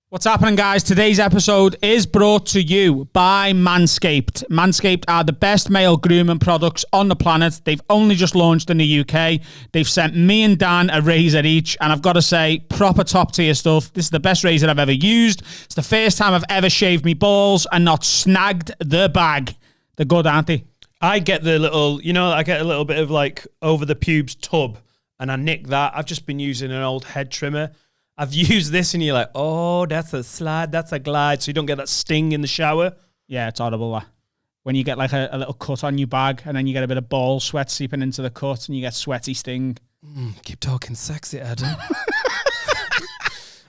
What's happening, guys? Today's episode is brought to you by Manscaped. Manscaped are the best male grooming products on the planet. They've only just launched in the UK. They've sent me and Dan a razor each, and I've got to say, proper top tier stuff. This is the best razor I've ever used. It's the first time I've ever shaved me balls and not snagged the bag. They're good, aren't they? I get the little, I get a little bit of like over the pubes tub, and I nick that. I've just been using an old head trimmer. I've used this and you're like, oh, that's a slide, that's a glide, so you don't get that sting in the shower. Yeah, it's horrible, that. When you get like a little cut on your bag and then you get a bit of ball sweat seeping into the cut and you get sweaty sting. Keep talking sexy, Adam.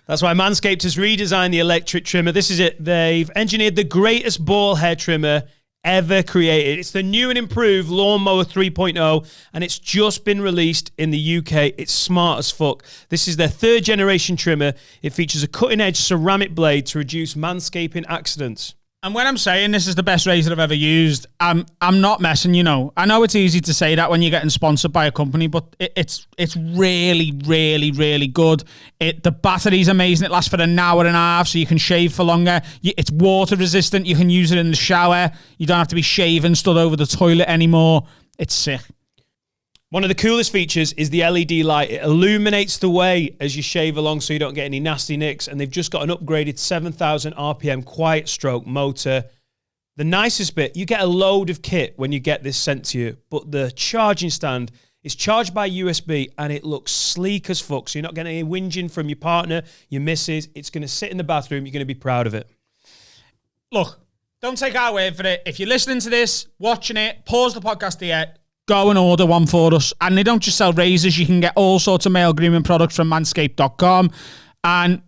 That's why Manscaped has redesigned the electric trimmer. This is it. They've engineered the greatest ball hair trimmer ever created. It's the new and improved Lawnmower 3.0, and it's just been released in the UK. It's smart as fuck. This is their third generation trimmer. It features a cutting edge ceramic blade to reduce manscaping accidents. And when I'm saying this is the best razor I've ever used, I'm not messing, I know it's easy to say that when you're getting sponsored by a company, but it's really, really, really good. The battery's amazing. It lasts for an hour and a half, so you can shave for longer. It's water resistant. You can use it in the shower. You don't have to be shaving, stood over the toilet anymore. It's sick. One of the coolest features is the LED light. It illuminates the way as you shave along so you don't get any nasty nicks. And they've just got an upgraded 7,000 RPM quiet stroke motor. The nicest bit, you get a load of kit when you get this sent to you, but the charging stand is charged by USB and it looks sleek as fuck. So you're not getting any whinging from your partner, your missus. It's going to sit in the bathroom. You're going to be proud of it. Look, don't take our word for it. If you're listening to this, watching it, pause the podcast here. Go and order one for us. And they don't just sell razors. You can get all sorts of male grooming products from manscaped.com and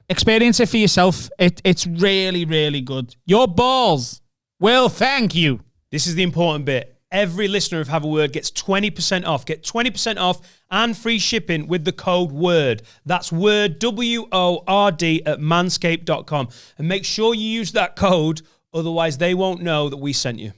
experience it for yourself. It's really, really good. Your balls will thank you. This is the important bit. Every listener of Have a Word gets 20% off. Get 20% off and free shipping with the code WORD. That's WORD, W-O-R-D, at manscaped.com. And make sure you use that code, otherwise they won't know that we sent you.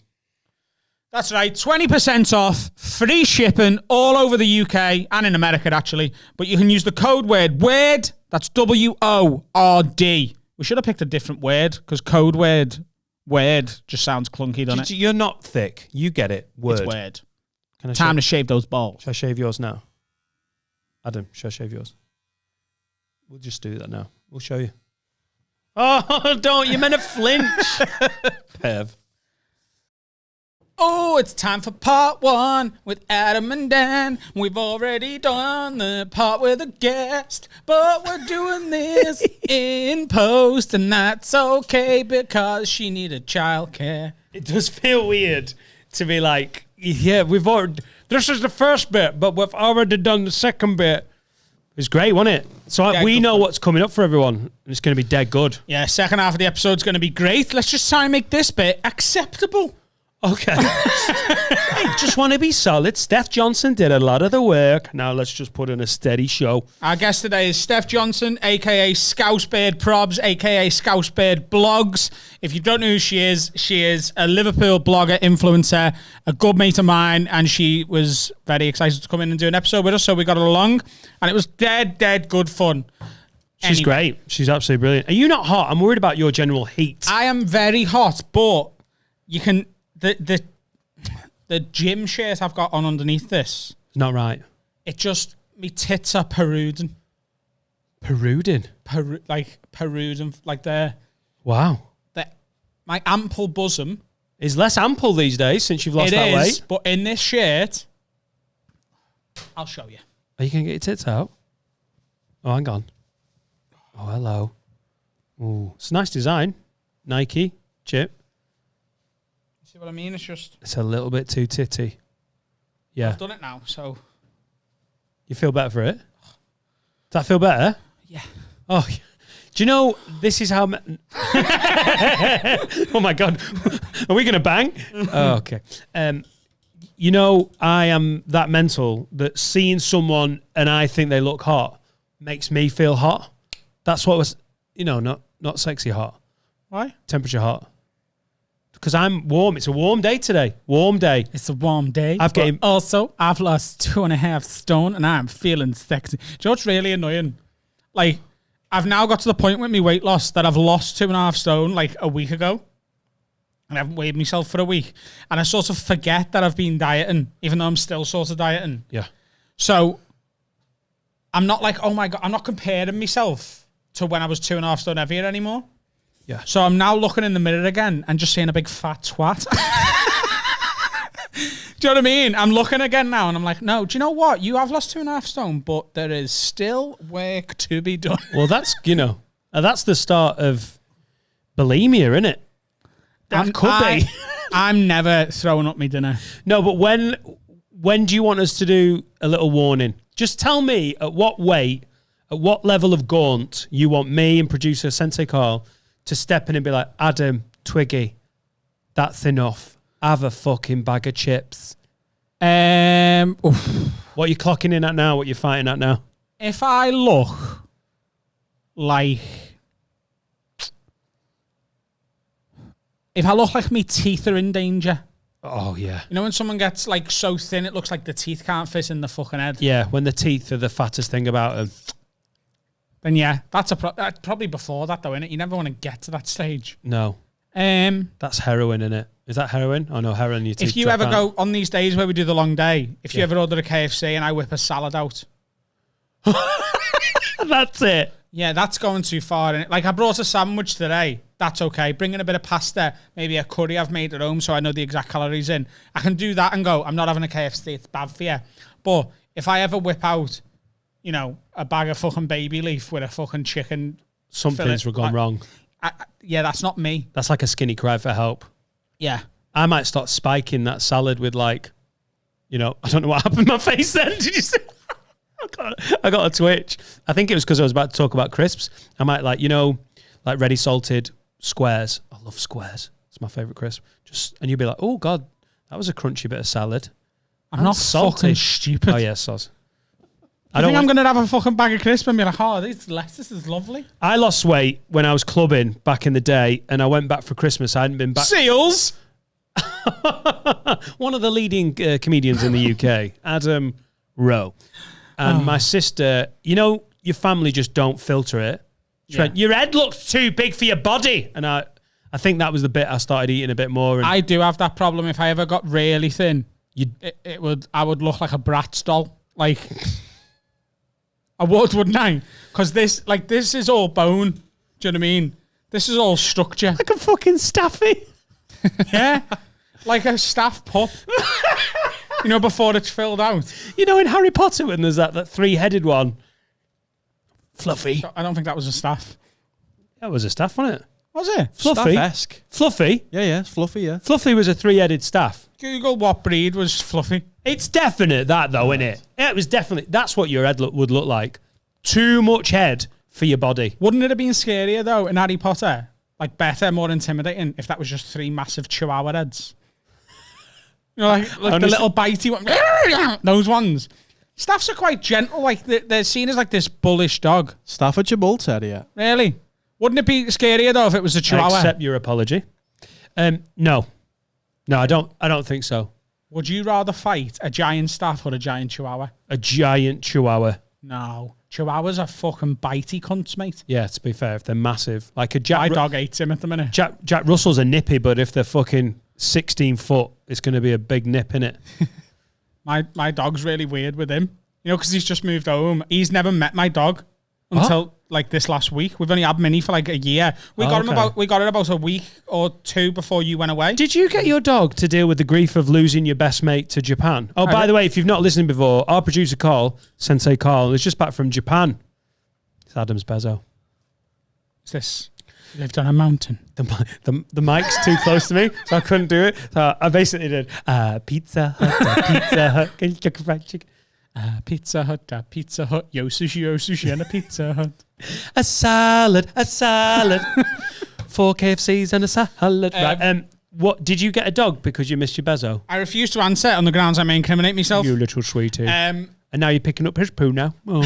That's right, 20% off, free shipping all over the UK and in America, actually. But you can use the code WORD, that's W-O-R-D. We should have picked a different word, because code word just sounds clunky, doesn't it? You're not thick. You get it. Word. It's word. Time to shave those balls. Should I shave yours now? Adam, should I shave yours? We'll just do that now. We'll show you. Oh, don't. You're meant to flinch. Perv. Oh, it's time for part one with Adam and Dan. We've already done the part with a guest, but we're doing this in post, and that's okay because she needed childcare. It does feel weird to be like, yeah, this is the first bit, but we've already done the second bit. It's great, wasn't it? So we know what's coming up for everyone, and it's going to be dead good. Yeah, second half of the episode's going to be great. Let's just try and make this bit acceptable. Okay. I just want to be solid. Steph Johnson did a lot of the work. Now let's just put in a steady show. Our guest today is Steph Johnson, a.k.a. SCOUSE BIRD PROBS, a.k.a. SCOUSE BIRD BLOGS. If you don't know who she is a Liverpool blogger, influencer, a good mate of mine, and she was very excited to come in and do an episode with us, so we got along, and it was dead good fun. She's great. She's absolutely brilliant. Are you not hot? I'm worried about your general heat. I am very hot, but you can... The gym shirt I've got on underneath this. Not right. It just, me tits are peruding. Peruding? Peruding, like they're... Wow. My ample bosom. Is less ample these days since you've lost that weight. It is, but in this shirt, I'll show you. Are you going to get your tits out? Oh, hang on. Oh, hello. Ooh, it's a nice design. Nike, chip. See what I mean? It's a little bit too titty. Yeah. I've done it now, so... You feel better for it? Does that feel better? Yeah. Oh, do you know, this is how... Oh, my God. Are we going to bang? Oh, okay. I am that mental that seeing someone and I think they look hot makes me feel hot. That's what was, not sexy hot. Why? Temperature hot. Because I'm warm. It's a warm day today. Warm day. It's a warm day. I've lost 2.5 stone and I'm feeling sexy. Do you know what's really annoying? Like, I've now got to the point with my weight loss that I've lost 2.5 stone like a week ago. And I haven't weighed myself for a week. And I sort of forget that I've been dieting, even though I'm still sort of dieting. Yeah. So I'm not like, oh my God, I'm not comparing myself to when I was 2.5 stone heavier anymore. Yeah. So I'm now looking in the mirror again and just seeing a big fat twat. Do you know what I mean? I'm looking again now and I'm like, no, do you know what? You have lost 2.5 stone, but there is still work to be done. Well, that's, that's the start of bulimia, isn't it? That could be. I'm never throwing up my dinner. No, but when do you want us to do a little warning? Just tell me at what weight, at what level of gaunt you want me and producer Sensei Carl to step in and be like, Adam, Twiggy, that's enough. Have a fucking bag of chips. What are you clocking in at now? What you're fighting at now? If I look like... If I look like my teeth are in danger. Oh, yeah. You know when someone gets like so thin it looks like the teeth can't fit in the fucking head? Yeah, when the teeth are the fattest thing about them. Then yeah, that's probably before that though, innit? You never want to get to that stage. No. That's heroin, innit? Is that heroin? Oh no, heroin. Your teeth if you ever go on these days where we do the long day, if you ever order a KFC and I whip a salad out. That's it. Yeah, that's going too far. And like I brought a sandwich today. That's okay. Bring in a bit of pasta, maybe a curry I've made at home so I know the exact calories in. I can do that and go, I'm not having a KFC. It's bad for you. But if I ever whip out, a bag of fucking baby leaf with a fucking chicken. Something's gone wrong. Yeah, that's not me. That's like a skinny cry for help. Yeah. I might start spiking that salad with like, I don't know what happened to my face then. Did you see? I got a twitch. I think it was because I was about to talk about crisps. I might like ready salted squares. I love squares. It's my favourite crisp. And you'd be like, oh God, that was a crunchy bit of salad. I'm not fucking stupid. Oh yeah, sauce. I think I'm going to have a fucking bag of crisps and be like, oh, this lettuce is lovely. I lost weight when I was clubbing back in the day and I went back for Christmas. I hadn't been back. Seals! One of the leading comedians in the UK, Adam Rowe. And my sister, your family just don't filter it. She went, your head looks too big for your body. And I think that was the bit I started eating a bit more. And I do have that problem. If I ever got really thin, I would look like a Bratz doll. Like, I would, wouldn't I? Because this is all bone. Do you know what I mean? This is all structure. Like a fucking staffy. Yeah. Like a staff pup. Before it's filled out. In Harry Potter when there's that three-headed one. Fluffy. I don't think that was a staff. That was a staff, wasn't it? Was it? Fluffy. Staff-esque. Fluffy? Yeah, it's fluffy, yeah. Fluffy was a three-headed staff. Google what breed was Fluffy. It's definite that though, isn't it? Yeah, it was definitely. That's what your head would look like. Too much head for your body. Wouldn't it have been scarier though in Harry Potter? Like better, more intimidating if that was just 3 massive chihuahua heads. Like the little bitey one. Those ones. Staffs are quite gentle. Like they're seen as like this bullish dog. Staffordshire Bull Terrier. Really? Wouldn't it be scarier though if it was a chihuahua? I accept your apology. No, I don't think so. Would you rather fight a giant staff or a giant chihuahua? A giant chihuahua. No. Chihuahuas are fucking bitey cunts, mate. Yeah, to be fair, if they're massive. Like my dog hates him at the minute. Jack Russell's a nippy, but if they're fucking 16 foot, it's going to be a big nip, innit? My dog's really weird with him. Because he's just moved home. He's never met my dog until like this last week. We've only had Minnie for like a year. We got it about a week or two before you went away. Did you get your dog to deal with the grief of losing your best mate to Japan? Oh, by the way, if you've not listened before, our producer Sensei Carl, is just back from Japan. It's Adam's Bezo. Is this? Lived on a mountain. The mic's too close to me, so I couldn't do it. So I basically did Pizza Hut, Pizza Hut, can you cook a fried chicken? Pizza Hut, yo sushi, and a Pizza Hut. A salad, 4 KFCs and a salad. Right. What did you get a dog because you missed your Bezo? I refused to answer on the grounds I may incriminate myself. You little sweetie. And now you're picking up his poo now. Oh.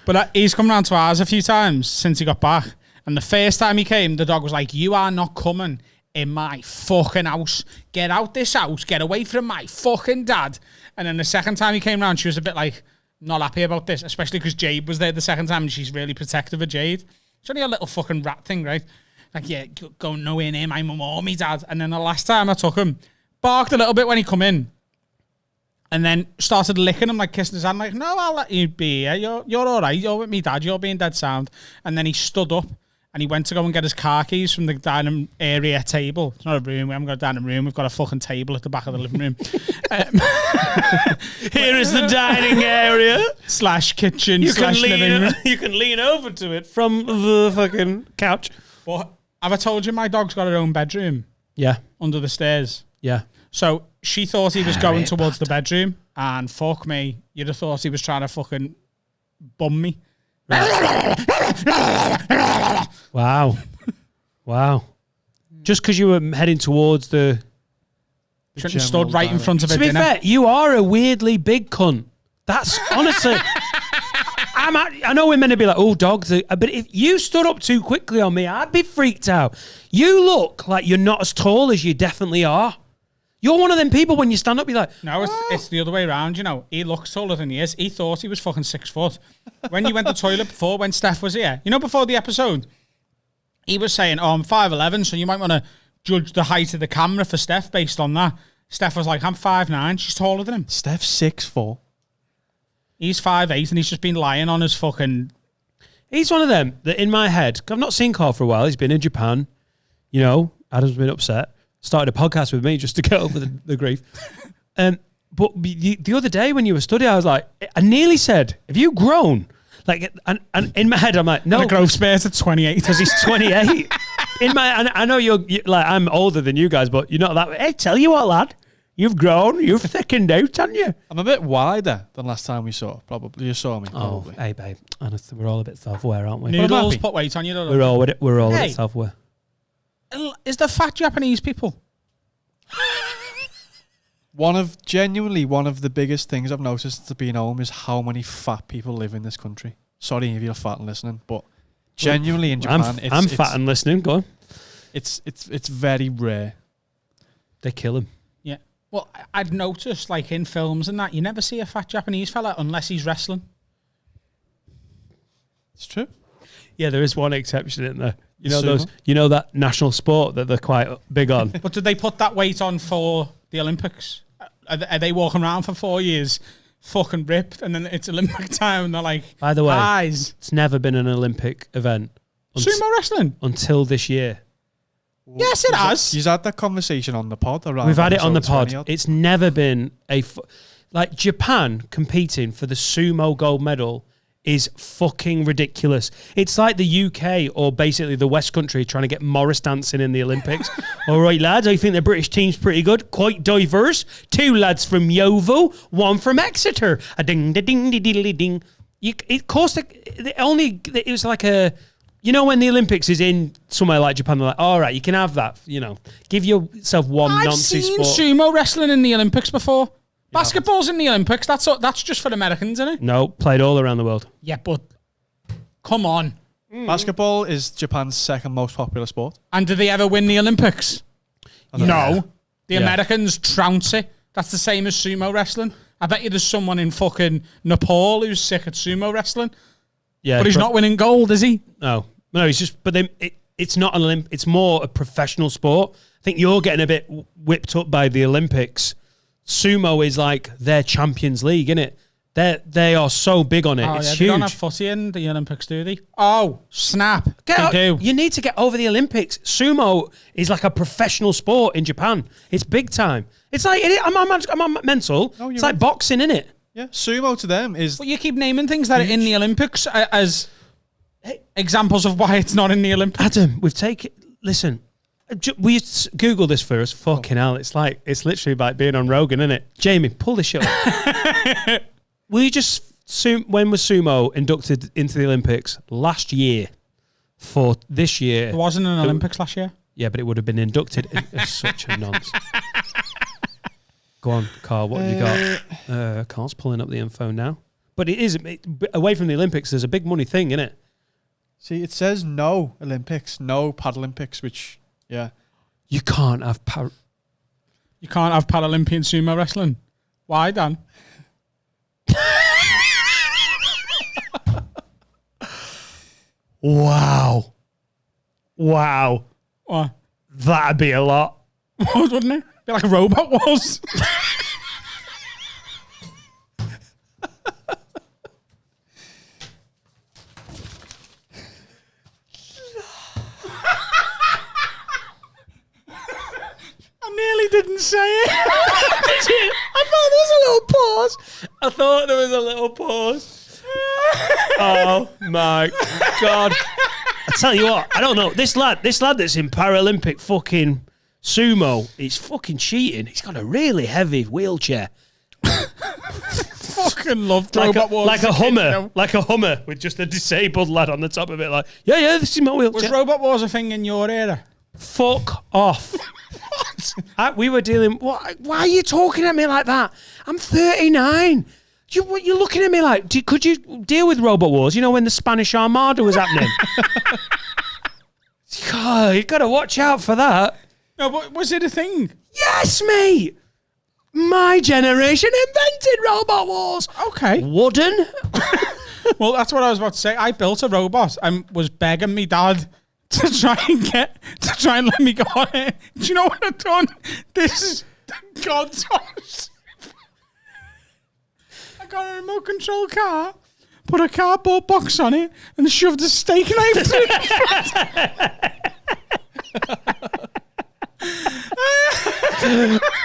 But he's come round to ours a few times since he got back. And the first time he came, the dog was like, you are not coming in my fucking house. Get out this house. Get away from my fucking dad. And then the second time he came round, she was a bit like, not happy about this, especially because Jade was there the second time and she's really protective of Jade. It's only a little fucking rat thing, right? Like, yeah, go nowhere near my mum or me dad. And then the last time I took him, barked a little bit when he come in. And then started licking him, like kissing his hand, like, no, I'll let you be here. You're all right. You're with me, Dad. You're being dead sound. And then he stood up and he went to go and get his car keys from the dining area table. It's not a room. We haven't got a dining room. We've got a fucking table at the back of the living room. Here is the dining area / kitchen / living room. You can lean over to it from the fucking couch. But have I told you my dog's got her own bedroom Yeah. under the stairs? Yeah. So she thought he was going towards the bedroom, and fuck me, you'd have thought he was trying to fucking bum me. Wow. Wow. Just because you were heading towards the... Shouldn't have stood right in front of her To be dinner. fair, you are a weirdly big cunt. That's honestly... I know we're meant to be like, oh, dogs. But if you stood up too quickly on me, I'd be freaked out. You look like you're not as tall as you definitely are. You're one of them people when you stand up, you're like... No, it's the other way around, you know. He looks taller than he is. He thought he was fucking 6 foot. When you went to the toilet before, when Steph was here, you know, before the episode, he was saying, oh, I'm 5'11", so you might want to judge the height of the camera for Steph based on that. Steph was like, I'm 5'9". She's taller than him. Steph's 6'4". He's 5'8", and he's just been lying on his fucking... He's one of them that in my head, I've not seen Carl for a while. He's been in Japan. You know, Adam's been upset. Started a podcast with me just to get over the grief. But the other day when you were studying, I was like, I nearly said, have you grown? Like, and in my head, I'm like, no. The growth spare's at 28. Because he's 28. I know you're like, I'm older than you guys, but you're not that way. Hey, tell you what, lad. You've grown. You've thickened out, haven't you? I'm a bit wider than last time we saw. Probably you saw me. Probably. Oh, hey, babe. Honestly, we're all a bit self-aware, aren't we? Noodles put weight on you. Don't We're all a Hey. bit self-aware. Is there fat Japanese people? Genuinely one of the biggest things I've noticed to being home is how many fat people live in this country. Sorry if you're fat and listening, but genuinely in Japan, I'm fat and listening. Go on. It's very rare. They kill him. Yeah. Well, I'd noticed, like in films and that, you never see a fat Japanese fella unless he's wrestling. It's true. Yeah, there is one exception in there. You know Sumo? those. You know that national sport that they're quite big on. But did they put that weight on for the Olympics? Are they walking around for 4 years, fucking ripped, and then it's Olympic time, and they're like, By the way, eyes. It's never been an Olympic event Sumo wrestling? until this year. Yes, it has. You've had that conversation on the pod. Around We've had it on the episode pod. 20 odd. It's never been like Japan competing for the sumo gold medal is fucking ridiculous. It's like the UK or basically the West Country trying to get Morris dancing in the Olympics. All right, lads, I think the British team's pretty good, quite diverse. 2 lads from Yeovil, 1 from Exeter. A ding, da ding, ding, ding, ding. It cost it was like a. You know when the Olympics is in somewhere like Japan, they're like, all right, you can have that. You know, give yourself one I've nonsense seen sport. sumo wrestling in the Olympics before. Basketball's in the Olympics. That's just for Americans, isn't it? No, played all around the world. Yeah, but come on. Basketball is Japan's second most popular sport. And do they ever win the Olympics? No. The Yeah. Americans trounce it. That's the same as sumo wrestling. I bet you there's someone in fucking Nepal who's sick at sumo wrestling. Yeah, But he's not winning gold, is he? No, he's just. But then it's not an Olymp. It's more a professional sport. I think you're getting a bit whipped up by the Olympics. Sumo is like their Champions League, isn't it? They are so big on it. Oh, It's yeah, huge. they don't have footy in the Olympics, do they? Oh, snap. They do. You need to get over the Olympics. Sumo is like a professional sport in Japan. It's big time. It's like I'm mental. No, It's you're like right. boxing, isn't it? Yeah, sumo to them is But you keep naming things that are in the Olympics as examples of why it's not in the Olympics. Adam, we've taken. Listen, we Google this for us. Fucking hell, it's literally like being on Rogan, isn't it? Jamie, pull this shit up. We just when was sumo inducted into the Olympics last year? For this year, There wasn't an Olympics last year. yeah, but it would have been inducted. It's such a nonsense. Go on, Carl. What have you got? Carl's pulling up the info now. But it is away from the Olympics. There's a big money thing, isn't it? See, it says no Olympics, no Paralympics, which, yeah. You can't have You can't have Paralympian sumo wrestling. Why, Dan? Wow. Wow. What? That'd be a lot. Wouldn't it? Be like a Robot Wars. I nearly didn't say it. Did you? I thought there was a little pause. Oh my God. I tell you what, I don't know. This lad that's in Paralympic fucking sumo, he's fucking cheating. He's got a really heavy wheelchair. Fucking loved Robot Wars. Like a Hummer. Like a Hummer with just a disabled lad on the top of it. Like, yeah, this is my wheelchair. Was Robot Wars a thing in your era? Fuck off. We were dealing... Why are you talking at me like that? I'm 39. What you're looking at me like? Could you deal with Robot Wars? You know, when the Spanish Armada was happening? God, you got to watch out for that. No, but was it a thing? Yes, mate. My generation invented Robot Wars. Okay. Wooden. Well, that's what I was about to say. I built a robot and was begging me dad to try and let me go on it. Do you know what I've done? This is God's house. I got a remote control car, put a cardboard box on it, and shoved a steak knife through it.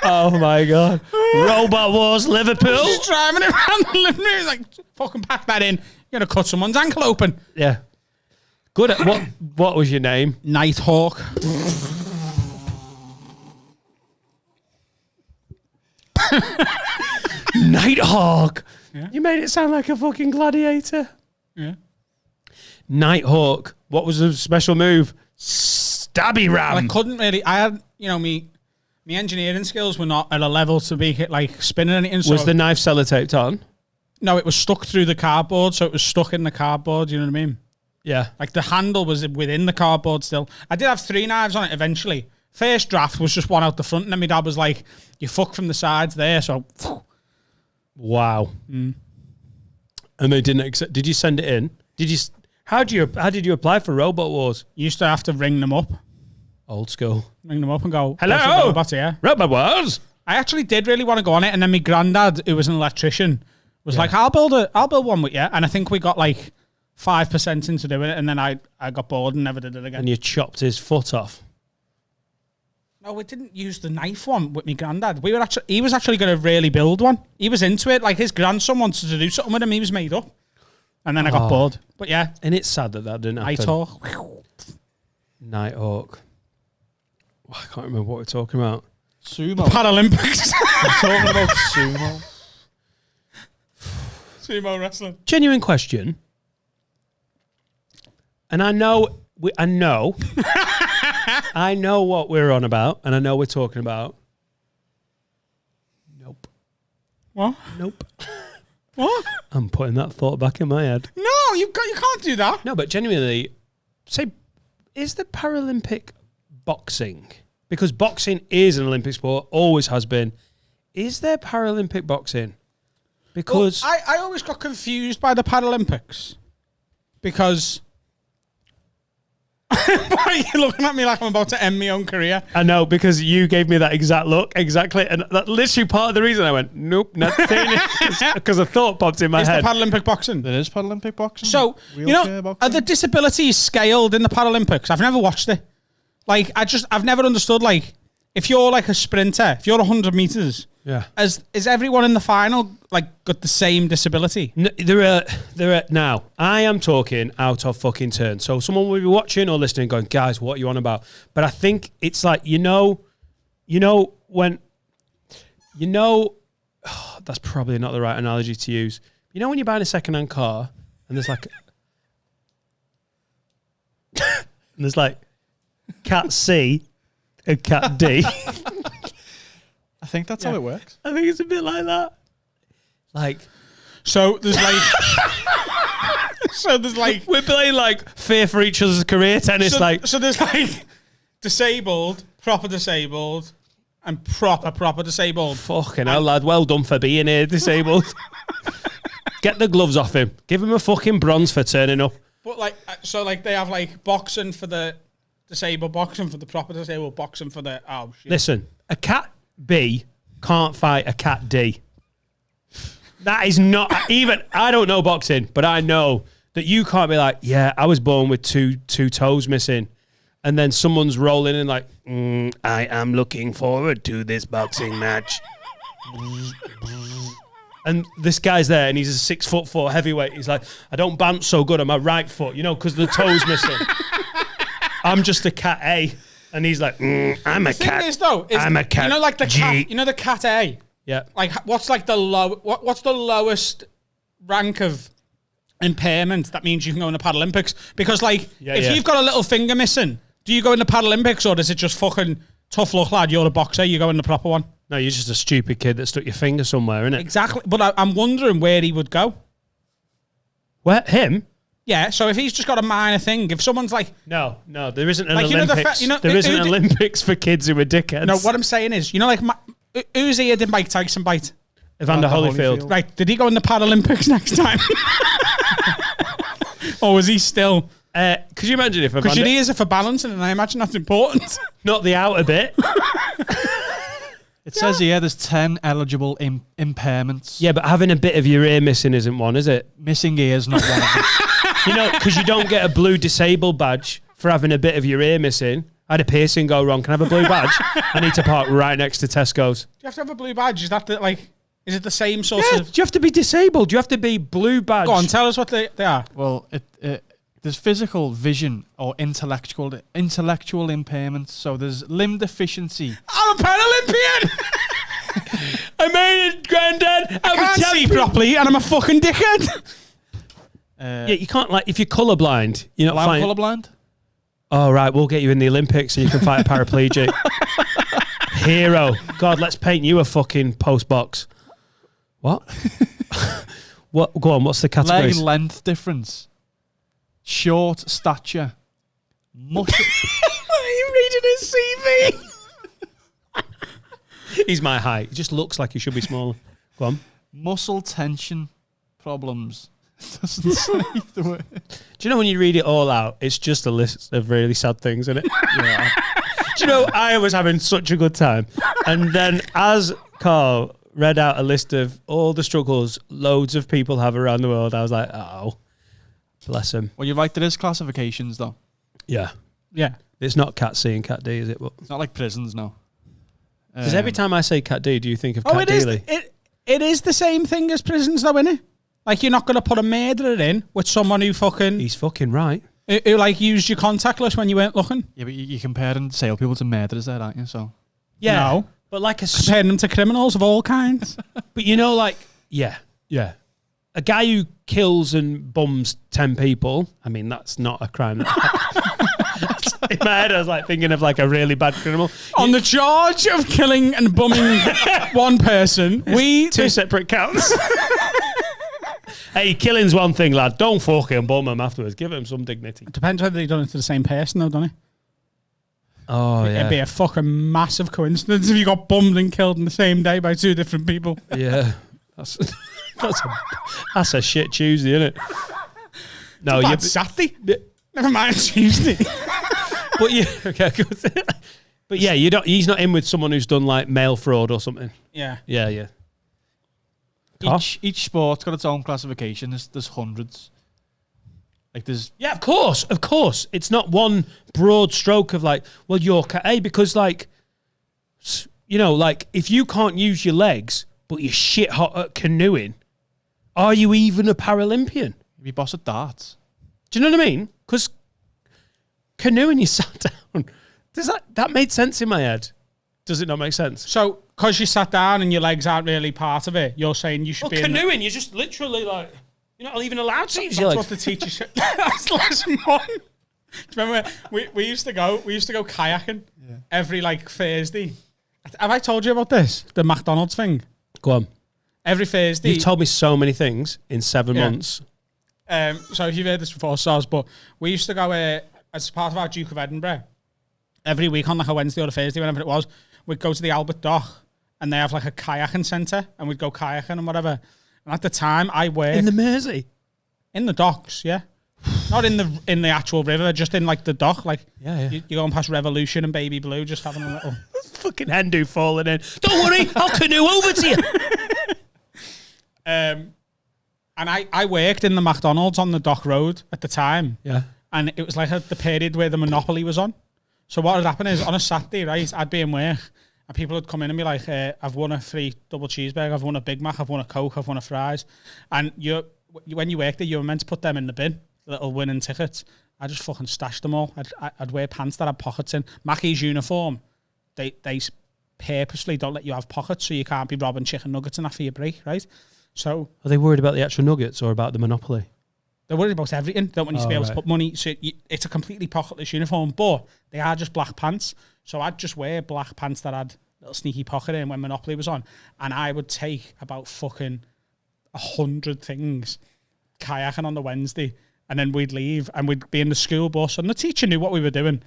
Oh my God. Robot Wars Liverpool. Just driving it around the living room, like, fucking pack that in. You're going to cut someone's ankle open. Yeah. Good at what was your name? Nighthawk. Nighthawk. Yeah. You made it sound like a fucking gladiator. Yeah. Nighthawk. What was the special move? Stabby ram. I couldn't really. I had, me engineering skills were not at a level to be like spinning anything. So Was the knife sellotaped on? No, it was stuck through the cardboard, so it was stuck in the cardboard. You know what I mean? Yeah. Like the handle was within the cardboard still. I did have 3 knives on it eventually. First draft was just one out the front, and then my dad was like, "You fuck from the sides there." So, wow. And they didn't accept. Did you send it in? How did you apply for Robot Wars? you used to have to ring them up, Old school. ring them up, and go, Hello? "What's the robot here?" Robot Wars. I actually did really want to go on it, and then my granddad, who was an electrician, was like, I'll build one with you. And I think we got like 5% into doing it, and then I got bored and never did it again. And you chopped his foot off. No, we didn't use the knife one with my granddad. He was actually going to really build one. He was into it. Like his grandson wanted to do something with him. He was made up. And then I got bored. But yeah. And it's sad that didn't happen. Nighthawk. I can't remember what we're talking about. Sumo. Paralympics. I'm talking about sumo. Sumo wrestling. Genuine question. And I know I know what we're on about, and I know we're talking about. Nope. What? Nope. What? I'm putting that thought back in my head. No, you can't do that. No, but genuinely, say, is the Paralympic boxing? Because boxing is an Olympic sport, always has been. Is there Paralympic boxing? Because I always got confused by the Paralympics. Because... Why are you looking at me like I'm about to end my own career? I know, because you gave me that exact look, exactly, and that's literally part of the reason I went, nope, not saying it, because a thought popped in my Is head. the Paralympic boxing? There is Paralympic boxing. So, boxing. are the disabilities scaled in the Paralympics? I've never watched it. Like, I've never understood, like, if you're like a sprinter, if you're 100 meters, Yeah. is everyone in the final like got the same disability? There are now. I am talking out of fucking turn. So someone will be watching or listening, going, "Guys, what are you on about?" But I think it's like that's probably not the right analogy to use. You know when you're buying a second-hand car and there's like, Cat C and Cat D. I think that's how it works. I think it's a bit like that. Like, So there's like, we're playing like fear for each other's career tennis. so there's like disabled, proper disabled, and proper disabled. Fucking hell, lad. Well done for being here, disabled. Get the gloves off him. Give him a fucking bronze for turning up. But like, so like they have like boxing for the disabled, boxing for the proper disabled, boxing for the shit. Listen, a cat B can't fight a cat D. That is not even. I don't know boxing, but I know that you can't be like, yeah, I was born with two toes missing, and then someone's rolling in like, I am looking forward to this boxing match. And this guy's there, and he's a 6'4" heavyweight. He's like, I don't bounce so good on my right foot, because the toe's missing. I'm just a cat A, and he's like, I'm a cat. Thing is, though, I'm a cat. Like the G. cat. The cat A. Yeah. Like, what's like the what's the lowest rank of impairment that means you can go in the Paralympics? Because like, if you've got a little finger missing, do you go in the Paralympics, or does it just fucking tough luck, lad? You're a boxer. You go in the proper one. No, you're just a stupid kid that stuck your finger somewhere, innit? Exactly. But I'm wondering where he would go. Where? Him? Yeah, so if he's just got a minor thing, if someone's like... No, there isn't an like, Olympics. There isn't an Olympics for kids who are dickheads. No, what I'm saying is, like, who's here did Mike Tyson bite? Evander Holyfield. Right, did he go in the Paralympics next time? Or was he still... could you imagine if... Because your ears are for balancing, and I imagine that's important. Not the outer bit. It says here there's 10 eligible impairments. Yeah, but having a bit of your ear missing isn't one, is it? Missing ears, not one of them. Because you don't get a blue disabled badge for having a bit of your ear missing. I had a piercing go wrong. Can I have a blue badge? I need to park right next to Tesco's. Do you have to have a blue badge? Is that is it the same sort of... Do you have to be disabled? Do you have to be blue badge? Go on, tell us what they are. Well, there's physical, vision, or intellectual impairments. So there's limb deficiency. I'm a Paralympian! I made it, Granddad! I can't see properly, and I'm a fucking dickhead! Yeah, you can't, like, if you're colourblind, you're not fine. Colourblind? Oh, right, we'll get you in the Olympics and you can fight a paraplegic. Hero. God, let's paint you a fucking post box. What? What? Go on, what's the categories? Leg length difference. Short stature. Are you reading his CV? He's my height. He just looks like he should be smaller. Go on. Muscle tension problems. Doesn't say the word. Do you know when you read it all out, it's just a list of really sad things, isn't it? Yeah. Do you know, I was having such a good time. And then as Carl read out a list of all the struggles loads of people have around the world, I was like, oh, bless him. Well, you're right, there is classifications, though. Yeah. Yeah. It's not Cat C and Cat D, is it? It's not like prisons, no. Because every time I say Cat D, do you think of Cat Dealey? It is the same thing as prisons, though, isn't it? Like, you're not going to put a murderer in with someone who fucking... He's fucking right. Who like, used your contactless when you weren't looking. Yeah, but you're comparing disabled people to murderers there, aren't you? So... Yeah. No. But like a... Comparing them to criminals of all kinds. But like... Yeah. A guy who kills and bums 10 people, I mean, that's not a crime. In my head, I was like thinking of like a really bad criminal. On the charge of killing and bumming one person, two separate counts. Hey, killing's one thing, lad. Don't fucking bum him afterwards. Give him some dignity. It depends whether they've done it to the same person, though, doesn't it? Oh, yeah. It'd be a fucking massive coincidence if you got bummed and killed in the same day by two different people. Yeah. That's a shit Tuesday, isn't it? No, you're Saturday. Never mind Tuesday. But yeah, okay, good. But yeah, he's not in with someone who's done like mail fraud or something. Yeah. Yeah. Each sport's got its own classification. There's hundreds. Like there's... Yeah, of course. It's not one broad stroke of like, well, you're Cat A, because like, like if you can't use your legs, but you're shit hot at canoeing, are you even a Paralympian? You'd be boss at darts. Do you know what I mean? Because canoeing, you sat down. Does that made sense in my head? Does it not make sense? So, because you sat down and your legs aren't really part of it, you're saying you should be canoeing, you're just literally like, you're not even allowed to use your legs. That's what the teacher said. That's lesson one. Do you remember we used to go kayaking every like Thursday. Have I told you about this? The McDonald's thing? Go on. Every Thursday. You've told me so many things in 7 months. So you've heard this before, Soz, but we used to go as part of our Duke of Edinburgh. Every week on like a Wednesday or a Thursday, whenever it was, we'd go to the Albert Dock and they have like a kayaking centre and we'd go kayaking and whatever. And at the time I worked... In the Mersey? In the docks, yeah. Not in the actual river, just in like the dock. Like Yeah. you're going past Revolution and Baby Blue, just having a little Fucking Hindu falling in. Don't worry, I'll canoe over to you. And I worked in the McDonald's on the Dock Road at the time. Yeah. And it was like the period where the Monopoly was on. So what would happen is on a Saturday, right, I'd be in work and people would come in and be like, I've won a free double cheeseburger, I've won a Big Mac, I've won a Coke, I've won a fries. And when you worked there, you were meant to put them in the bin, little winning tickets. I just fucking stashed them all. I'd wear pants that had pockets in. Mackey's uniform, they purposely don't let you have pockets so you can't be robbing chicken nuggets and that for your break, right? So Are they worried about the actual nuggets or about the Monopoly? they're worried about everything. They don't want you to be able to put money. So it's a completely pocketless uniform, but they are just black pants. So I'd just wear black pants that had a little sneaky pocket in when Monopoly was on. And I would take about fucking 100 things kayaking on the Wednesday. And then we'd leave and we'd be in the school bus. And the teacher knew what we were doing.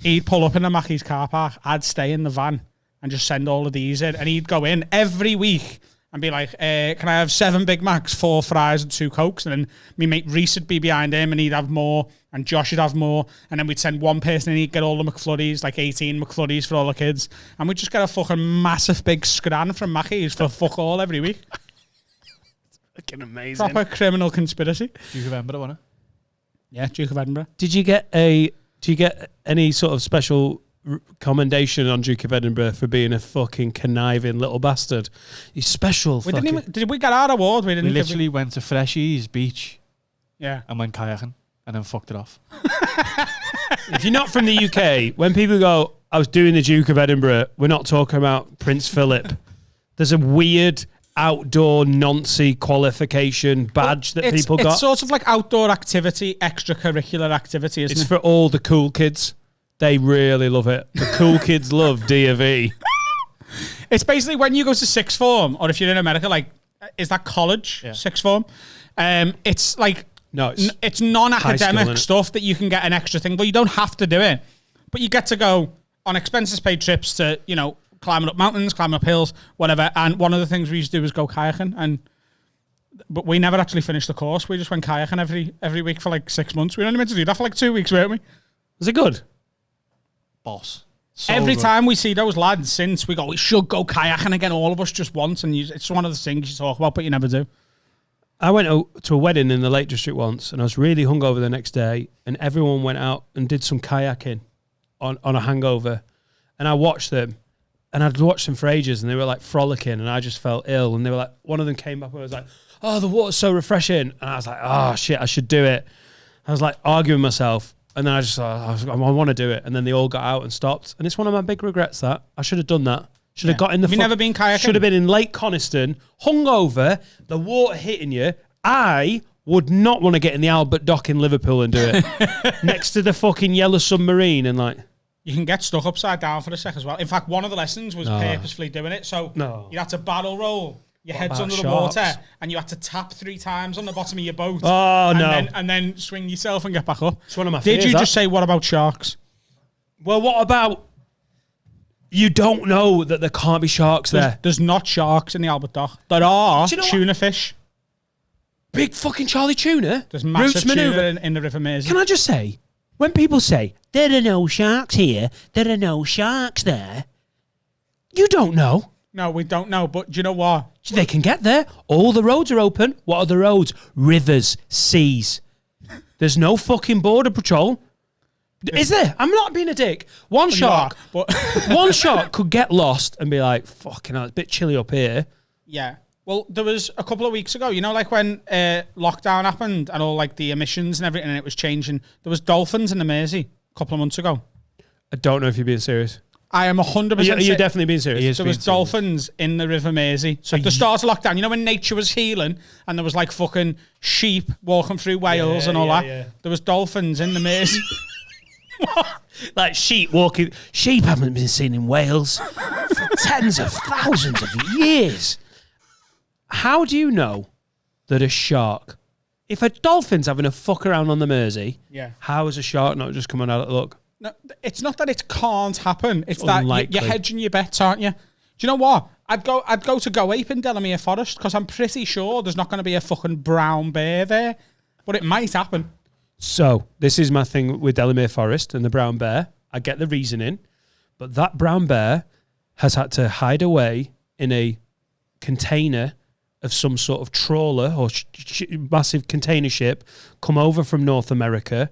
He'd pull up in the Mackey's car park. I'd stay in the van and just send all of these in. And he'd go in every week and be like, can I have 7 Big Macs, 4 fries and 2 Cokes? And then me mate Reese would be behind him and he'd have more and Josh would have more. And then we'd send one person and he'd get all the McFlurries, like 18 McFlurries for all the kids. And we'd just get a fucking massive big scran from Mackey's for fuck all every week. Fucking amazing. Proper criminal conspiracy. Duke of Edinburgh, wasn't it? Yeah, Duke of Edinburgh. Do you get any sort of special commendation on Duke of Edinburgh for being a fucking conniving little bastard? He's special. Did we get our award? We didn't. We literally went to Freshies Beach. Yeah. And went kayaking and then fucked it off. If you're not from the UK, when people go, I was doing the Duke of Edinburgh, we're not talking about Prince Philip. There's a weird outdoor Nancy qualification badge that people got. It's sort of like outdoor activity, extracurricular activity, isn't it? It's for all the cool kids. They really love it. The cool kids love D.A.V. It's basically when you go to sixth form, or if you're in America, like, is that college? Yeah. Sixth form? It's like, no, it's non-academic stuff that you can get an extra thing, but you don't have to do it. But you get to go on expenses paid trips to, climbing up mountains, climbing up hills, whatever. And one of the things we used to do was go kayaking. But we never actually finished the course. We just went kayaking every week for like 6 months. We were only meant to do that for like 2 weeks, weren't we? Was it good? Boss. So every time we see those lads since, we go, we should go kayaking again, all of us just once. And it's one of the things you talk about, but you never do. I went to a wedding in the Lake District once, and I was really hungover the next day, and everyone went out and did some kayaking on a hangover. And I watched them. And I'd watched them for ages and they were like frolicking and I just felt ill. And they were like, one of them came up and was like, oh, the water's so refreshing. And I was like, oh shit, I should do it. I was like arguing myself. And then I just thought, I want to do it. And then they all got out and stopped. And it's one of my big regrets that I should have done that. Should have got in the... Have you never been kayaking? Should have been in Lake Coniston, hungover, the water hitting you. I would not want to get in the Albert Dock in Liverpool and do it. Next to the fucking yellow submarine and like... You can get stuck upside down for a sec as well. In fact, one of the lessons was purposefully doing it. So you had to barrel roll, your head's under the water, and you had to tap 3 times on the bottom of your boat. Oh, and then swing yourself and get back up. It's one of my fears. Did you just say, what about sharks? Well, what about... You don't know that there can't be sharks there. There's not sharks in the Albert Dock. There are tuna fish. Big fucking Charlie tuna? There's massive tuna in the River Mersey. Can I just say... When people say, there are no sharks here, there are no sharks there, you don't know. No, we don't know, but do you know what? They can get there. All the roads are open. What are the roads? Rivers, seas. There's no fucking border patrol. Is there? I'm not being a dick. One shark could get lost and be like, fucking hell, it's a bit chilly up here. Yeah. Well, there was a couple of weeks ago, like when lockdown happened and all like the emissions and everything, and it was changing. There was dolphins in the Mersey a couple of months ago. I don't know if you're being serious. I am 100%. Are you definitely being serious? There was dolphins in the River Mersey. So at the start of lockdown, when nature was healing and there was like fucking sheep walking through Wales and all that. Yeah. There was dolphins in the Mersey. Like sheep walking. Sheep haven't been seen in Wales for tens of thousands of years. How do you know that a shark, if a dolphin's having a fuck around on the Mersey, how is a shark not just coming out at the look? No, it's not that it can't happen. It's that you're hedging your bets, aren't you? Do you know what? I'd go to Go Ape in Delamere Forest because I'm pretty sure there's not going to be a fucking brown bear there, but it might happen. So this is my thing with Delamere Forest and the brown bear. I get the reasoning, but that brown bear has had to hide away in a container of some sort of trawler or massive container ship, come over from North America,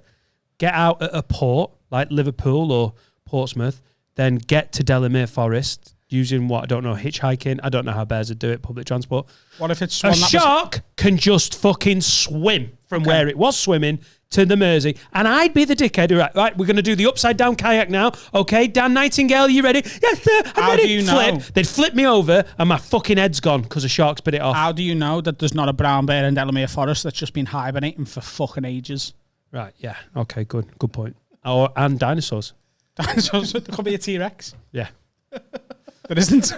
get out at a port like Liverpool or Portsmouth, then get to Delamere Forest using what, I don't know, hitchhiking. I don't know how bears would do it, public transport. What if it's a shark can just fucking swim from where it was swimming to the Mersey, and I'd be the dickhead who, right, we're going to do the upside down kayak now. Okay, Dan Nightingale, you ready? Yes, sir. I'm ready. Do you know? They'd flip me over, and my fucking head's gone because a shark bit it off. How do you know that there's not a brown bear in Delamere Forest that's just been hibernating for fucking ages? Right. Yeah. Okay. Good point. And dinosaurs. Dinosaurs. There could be a T-Rex. Yeah. There isn't.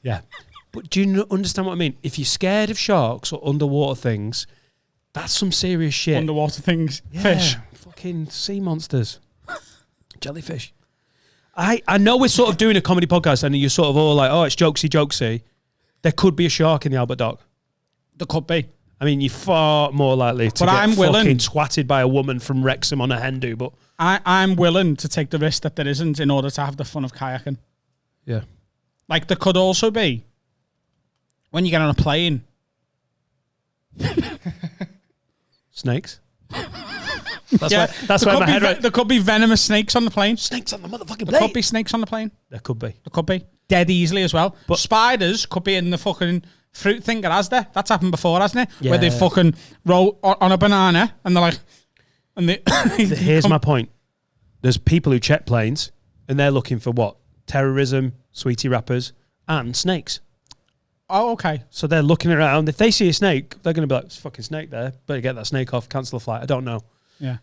Yeah. But do you understand what I mean? If you're scared of sharks or underwater things, that's some serious shit. Underwater things. Yeah, fish. Fucking sea monsters. Jellyfish. I know we're sort of doing a comedy podcast and you're sort of all like, oh, it's jokesy. There could be a shark in the Albert Dock. There could be. I mean, you're far more likely to get fucking twatted by a woman from Wrexham on a hen-do, but... I'm willing to take the risk that there isn't in order to have the fun of kayaking. Yeah. Like, there could also be, when you get on a plane... Snakes? That's where my head right. There could be venomous snakes on the plane. Snakes on the motherfucking plane. There could be snakes on the plane. There could be. There could be. Dead easily as well. But spiders could be in the fucking fruit thing at Asda. That's happened before, hasn't it? Yeah. Where they fucking roll on a banana and they're like... And they Here's my point. There's people who check planes and they're looking for what? Terrorism, sweetie wrappers, and snakes. Oh, okay. So they're looking around. If they see a snake, they're going to be like, there's a fucking snake there. Better get that snake off, cancel the flight. I don't know. Yeah.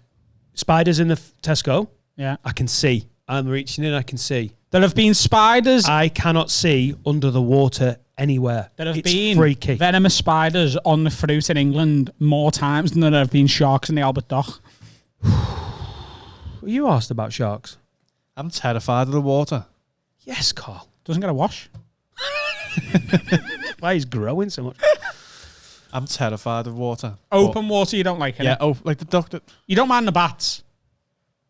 Spiders in the Tesco. Yeah. I can see. I'm reaching in, I can see. There have been spiders. I cannot see under the water anywhere. There have it's been freaky. Venomous spiders on the fruit in England more times than there have been sharks in the Albert Dock. Were you asked about sharks? I'm terrified of the water. Yes, Carl. Doesn't get a wash. Why he's growing so much? I'm terrified of water. Open water, you don't like it. Yeah, like the doctor. You don't mind the bats.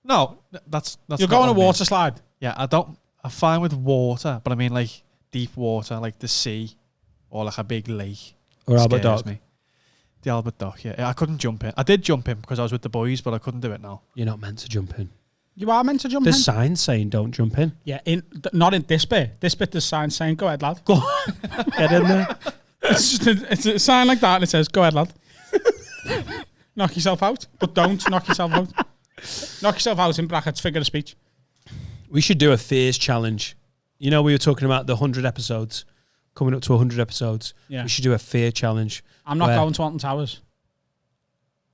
No, that's You'll go on a water slide. Yeah, I'm fine with water, but I mean like deep water, like the sea, or like a big lake. Or Albert Dock. Me. The Albert Dock, yeah. I couldn't jump in. I did jump in because I was with the boys, but I couldn't do it now. You're not meant to jump in. You are meant to jump in. There's signs saying don't jump in. Yeah, not in this bit. This bit there's signs saying go ahead, lad. Go on. Get in there. It's a sign like that and it says go ahead, lad. Knock yourself out, but don't knock yourself out. Knock yourself out in brackets, figure of speech. We should do a fears challenge. You know, we were talking about the 100 episodes, coming up to 100 episodes. Yeah. We should do a fear challenge. I'm not going to Alton Towers.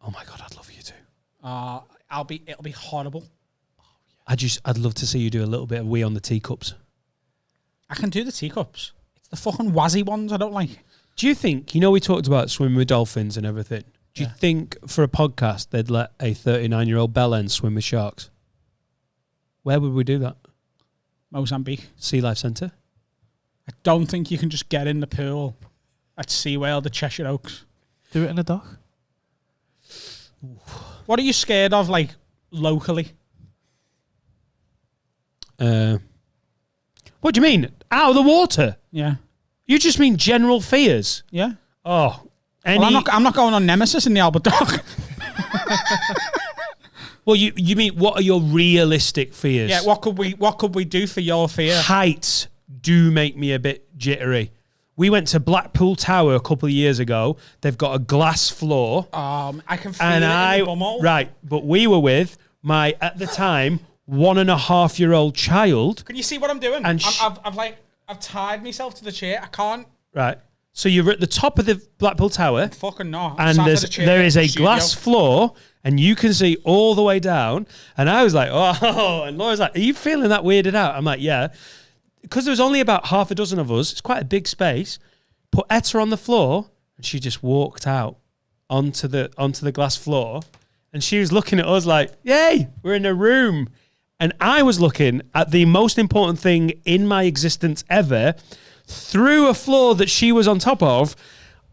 Oh my God, I'd love you to. It'll be horrible. I'd love to see you do a little bit of wee on the teacups. I can do the teacups. It's the fucking wazzy ones I don't like. Do you think, we talked about swimming with dolphins and everything. Do you think for a podcast they'd let a 39-year-old bellend swim with sharks? Where would we do that? Mozambique. Sea Life Centre? I don't think you can just get in the pool at SeaWorld, the Cheshire Oaks. Do it in a dock. What are you scared of, like, locally? What do you mean? Out of the water? Yeah. You just mean general fears? Yeah. Oh. Well, I'm not going on Nemesis in the Albert Dock. Well, you mean what are your realistic fears? Yeah, what could we do for your fear? Heights do make me a bit jittery. We went to Blackpool Tower a couple of years ago. They've got a glass floor. I can feel it in the bumhole. Right, but we were with my, at the time, 1.5-year-old child. Can you see what I'm doing? And I've tied myself to the chair. I can't. Right. So you're at the top of the Blackpool Tower. Fucking no. And there is a glass floor, and you can see all the way down. And I was like, oh, and Laura's like, are you feeling that weirded out? I'm like, yeah. Because there was only about half a dozen of us. It's quite a big space. Put Etta on the floor, and she just walked out onto the glass floor. And she was looking at us like, yay, we're in a room. And I was looking at the most important thing in my existence ever, through a floor that she was on top of,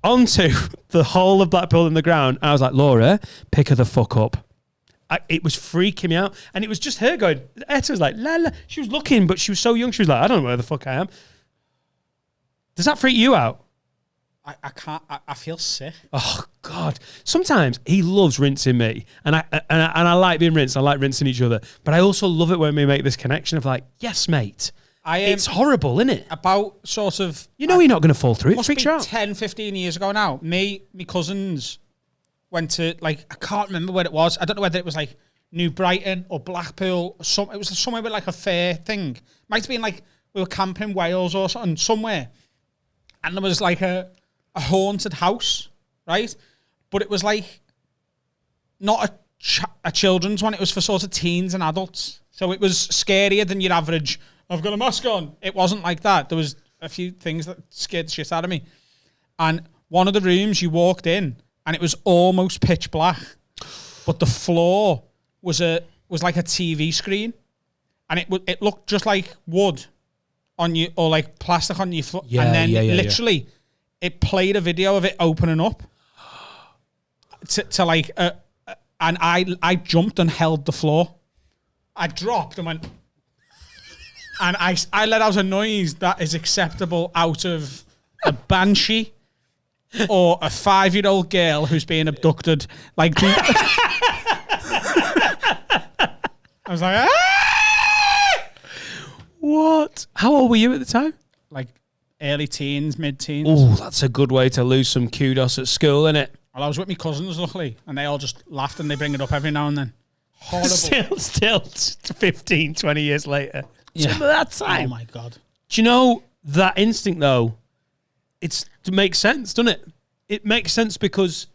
onto the whole of Blackpool in the ground. And I was like, Laura, pick her the fuck up. It was freaking me out. And it was just her going, Etta was like, la la. She was looking, but she was so young. She was like, I don't know where the fuck I am. Does that freak you out? I can't. I feel sick. Oh God! Sometimes he loves rinsing me, and I like being rinsed. I like rinsing each other, but I also love it when we make this connection of like, yes, mate. It's horrible, isn't it? About sort of, you're not going to fall through it. Must Freaks be you out. 10, 15 years ago now. Me cousins went to, like, I can't remember where it was. I don't know whether it was like New Brighton or Blackpool. It was somewhere with like a fair thing. Might have been like we were camping in Wales or something somewhere, and there was like a haunted house, right? But it was like not a children's one. It was for sort of teens and adults. So it was scarier than your average, I've got a mask on. It wasn't like that. There was a few things that scared the shit out of me. And one of the rooms you walked in and it was almost pitch black, but the floor was like a TV screen, and it looked just like wood on you, or like plastic on your floor. Yeah, and then literally it played a video of it opening up to like, and I jumped and held the floor. I dropped and went, and I let out a noise that is acceptable out of a banshee or a 5-year-old girl who's being abducted. Like, I was like, ah! What? How old were you at the time? Like early teens, mid-teens. Oh, that's a good way to lose some kudos at school, isn't it? Well, I was with my cousins, luckily, and they all just laughed, and they bring it up every now and then. Horrible. Still 15, 20 years later. Yeah. Remember that time? Oh, my God. Do you know that instinct, though? It makes sense, doesn't it? It makes sense because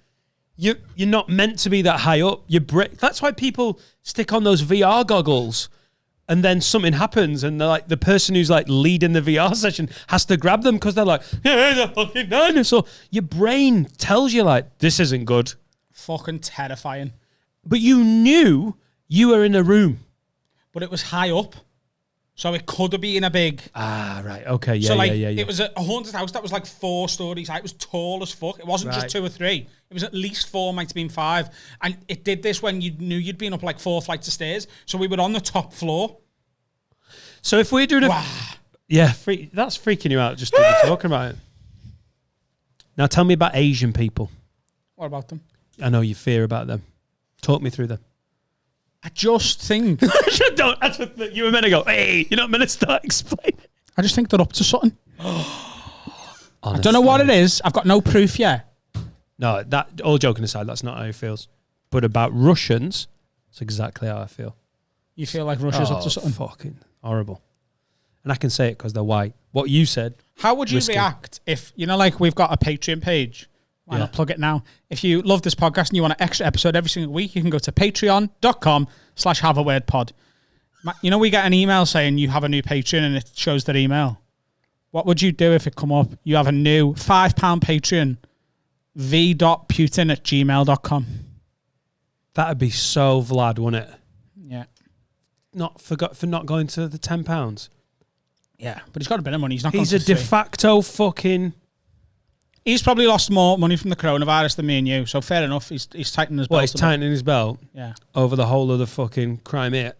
you're not meant to be that high up. That's why people stick on those VR goggles, and then something happens, and they're like, the person who's like leading the VR session has to grab them because they're like, yeah, the fucking dinosaur. Your brain tells you like, this isn't good. Fucking terrifying. But you knew you were in a room. But it was high up, so it could have been a big... Ah, right. Okay, yeah, so like, yeah. It was a haunted house that was like 4 stories high. It was tall as fuck. It wasn't just 2 or 3. It was at least 4, might have been 5. And it did this when you knew you'd been up like 4 flights of stairs. So we were on the top floor. So if we're doing a... Wow. Yeah, that's freaking you out just talking about it. Now tell me about Asian people. What about them? I know you fear about them. Talk me through them. I just think... You were meant to go, hey, you're not meant to start explaining. I just think they're up to something. I don't know what it is. I've got no proof yet. No, that all joking aside, that's not how he feels. But about Russians, it's exactly how I feel. You feel like Russia's up to something? Fucking horrible. And I can say it because they're white. What you said. How would you react if, like we've got a Patreon page? Why not plug it now? If you love this podcast and you want an extra episode every single week, you can go to patreon.com/haveawordpod. We get an email saying you have a new Patreon and it shows their email. What would you do if it come up? You have a new £5 Patreon, v.putin@gmail.com. That'd be so Vlad, wouldn't it? Yeah. For not going to the £10. Yeah, but he's got a bit of money. He's a de facto fucking... He's probably lost more money from the coronavirus than me and you, so fair enough. He's tightening his belt. Well, he's tightening his belt. Yeah. Over the whole of the fucking Crimea.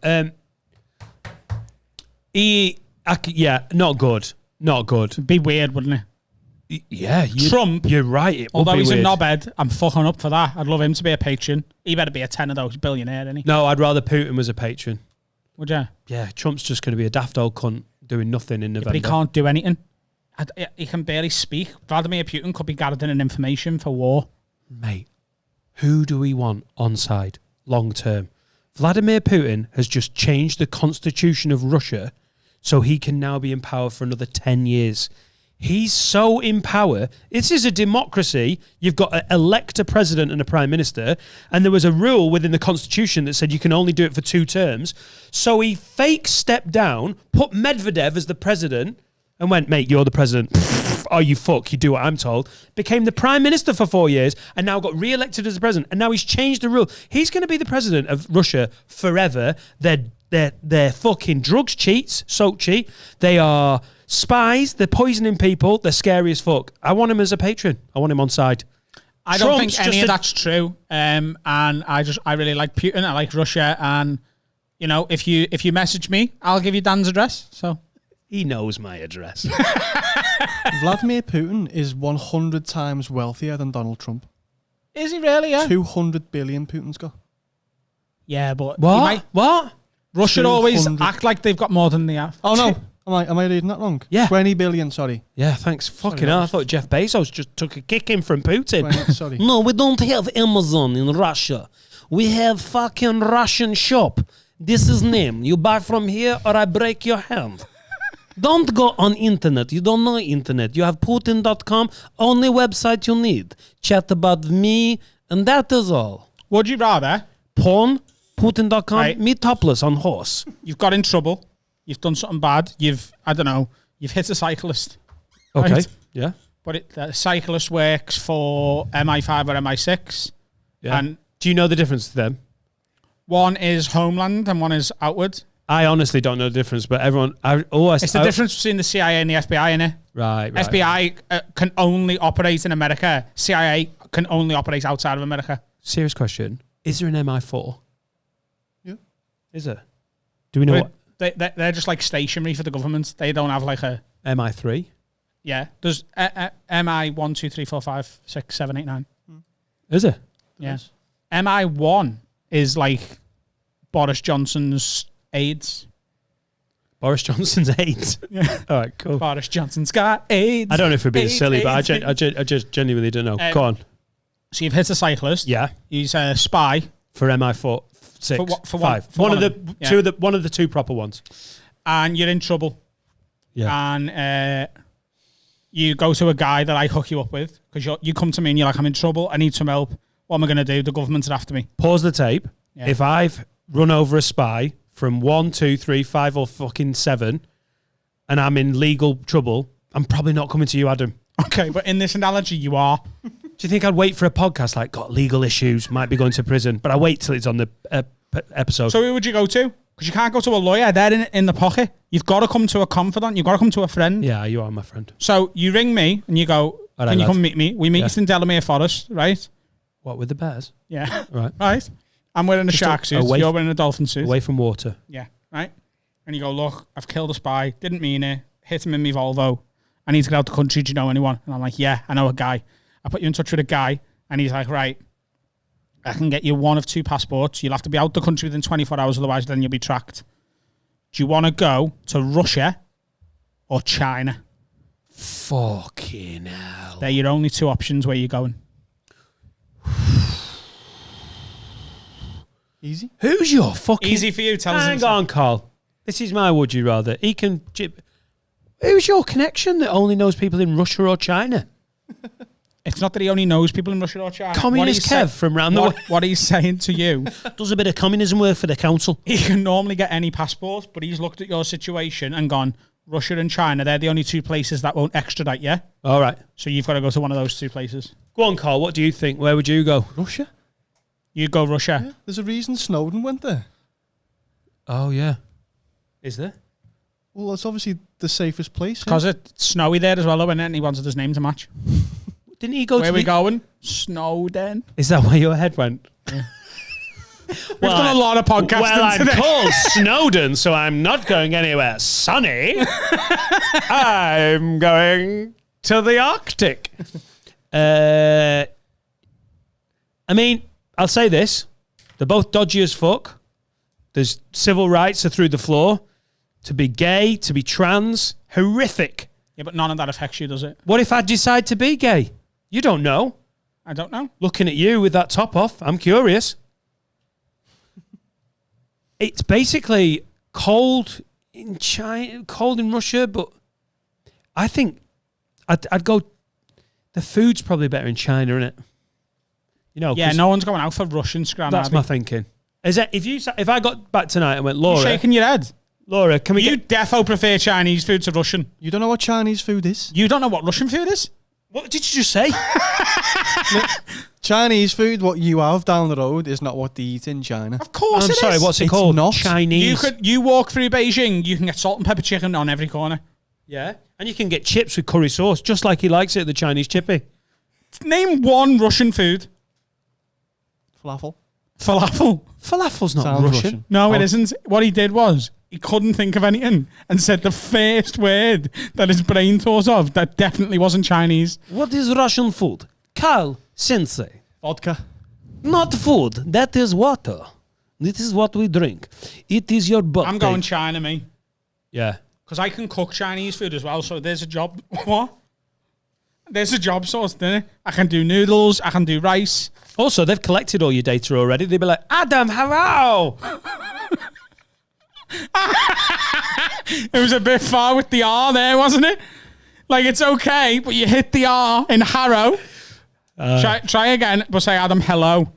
Not good. Not good. It'd be weird, wouldn't it? Yeah. Trump. You're right. Although he's weird. a knobhead, I'm fucking up for that. I'd love him to be a patron. He better be a tenner though. He's a billionaire, isn't he? No, I'd rather Putin was a patron. Would you? Yeah, Trump's just going to be a daft old cunt doing nothing in November. But he can't do anything. He can barely speak. Vladimir Putin could be gathering information for war. Mate, who do we want on side long term? Vladimir Putin has just changed the constitution of Russia so he can now be in power for another 10 years. He's so in power. This is a democracy. You've got to elect a president and a prime minister, and there was a rule within the constitution that said you can only do it for 2 terms. So he fake stepped down, put Medvedev as the president, and went, mate, you're the president. Oh, you fuck, you do what I'm told. Became the prime minister for 4 years and now got re-elected as the president. And now he's changed the rule. He's going to be the president of Russia forever. They're fucking drugs cheats, soap cheat. They are spies. They're poisoning people. They're scary as fuck. I want him as a patron. I want him on side. I don't Trump's think any just of that's true. And I really like Putin. I like Russia. And, you know, if you message me, I'll give you Dan's address. So He knows my address. Vladimir Putin is 100 times wealthier than Donald Trump. Is he really? Yeah. 200 billion Putin's got. Yeah, but What? Russia always 200 act like they've got more than they have. Oh no, am I reading that wrong? Yeah. 20 billion. Sorry. Yeah, thanks. Fucking hell. I thought Jeff Bezos just took a kicking from Putin. 20, sorry. No, we don't have Amazon in Russia. We have fucking Russian shop. This is name. You buy from here or I break your hand. Don't go on internet. You don't know internet. You have Putin.com, only website you need. Chat about me, and that is all. Would you rather Porn, Putin.com, Right. me topless on horse. you've got in trouble, you've done something bad, you've hit a cyclist, Okay. Right. Yeah. but the cyclist works for MI5 or MI6, Yeah. and Do you know the difference to them? one is Homeland and one is Outward. I honestly don't know the difference, but everyone... It's the difference between the CIA and the FBI, innit? Right. FBI can only operate in America. CIA can only operate outside of America. Serious question. Is there an MI4? Yeah. Is there? Do we know But what... they're just like stationary for the government. They don't have like a... MI3? Yeah. There's MI 1, 2, 3, 4, 5, 6, 7, 8, 9. Is it? Yeah. Yes. MI1 is like Boris Johnson's AIDS. Boris Johnson's AIDS. Yeah. All right, cool. Boris Johnson's got AIDS. I don't know if we're being AIDS, silly, but AIDS, I just genuinely don't know. Go on. So you've hit a cyclist. Yeah. He's a spy. For MI4, 6, For what- for 5. one- for one one of of the them. Yeah. two of the one of the two proper ones. And you're in trouble. Yeah. And you go to a guy that I hook you up with because you come to me and you're like, I'm in trouble. I need some help. What am I going to do? The government's are after me. Pause the tape. Yeah. If I've run over a spy from 1, 2, 3, 5, or fucking 7, and I'm in legal trouble, I'm probably not coming to you, Adam. Okay, but in this analogy, you are. Do you think I'd wait for a podcast like got legal issues, might be going to prison, but I wait till it's on the episode? So who would you go to? Because you can't go to a lawyer. They're in the pocket. You've got to come to a confidant. You've got to come to a friend. Yeah, you are my friend. So you ring me and you go, All right, can you lad. come meet me? We meet in Delamere Forest, right? What, with the bears? Yeah. Right. Right. I'm wearing a Just shark suit. away You're wearing a dolphin suit. Away from water. Yeah. Right. And you go, look, I've killed a spy. Didn't mean it. Hit him in my Volvo. I need to get out the country. Do you know anyone? And I'm like, yeah, I know a guy. I put you in touch with a guy. And he's like, right, I can get you one of 2 passports. You'll have to be out the country within 24 hours. Otherwise, then you'll be tracked. Do you want to go to Russia or China? Fucking hell. They're your only 2 options where you're going. Easy. Who's your fucking... Easy for you. Tell us. Hang on, Carl. This is my would you rather. He can... Who's your connection that only knows people in Russia or China? It's not that he only knows people in Russia or China. Communist Kev from round the way. What he's saying to you, Does a bit of communism work for the council. he can normally get any passport, but he's looked at your situation and gone, Russia and China, they're the only 2 places that won't extradite you. All right. So you've got to go to one of those 2 places. Go on, Carl. What do you think? Where would you go? Russia? You go Russia. Yeah. There's a reason Snowden went there. Oh, yeah. Is there? Well, it's obviously the safest place. Because it's snowy there as well, though, and he wanted his name to match. Didn't he go Where to we the... going? Snowden. Is that where your head went? We've done a lot of podcasting Well, I'm today. called Snowden, so I'm not going anywhere sunny. I'm going to the Arctic. I mean, I'll say this. They're both dodgy as fuck. There's civil rights are through the floor. To be gay, to be trans, horrific. Yeah, but none of that affects you, does it? What if I decide to be gay? You don't know. I don't know. Looking at you with that top off, I'm curious. It's basically cold in China, cold in Russia, but I think I'd go. The food's probably better in China, isn't it? You know, Yeah, 'cause no one's going out for Russian scram. that's my thinking. Is that if I got back tonight and went, You're Laura, shaking your head. Laura, can we You get? defo prefer Chinese food to Russian. You don't know what Chinese food is? You don't know what Russian food is? What did you just say? Chinese food, what you have down the road, is not what they eat in China. Of course I'm it sorry, is. what's it It's called? not. Chinese. You walk through Beijing, you can get salt and pepper chicken on every corner. Yeah, and you can get chips with curry sauce, just like he likes it at the Chinese chippy. Name one Russian food. Falafel. Falafel. Falafel's not Sounds Russian. No, it Oh. isn't. What he did was he couldn't think of anything and said the first word that his brain thought of that definitely wasn't Chinese. What is Russian food? Carl, sensei. Vodka. Not food. That is water. This is what we drink. It is your birthday. I'm going China, me. Yeah. Because I can cook Chinese food as well, so there's a job. What? There's a job source, there. I can do noodles, I can do rice. Also, they've collected all your data already. They'd be like, Adam, hello. It was a bit far with the R there, wasn't it? Like, it's okay, but you hit the R in Harrow. Try again, but say, Adam, hello.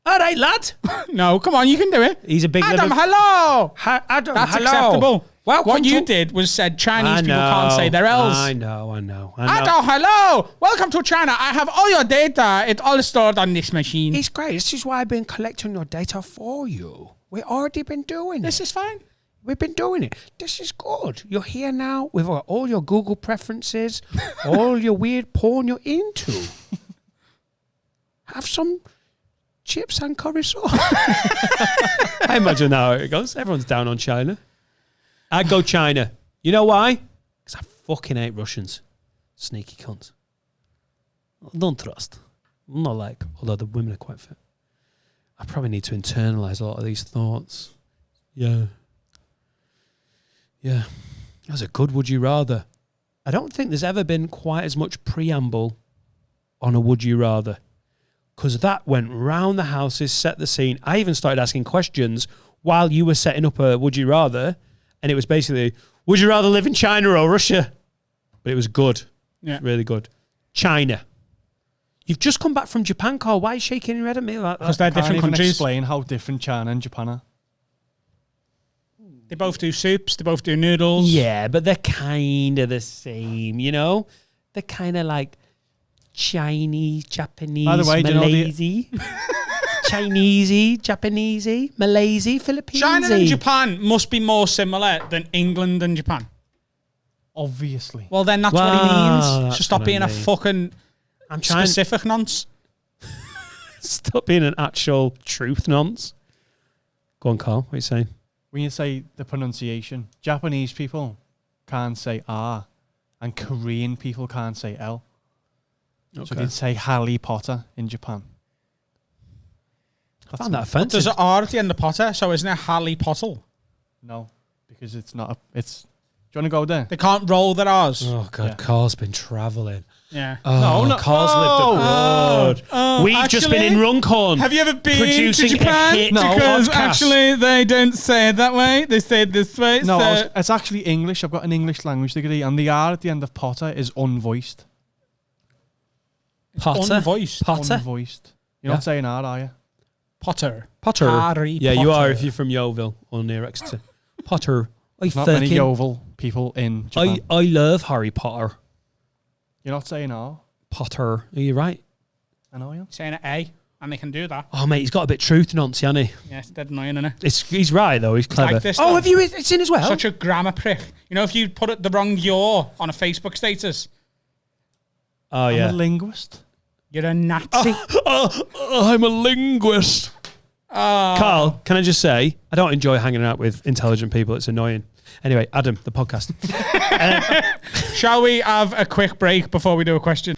All right, lad. No, come on, you can do it. He's a big Adam, Liverpool- hello. Adam, That's hello. acceptable. Welcome What you to- did was said Chinese I people can't say their L's. I know. Adam, hello. Welcome to China. I have all your data. It's all stored on this machine. It's great. This is why I've been collecting your data for you. We've already been doing This it. is fine. We've been doing it. This is good. You're here now with all your Google preferences, all your weird porn you're into. Have some chips and curry sauce. I imagine how it goes. Everyone's down on China. I'd go China. You know why? Because I fucking hate Russians. Sneaky cunts. Don't trust. I'm not like, although the women are quite fit. I probably need to internalize a lot of these thoughts. Yeah. Yeah. That was a good would you rather. I don't think there's ever been quite as much preamble on a would you rather. Because that went round the houses, set the scene. I even started asking questions while you were setting up a would you rather. And it was basically, would you rather live in China or Russia? But it was good. Yeah. Really good. China. You've just come back from Japan, Carl. Why are you shaking your head at me like Because that? they're Can't different even countries. explain how different China and Japan are. They both do soups. They both do noodles. Yeah, but they're kind of the same, you know? They're kind of like Chinese, Japanese, By the way, do you know Malaysia. Chinesey, Japanesey, Malaysia, Philippines. China and Japan must be more similar than England and Japan. Obviously. Well, then that's what Wow, he means. that's So stop what I being a mean. fucking I'm trying to specific nonce. stop being an actual truth nonce. Go on, Carl. What are you saying? When you say the pronunciation, Japanese people can't say R, and Korean people can't say L. So they'd say Harry Potter in Japan. I found that There's offensive. an R at the end of Potter, so isn't it Harry Potter? No, because it's not. It's. Do you want to go there? They can't roll their R's. Oh, God. Yeah. Carl's been travelling. Yeah. Oh, no. Carl's lived abroad. We've just been in Runcorn. Have you ever been producing to a Japan? hit Because podcast. actually they don't say it that way. They say it this way. No, so it's actually English. I've got an English language degree, and the R at the end of Potter is unvoiced. Potter. unvoiced. Potter. Unvoiced. You're Yeah. not saying R, are you? Potter. Potter. Harry Yeah, you are Potter. if you're from Yeovil or near Exeter. Potter. There's not many Yeovil people in Japan. I love Harry Potter. You're not saying R. Potter. Are you right? I know you. Saying it A, and they can do that. Oh, mate, he's got a bit truth nonce, hasn't he? Yeah, it's dead annoying, isn't it? He's right, though. He's clever. like this, oh, though. have you? It's in as well? Such a grammar prick. You know, if you put it the wrong "your" on a Facebook status, oh, I'm yeah. a linguist. you're a Nazi. I'm a linguist. Carl, can I just say, I don't enjoy hanging out with intelligent people. It's annoying. Anyway, Adam, the podcast. Shall we have a quick break before we do a question?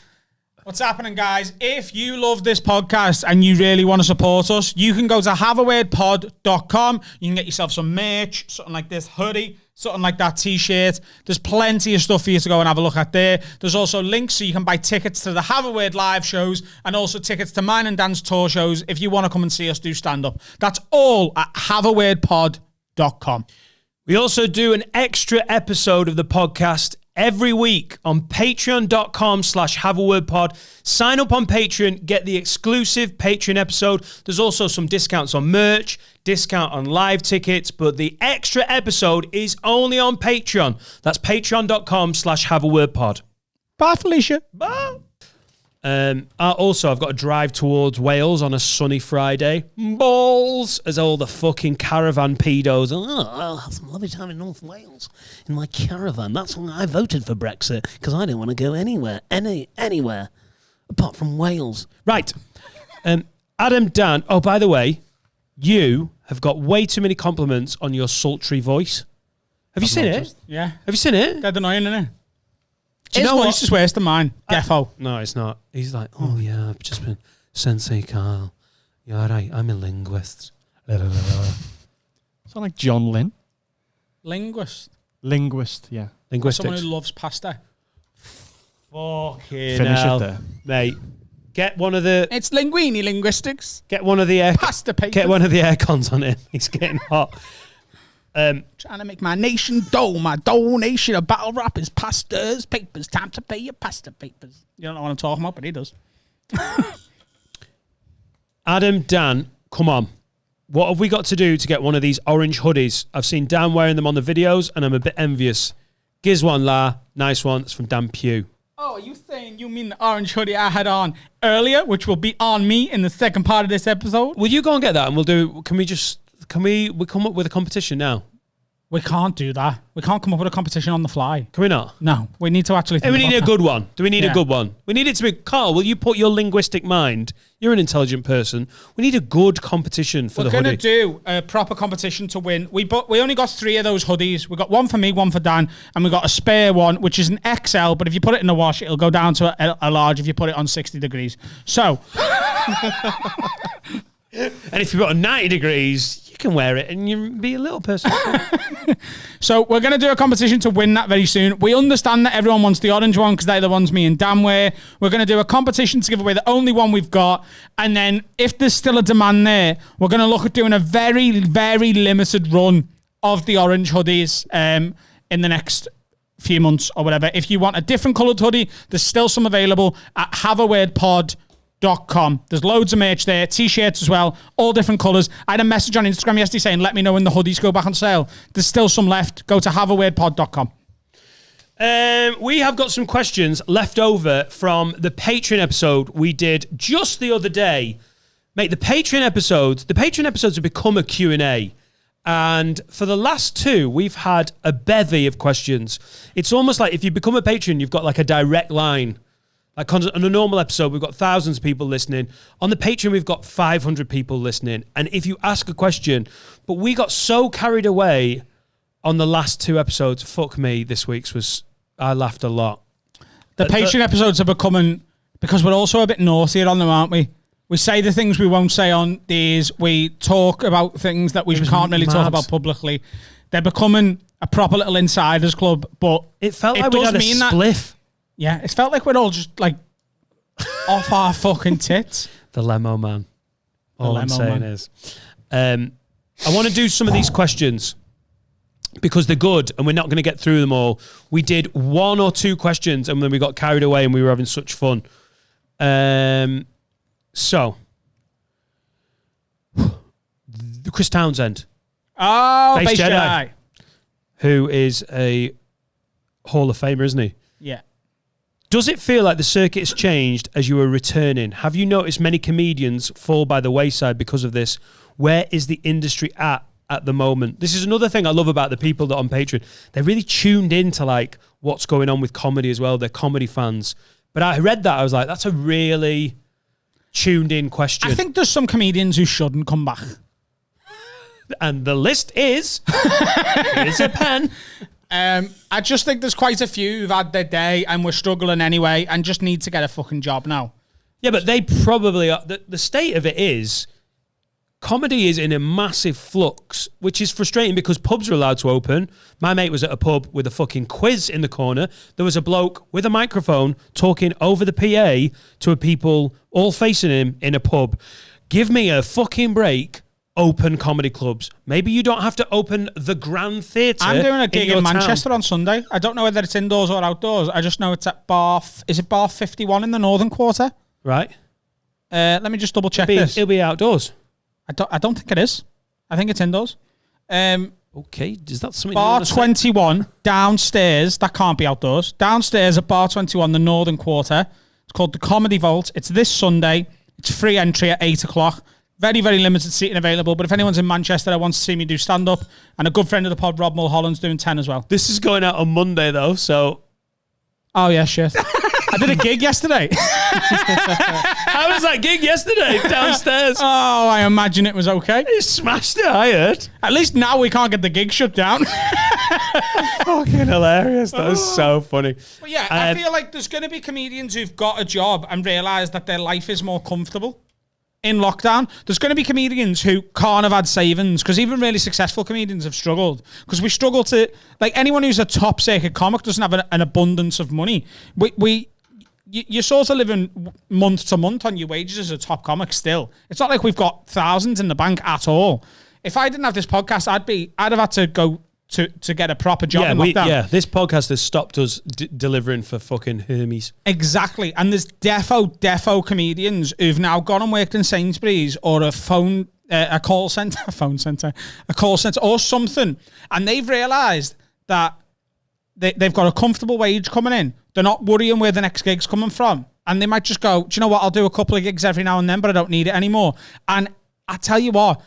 What's happening, guys? If you love this podcast and you really want to support us, you can go to haveawordpod.com. You can get yourself some merch, something like this hoodie, something like that t-shirt. There's plenty of stuff for you to go and have a look at there. There's also links so you can buy tickets to the Have a Word live shows and also tickets to mine and Dan's tour shows if you want to come and see us do stand-up. That's all at haveawordpod.com. We also do an extra episode of the podcast every week on patreon.com/haveawordpod. Sign up on Patreon, get the exclusive Patreon episode. There's also some discounts on merch, discount on live tickets, but the extra episode is only on Patreon. That's patreon.com/haveawordpod. Bye, Felicia. Bye. Also, I've got to drive towards Wales on a sunny Friday. Balls, as all the fucking caravan pedos. Oh, I'll have some lovely time in North Wales in my caravan. That's why I voted for Brexit, because I didn't want to go anywhere. apart from Wales. Right. Adam, Dan. Oh, by the way, you have got way too many compliments on your sultry voice. Have you seen it? Yeah. Have you seen it? Dead annoying, isn't it? Do you know what? It's just worse than mine. Defo. No, it's not. He's like, oh yeah, I've just been Sensei Carl. You're all right. I'm a linguist. La, la, la, la. Sound like John Lynn. Linguist. Linguist, yeah. Linguistics. Someone who loves pasta. Fucking Finish hell. it there. Mate. Get one of the It's linguini linguistics. get one of the air Pasta papers. get one of the air cons on him. He's getting hot. Trying to make my nation dough. My donation of battle rap is pasta's papers. Time to pay your pasta papers. You don't know what I'm talking about, but he does. Adam, Dan, come on. What have we got to do to get one of these orange hoodies? I've seen Dan wearing them on the videos, and I'm a bit envious. Giz one, la. Nice one. It's from Dan Pugh. Oh, are you saying you mean the orange hoodie I had on earlier, which will be on me in the second part of this episode? Will you go and get that, and we'll do... Can we come up with a competition now? We can't do that. We can't come up with a competition on the fly. Can we not? No, we need to actually think We need a about good one. Do we need a Yeah. good one? We need it to be... Carl, will you put your linguistic mind... You're an intelligent person. We need a good competition for We're the going to hoodie. do a proper competition to win. We only got 3 of those hoodies. We got one for me, one for Dan, and we got a spare one, which is an XL, but if you put it in the wash, it'll go down to a large if you put it on 60 degrees. So... And if you put on 90 degrees, you can wear it and you be a little person. So we're going to do a competition to win that very soon. We understand that everyone wants the orange one because they're the ones me and Dan wear. We're going to do a competition to give away the only one we've got. And then if there's still a demand there, we're going to look at doing a very, very limited run of the orange hoodies in the next few months or whatever. If you want a different coloured hoodie, there's still some available at haveawordpod.com. There's loads of merch there, t-shirts as well, all different colours. I had a message on Instagram yesterday saying, let me know when the hoodies go back on sale. There's still some left. Go to haveawordpod.com. We have got some questions left over from the Patreon episode we did just the other day. Mate, the Patreon episodes have become a Q&A. And for the last 2, we've had a bevy of questions. It's almost like if you become a patron, you've got like a direct line. Like on a normal episode, we've got thousands of people listening. On the Patreon, we've got 500 people listening. And if you ask a question, but we got so carried away on the last 2 episodes. Fuck me, this week's was, I laughed a lot. The Patreon episodes are becoming, because we're also a bit naughtier on them, aren't we? We say the things we won't say on these. We talk about things that we can't really talk about publicly. They're becoming a proper little insiders club, but It felt like we had a spliff. Yeah, it felt like we're all just like off our fucking tits. The Lemo Man. All I'm Lemo saying Man. is, I want to do some of these questions because they're good and we're not going to get through them all. We did 1 or 2 questions and then we got carried away and we were having such fun. So, Chris Townsend. Oh, Base Base Jedi. Jedi. Who is a Hall of Famer, isn't he? Yeah. Does it feel like the circuit has changed as you were returning? Have you noticed many comedians fall by the wayside because of this? Where is the industry at the moment? This is another thing I love about the people that are on Patreon. They're really tuned into like what's going on with comedy as well. They're comedy fans. But I read that, I was like, that's a really tuned in question. I think there's some comedians who shouldn't come back. And the list is, here's a pen. I just think there's quite a few who've had their day and we're struggling anyway and just need to get a fucking job now. Yeah, but they probably are. The state of it is, comedy is in a massive flux, which is frustrating because pubs are allowed to open. My mate was at a pub with a fucking quiz in the corner. There was a bloke with a microphone talking over the PA to a people all facing him in a pub. Give me a fucking break. Open comedy clubs. Maybe you don't have to open the Grand Theatre. I'm doing a gig your in town. Manchester on Sunday. I don't know whether it's indoors or outdoors. I just know it's at bar... Is it bar 51 in the Northern Quarter? Right. Let me just double check this. It'll be outdoors. I don't think it is. I think it's indoors. Okay, is that something? Bar 21 downstairs. That can't be outdoors. Downstairs at Bar 21, the Northern Quarter. It's called the Comedy Vault. It's this Sunday. It's free entry at 8 o'clock. Very, very limited seating available. But if anyone's in Manchester that wants to see me do stand-up, and a good friend of the pod, Rob Mulholland's doing 10 as well. This is going out on Monday, though, so... Oh, yeah, shit. I did a gig yesterday. How was that gig yesterday downstairs? Oh, I imagine it was okay. You smashed it, I heard. At least now we can't get the gig shut down. Fucking hilarious. That was so funny. But yeah, I feel like there's going to be comedians who've got a job and realise that their life is more comfortable in lockdown. There's going to be comedians who can't have had savings, because even really successful comedians have struggled, because we struggle to, like, anyone who's a top circuit comic doesn't have an abundance of money. You're sort of living month to month on your wages as a top comic still. It's not like we've got thousands in the bank at all. If I didn't have this podcast, I'd have had to go to get a proper job in lockdown. This podcast has stopped us delivering for fucking Hermes. Exactly. And there's defo comedians who've now gone and worked in Sainsbury's or a call centre or something. And they've realised that they've got a comfortable wage coming in. They're not worrying where the next gig's coming from. And they might just go, do you know what? I'll do a couple of gigs every now and then, but I don't need it anymore. And I tell you what,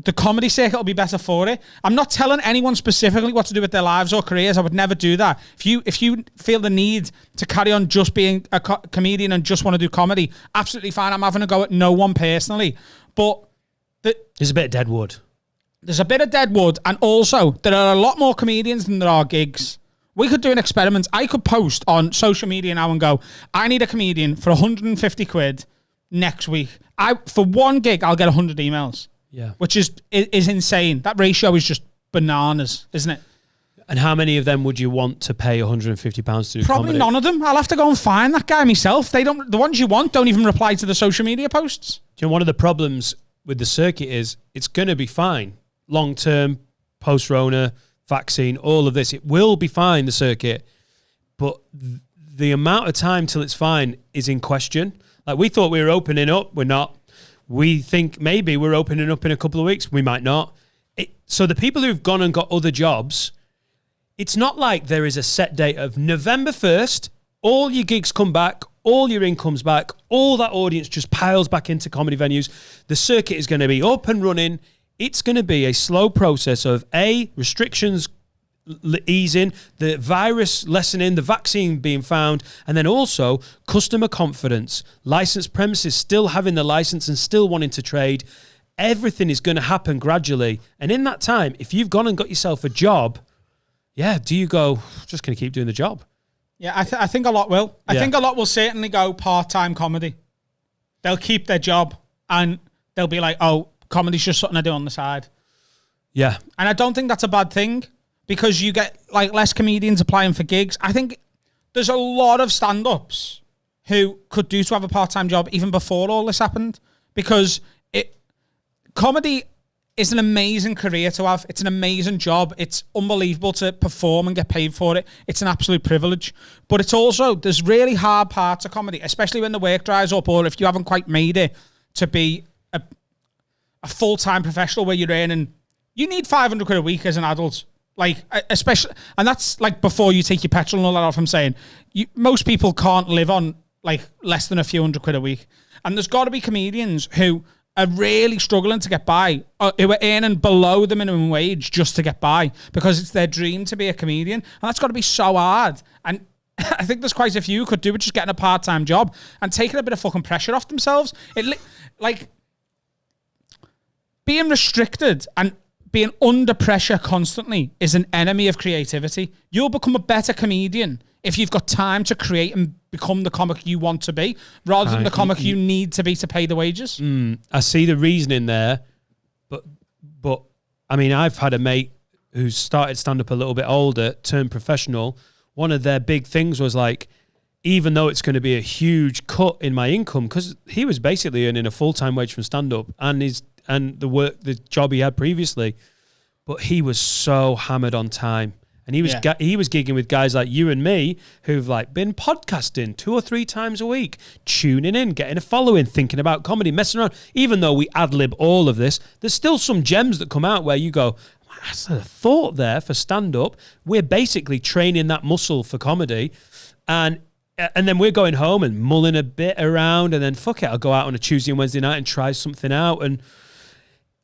the comedy circuit will be better for it. I'm not telling anyone specifically what to do with their lives or careers. I would never do that. If you feel the need to carry on just being a comedian and just want to do comedy, absolutely fine. I'm having a go at no one personally. But there's a bit of dead wood. There's a bit of dead wood. And also, there are a lot more comedians than there are gigs. We could do an experiment. I could post on social media now and go, I need a comedian for 150 quid next week. For one gig, I'll get 100 emails. Yeah. Which is insane. That ratio is just bananas, isn't it? And how many of them would you want to pay £150 to do Probably comedy? none of them. I'll have to go and find that guy myself. The ones you want don't even reply to the social media posts. Do you know, one of the problems with the circuit is it's going to be fine. Long term, post-Rona, vaccine, all of this. It will be fine, the circuit. But the amount of time till it's fine is in question. Like, we thought we were opening up. We're not. We think maybe we're opening up in a couple of weeks. We might not. So the people who've gone and got other jobs, it's not like there is a set date of November 1st, all your gigs come back, all your income's back, all that audience just piles back into comedy venues. The circuit is going to be up and running. It's going to be a slow process of restrictions easing, the virus lessening, the vaccine being found, and then also customer confidence, licensed premises still having the license and still wanting to trade. Everything is going to happen gradually. And in that time, if you've gone and got yourself a job, do you go, just going to keep doing the job? Yeah, I think a lot will. I think a lot will certainly go part-time comedy. They'll keep their job and they'll be like, oh, comedy's just something I do on the side. Yeah. And I don't think that's a bad thing, because you get like less comedians applying for gigs. I think there's a lot of stand-ups who could do to have a part-time job even before all this happened, because comedy is an amazing career to have. It's an amazing job. It's unbelievable to perform and get paid for it. It's an absolute privilege. But it's also, there's really hard parts of comedy, especially when the work dries up, or if you haven't quite made it to be a full-time professional where you're earning, you need 500 quid a week as an adult. Like, especially, and that's like before you take your petrol and all that off. I'm saying, most people can't live on like less than a few hundred quid a week. And there's got to be comedians who are really struggling to get by, who are earning below the minimum wage just to get by, because it's their dream to be a comedian. And that's got to be so hard. And I think there's quite a few who could do with just getting a part-time job and taking a bit of fucking pressure off themselves. Like, being restricted and being under pressure constantly is an enemy of creativity. You'll become a better comedian if you've got time to create and become the comic you want to be, rather than the comic you need to be to pay the wages. I see the reasoning there, but I mean, I've had a mate who started stand-up a little bit older, turned professional. One of their big things was like, even though it's going to be a huge cut in my income, because he was basically earning a full-time wage from stand-up and the job he had previously, but he was so hammered on time. And he was gigging with guys like you and me who've like been podcasting 2 or 3 times a week, tuning in, getting a following, thinking about comedy, messing around. Even though we ad-lib all of this, there's still some gems that come out where you go, that's a thought there for stand-up. We're basically training that muscle for comedy. And then we're going home and mulling a bit around, and then fuck it, I'll go out on a Tuesday and Wednesday night and try something out. And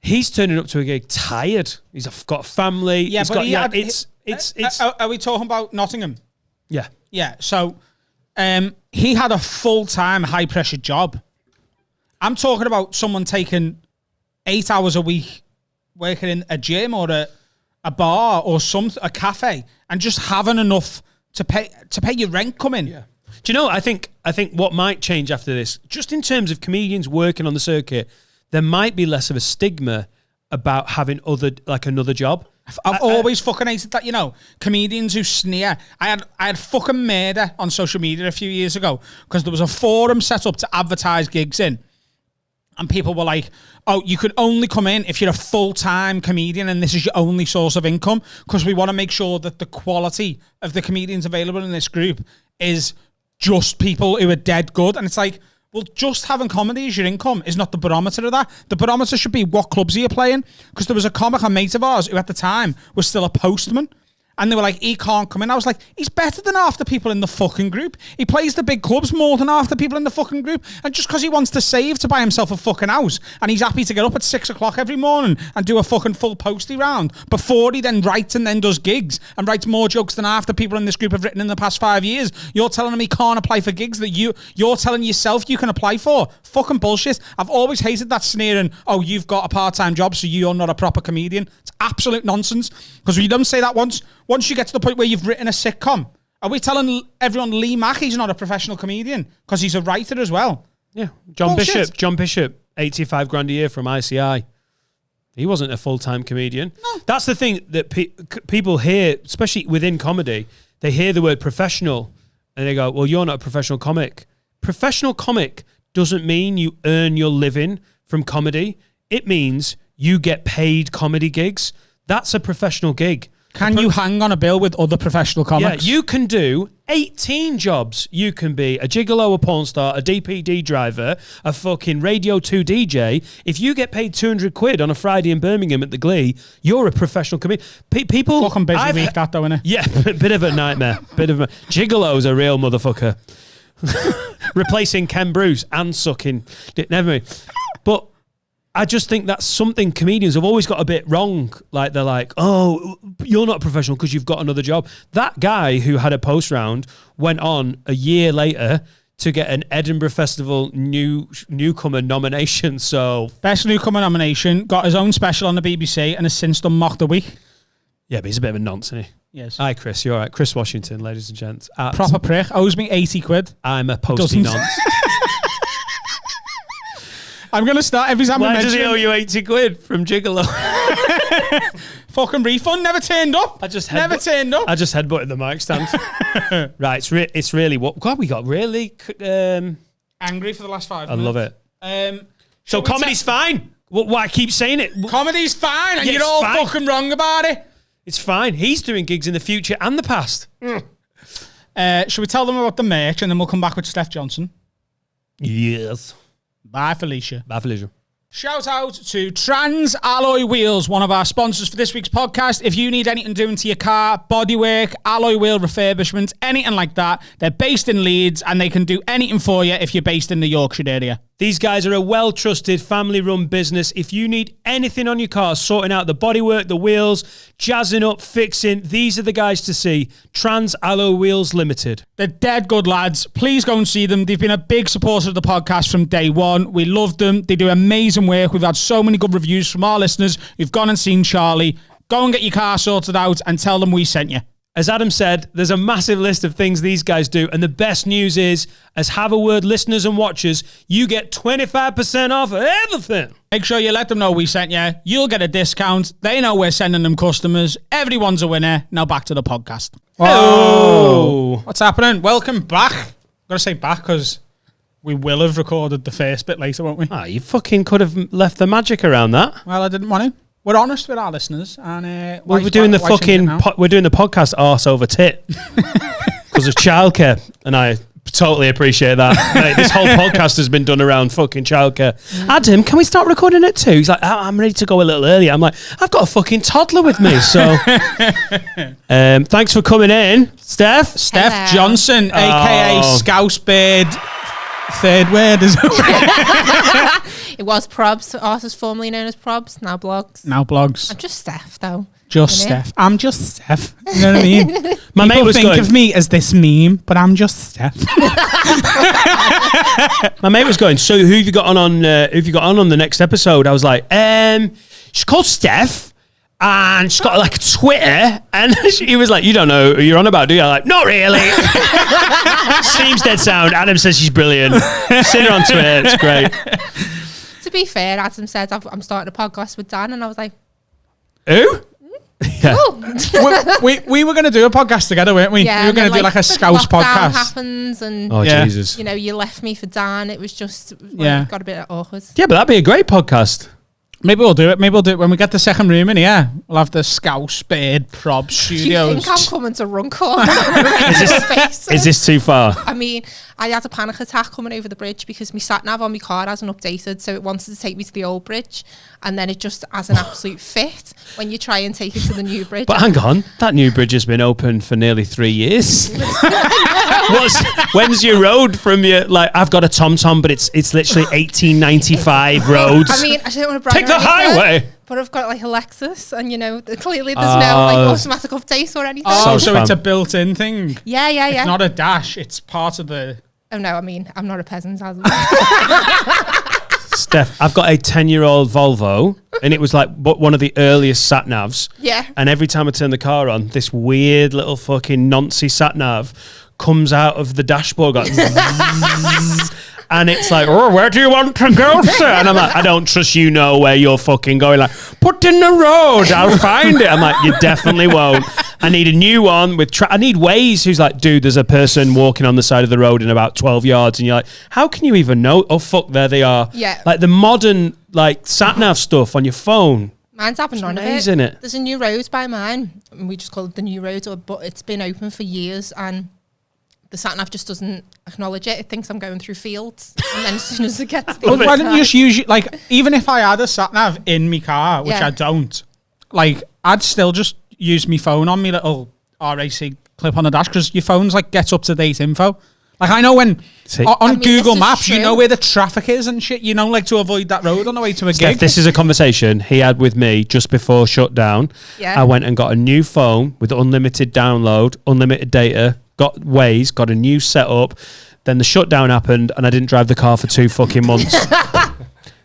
he's turning up to a gig tired. He's got a family. Yeah, Are we talking about Nottingham? Yeah. So he had a full-time, high-pressure job. I'm talking about someone taking 8 hours a week, working in a gym or a bar or a cafe, and just having enough to pay your rent coming. Yeah. Do you know, I think what might change after this, just in terms of comedians working on the circuit, there might be less of a stigma about having another job. I've always fucking hated that, comedians who sneer. I had fucking murder on social media a few years ago because there was a forum set up to advertise gigs in. And people were like, oh, you can only come in if you're a full-time comedian and this is your only source of income, because we want to make sure that the quality of the comedians available in this group is just people who are dead good. And it's like, well, just having comedy as your income is not the barometer of that. The barometer should be what clubs are you playing? Because there was a comic, a mate of ours, who at the time was still a postman. And they were like, he can't come in. I was like, he's better than half the people in the fucking group. He plays the big clubs more than half the people in the fucking group. And just because he wants to save to buy himself a fucking house, and he's happy to get up at 6 o'clock every morning and do a fucking full postie round before he then writes and then does gigs and writes more jokes than half the people in this group have written in the past 5 years, you're telling him he can't apply for gigs that you're telling yourself you can apply for. Fucking bullshit. I've always hated that sneering, oh, you've got a part-time job, so you're not a proper comedian. It's absolute nonsense. Because we don't say that once you get to the point where you've written a sitcom, are we telling everyone Lee Mackey's not a professional comedian because he's a writer as well? Yeah. John Bishop, 85 grand a year from ICI. He wasn't a full-time comedian. No. That's the thing that people hear, especially within comedy. They hear the word professional and they go, well, you're not a professional comic. Professional comic doesn't mean you earn your living from comedy. It means you get paid comedy gigs. That's a professional gig. Can you hang on a bill with other professional comics? Yeah, you can do 18 jobs. You can be a gigolo, a porn star, a DPD driver, a fucking Radio 2 DJ. If you get paid 200 quid on a Friday in Birmingham at the Glee, you're a professional comedian. People... Fucking busy week that though, innit? Yeah, bit of a nightmare. Gigolo's a real motherfucker. Replacing Ken Bruce and sucking... Never mind. But... I just think that's something comedians have always got a bit wrong. Like, they're like, oh, you're not a professional because you've got another job. That guy who had a post round went on a year later to get an Edinburgh Festival newcomer nomination. So best newcomer nomination, got his own special on the BBC, and has since done Mock the Week. Yeah, but he's a bit of a nonce, isn't he? Yes. Hi, Chris. You're all right. Chris Washington, ladies and gents. Proper prick. Owes me 80 quid. I'm a posty nonce. I'm going to start every time Why does he owe you 80 quid from Gigolo? Fucking refund, never turned up. I just headbutted the mic stand. Right, it's really what... God, we got really... angry for the last 5 minutes. I love it. So comedy's fine. Why I keep saying it? Comedy's fine, and you're all fucking wrong about it. It's fine. He's doing gigs in the future and the past. Should we tell them about the merch, and then we'll come back with Steph Johnson? Yes. Bye, Felicia. Bye, Felicia. Shout out to Trans Alloy Wheels, one of our sponsors for this week's podcast. If you need anything doing to your car, bodywork, alloy wheel refurbishment, anything like that, they're based in Leeds and they can do anything for you if you're based in the Yorkshire area. These guys are a well-trusted, family-run business. If you need anything on your car, sorting out the bodywork, the wheels, jazzing up, fixing, these are the guys to see. Trans Alloy Wheels Limited. They're dead good lads. Please go and see them. They've been a big supporter of the podcast from day one. We love them. They do amazing work. We've had so many good reviews from our listeners who've gone and seen Charlie. Go and get your car sorted out and tell them we sent you. As Adam said, there's a massive list of things these guys do, and the best news is, as Have a Word listeners and watchers, you get 25% off everything. Make sure you let them know we sent you. You'll get a discount. They know we're sending them customers. Everyone's a winner. Now back to the podcast. Oh, what's happening? Welcome back. I've got to say back because we will have recorded the first bit later, won't we? You fucking could have left the magic around that. Well, I didn't want to. We're honest with our listeners, and we're doing the podcast arse over tit because of childcare, and I totally appreciate that. Mate, this whole podcast has been done around fucking childcare. Adam, can we start recording it too? He's like, I'm ready to go a little earlier. I'm like, I've got a fucking toddler with me, so thanks for coming in, Steph. Steph Johnson, aka Scouse Bird. Third word is It was Probs. Ours is formerly known as Probs, now Blogs. Now Blogs. I'm just Steph, though. Just Steph. I'm just Steph. You know what I mean? My mate People was think going, of me as this meme, but I'm just Steph. my mate was going, so who have you got on the next episode? I was like, she's called Steph. And she's got like a Twitter, and he was like, "You don't know who you're on about, do you?" I'm like, "Not really." Seems dead sound. Adam says she's brilliant. Seen her on Twitter. It's great. To be fair, Adam said I'm starting a podcast with Dan, and I was like, Who? Yeah. "Oh, we were going to do a podcast together, weren't we? yeah." We were going to do like a Scouse lockdown podcast. happens, and Oh Yeah. Jesus. you know, you left me for Dan. It was just Yeah. got a bit awkward. Yeah, but that'd be a great podcast. Maybe we'll do it. Maybe we'll do it when we get the second room in here. We'll have the Scouse Bird Probs Do you studios. think I'm coming to Runcorn on a regular basis? Is this too far? I mean, I had a panic attack coming over the bridge because my sat nav on my car hasn't updated, so it wanted to take me to the old bridge, and then it just has an absolute fit when you try and take it to the new bridge. But hang on, that new bridge has been open for nearly 3 years. When's your road from your, like, I've got a TomTom, but it's literally 1895 roads. I mean, I don't want to brag Take the or anything, highway. but I've got like a Lexus, and you know, clearly there's no like automatic update or anything. Oh, So so it's fun. a built-in thing. Yeah. It's not a dash. It's part of the... Oh no, I mean, I'm not a peasant. Steph, I've got a 10-year-old Volvo, and it was like one of the earliest sat navs. Yeah. And every time I turn the car on, this weird little fucking noncy sat nav comes out of the dashboard, going, and it's like, "Oh, where do you want to go, sir?" And I'm like, "I don't trust you know where you're fucking going." Like, "Put in the road, I'll find it." I'm like, "You definitely won't. I need a new one with I need Waze," who's like, "Dude, there's a person walking on the side of the road in about 12 yards." And you're like, "How can you even know?" Oh, fuck, there they are. Yeah. Like the modern, like, sat-nav stuff on your phone. Mine's having none of amazing, it. it. There's a new road by mine, and we just call it the new road, but it's been open for years, and the sat nav just doesn't acknowledge it. It thinks I'm going through fields, and then as soon as it gets to the Well, other why don't you side- just use... Like, even if I had a sat-nav in my car, which Yeah. I don't, like, I'd still just use my phone on my little RAC clip on the dash, because your phone's, like, gets up-to-date info. Like, I know when... See- on I mean, Google this is Maps, you true. know where the traffic is and shit. You know, like, to avoid that road on the way to a Steph, gig. this is a conversation he had with me just before shutdown. Yeah. I went and got a new phone with unlimited download, unlimited data, got Waze, got a new setup. Then the shutdown happened and I didn't drive the car for 2 fucking months.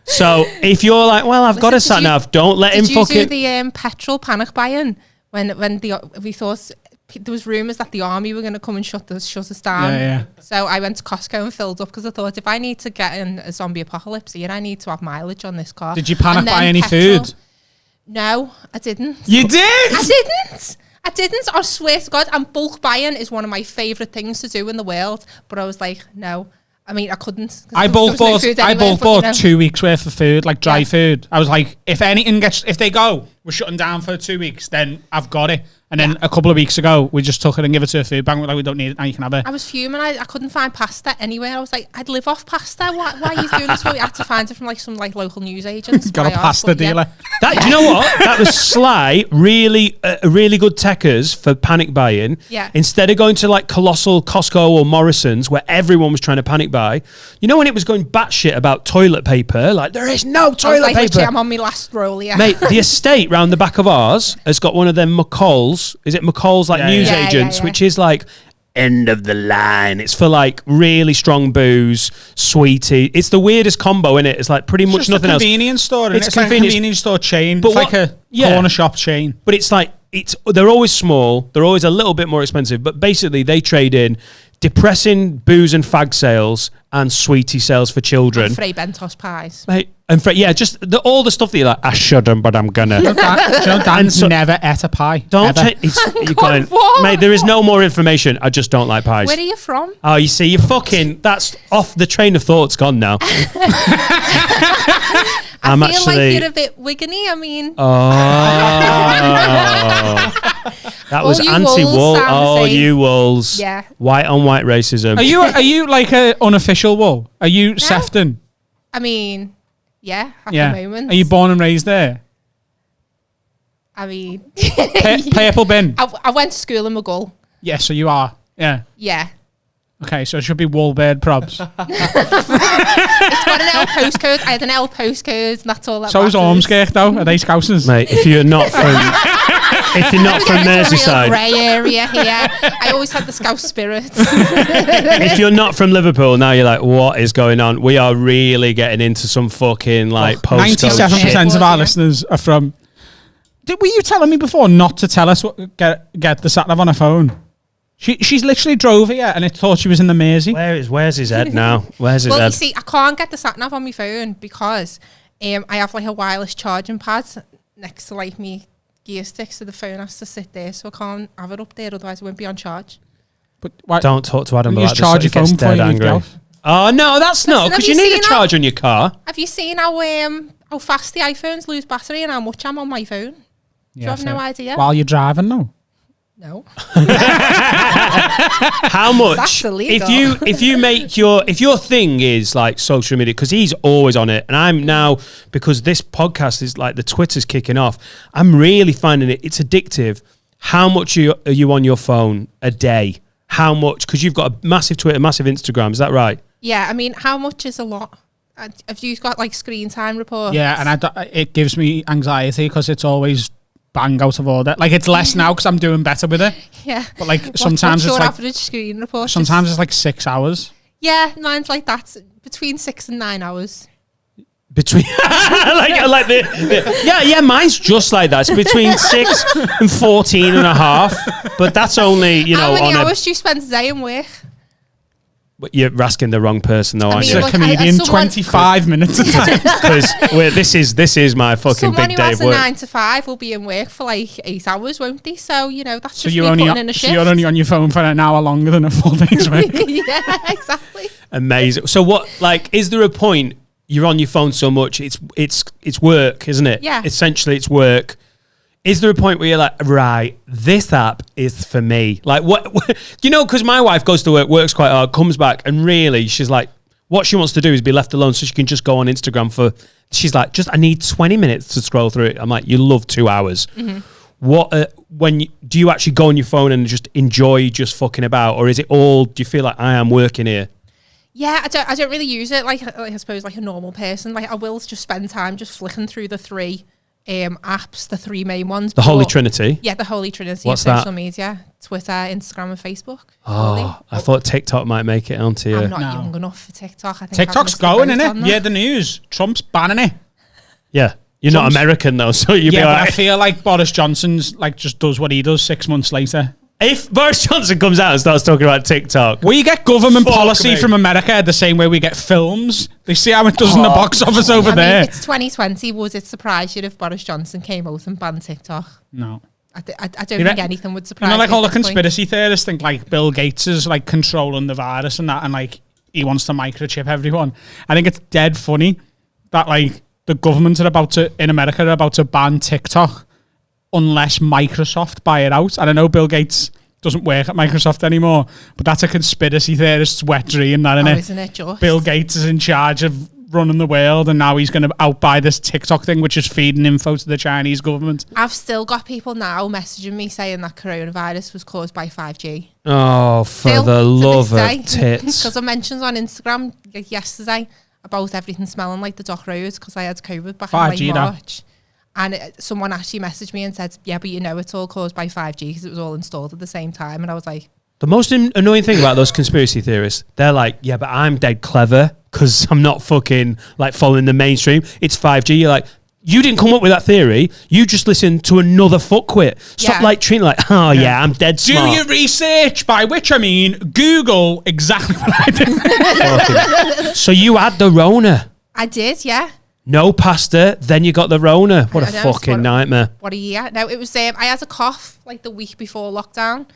So if you're like, "Well, I've got a Listen, sat nav," don't let him Did you do fucking... the petrol panic buying when we thought there was rumours that the army were going to come and shut us down? Yeah. So I went to Costco and filled up because I thought if I need to get in a zombie apocalypse here, I need to have mileage on this car. Did you panic And then buy any petrol- food? No, I didn't. You did? I didn't. I swear to God. And bulk buying is one of my favourite things to do in the world. But I was like, no. I mean, I couldn't. 'cause I there bulk was no bought. food I anywhere, bulk but, you bought know. 2 weeks worth of food, like dry Yeah. food. I was like, if anything gets, if they go, we're shutting down for 2 weeks, then I've got it. And then a couple of weeks ago, we just took it and give it to a food bank. We're like, we don't need it now. You can have it. I was fuming. I couldn't find pasta anywhere. I was like, I'd live off pasta. Why are you doing this for me? I had to find it from like some like local news agents. Got a by ours, pasta but yeah. dealer. That, do you know what? That was Sly, really good techers for panic buying. Yeah. Instead of going to like colossal Costco or Morrison's where everyone was trying to panic buy, you know when it was going batshit about toilet paper? Like, there is no I was toilet like, paper. literally, I'm on my last roll, yeah. Mate, the estate round the back of ours has got one of them McCall's. Is it McCall's like Yeah, news yeah. Yeah, agents, yeah. which is like end of the line. It's for like really strong booze, sweetie. It's the weirdest combo in it. It's like pretty much Just nothing a else. convenience store. It's It's a like a convenience- convenience store chain. But It's like what- a yeah. corner shop chain. But it's like they're always small. They're always a little bit more expensive. But basically, they trade in depressing booze and fag sales and sweetie sales for children. Frey Bentos pies. Mate, and yeah, just all the stuff that you're like, I shouldn't, but I'm gonna. Dan's never ate a pie. Don't ever. take. You're God, going, what? mate. There is no more information. I just don't like pies. Where are you from? Oh, you see, you're fucking. That's off the train of thought's gone now. I I'm feel actually. like you're a bit Wiggany. I mean, Oh, that was you anti-wool. wolves sound the Oh, same. you wolves. Yeah. White on white racism. Are you like a unofficial wool? Are you Sefton? I mean, yeah, at Yeah. the moment. Are you born and raised there? I mean, Purple bin. I went to school in McGull. Yeah, so you are. Yeah. Yeah. Okay, so it should be Bird Probs. It's got an L postcode. I had an L postcode, and that's all that So is matters. Ormskirk, though. Are they Scousers? Mate, if you're not from It's a real Merseyside, grey area here. I always had the Scouse spirit. if you're not from Liverpool, now you're like, what is going on? We are really getting into some fucking like postcode 97% shit. of our listeners are from. Were you telling me before not to tell us get the sat nav on her phone? She's literally drove here and it thought she was in the Mersey. Where's his head now? Where's his Well, you head? see, I can't get the sat nav on my phone because I have like a wireless charging pad next to like me gear stick, so the phone has to sit there, so I can't have it up there, otherwise it won't be on charge. But why, Don't talk to Adam you about just this. charge He your phone gets before dead you leave the angry. house? Oh no, that's not Listen, because have you you need a seen charge on your car. Have you seen how fast the iPhones lose battery and how much I'm on my phone? Do you have no idea? While you're driving, no. No. How much? That's illegal. If your thing is like social media, because he's always on it, and I'm now, because this podcast is like the Twitter's kicking off, I'm really finding it's addictive. How much are you on your phone a day? How much? Because you've got a massive Twitter, massive Instagram. Is that right? Yeah, I mean, how much is a lot? Have you got like screen time reports? Yeah, and it gives me anxiety because it's always bang out of order. Like it's less now because I'm doing better with it. Yeah. But like What's sometimes your it's like average screen report? sometimes it's like 6 hours. Yeah, mine's like that, between 6 and 9 hours. Between mine's just like that. It's between 6 and 14 and a half. But that's only, How many on hours do you spend a day in work? You're asking the wrong person though, aren't mean, you? look, Comedian, someone- 25 minutes a time. Because this is my fucking Someone big who day has of a work. 9 to 5 will be in work for like 8 hours, won't they? So, that's So just you're me only putting in a shift. you're only on your phone for an hour longer than a full day's work. Yeah, exactly. Amazing. So what, like, is there a point you're on your phone so much? It's work, isn't it? Yeah. Essentially, it's work. Is there a point where you're like, right, this app is for me? Like, what because my wife goes to work, works quite hard, comes back, and really, she's like, what she wants to do is be left alone so she can just go on Instagram she's like, I need 20 minutes to scroll through it. I'm like, you love 2 hours. Mm-hmm. Do you actually go on your phone and just enjoy just fucking about? Or is it all, do you feel like I am working here? Yeah, I don't really use it like I suppose like a normal person. Like I will just spend time just flicking through the 3 apps, the 3 main ones. The Holy Trinity? Yeah, the Holy Trinity What's of social that? media. Twitter, Instagram and Facebook. Oh, I thought TikTok might make it onto you. I'm not No. young enough for TikTok. I think TikTok's I've missed going, the boat isn't on it? that. Yeah, the news. Trump's banning it. Yeah. You're not Trump's- American though, so you'll be Yeah, all but I right. feel like Boris Johnson's like just does what he does 6 months later. If Boris Johnson comes out and starts talking about TikTok, We get government Fuck policy me. from America the same way we get films. They see how it does in the box office over I there. mean, it's 2020. Would it surprise you if Boris Johnson came out and banned TikTok? No. I don't You think know- anything would You surprise know, like me all the at this point. conspiracy theorists think like Bill Gates is like controlling the virus and that, and like he wants to microchip everyone. I think it's dead funny that like the government in America are about to ban TikTok unless Microsoft buy it out. And I know Bill Gates doesn't work at Microsoft anymore, but that's a conspiracy theorist's wet dream, that, isn't it? Isn't it just? Bill Gates is in charge of running the world, and now he's going to outbuy this TikTok thing, which is feeding info to the Chinese government. I've still got people now messaging me saying that coronavirus was caused by 5G. oh, for Still, the to love this of day. tits. Because I mentioned on Instagram like yesterday about everything smelling like the Dock Road because I had COVID back 5G in like now. March. And someone actually messaged me and said, yeah, but it's all caused by 5G because it was all installed at the same time. And I was like, The most annoying thing about those conspiracy theorists, they're like, yeah, but I'm dead clever because I'm not fucking like following the mainstream. It's 5G. You're like, you didn't come up with that theory. You just listened to another fuckwit. Stop Yeah. like treating like, oh yeah, I'm dead Do smart. your research, by which I mean Google exactly what I did. Fucking- So you had the Rona. I did, yeah. No pasta, then you got the Rona. What a I know, it's fucking what- nightmare. What a year. No, it was, I had a cough like the week before lockdown.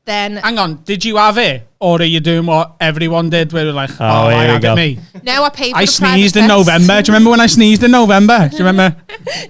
Then, Hang on, did you have it? Or are you doing what everyone did where they're like, Oh, I here we had go. it me? no, I paid for I the sneezed private in test. November. Do you remember when I sneezed in November? Do you remember?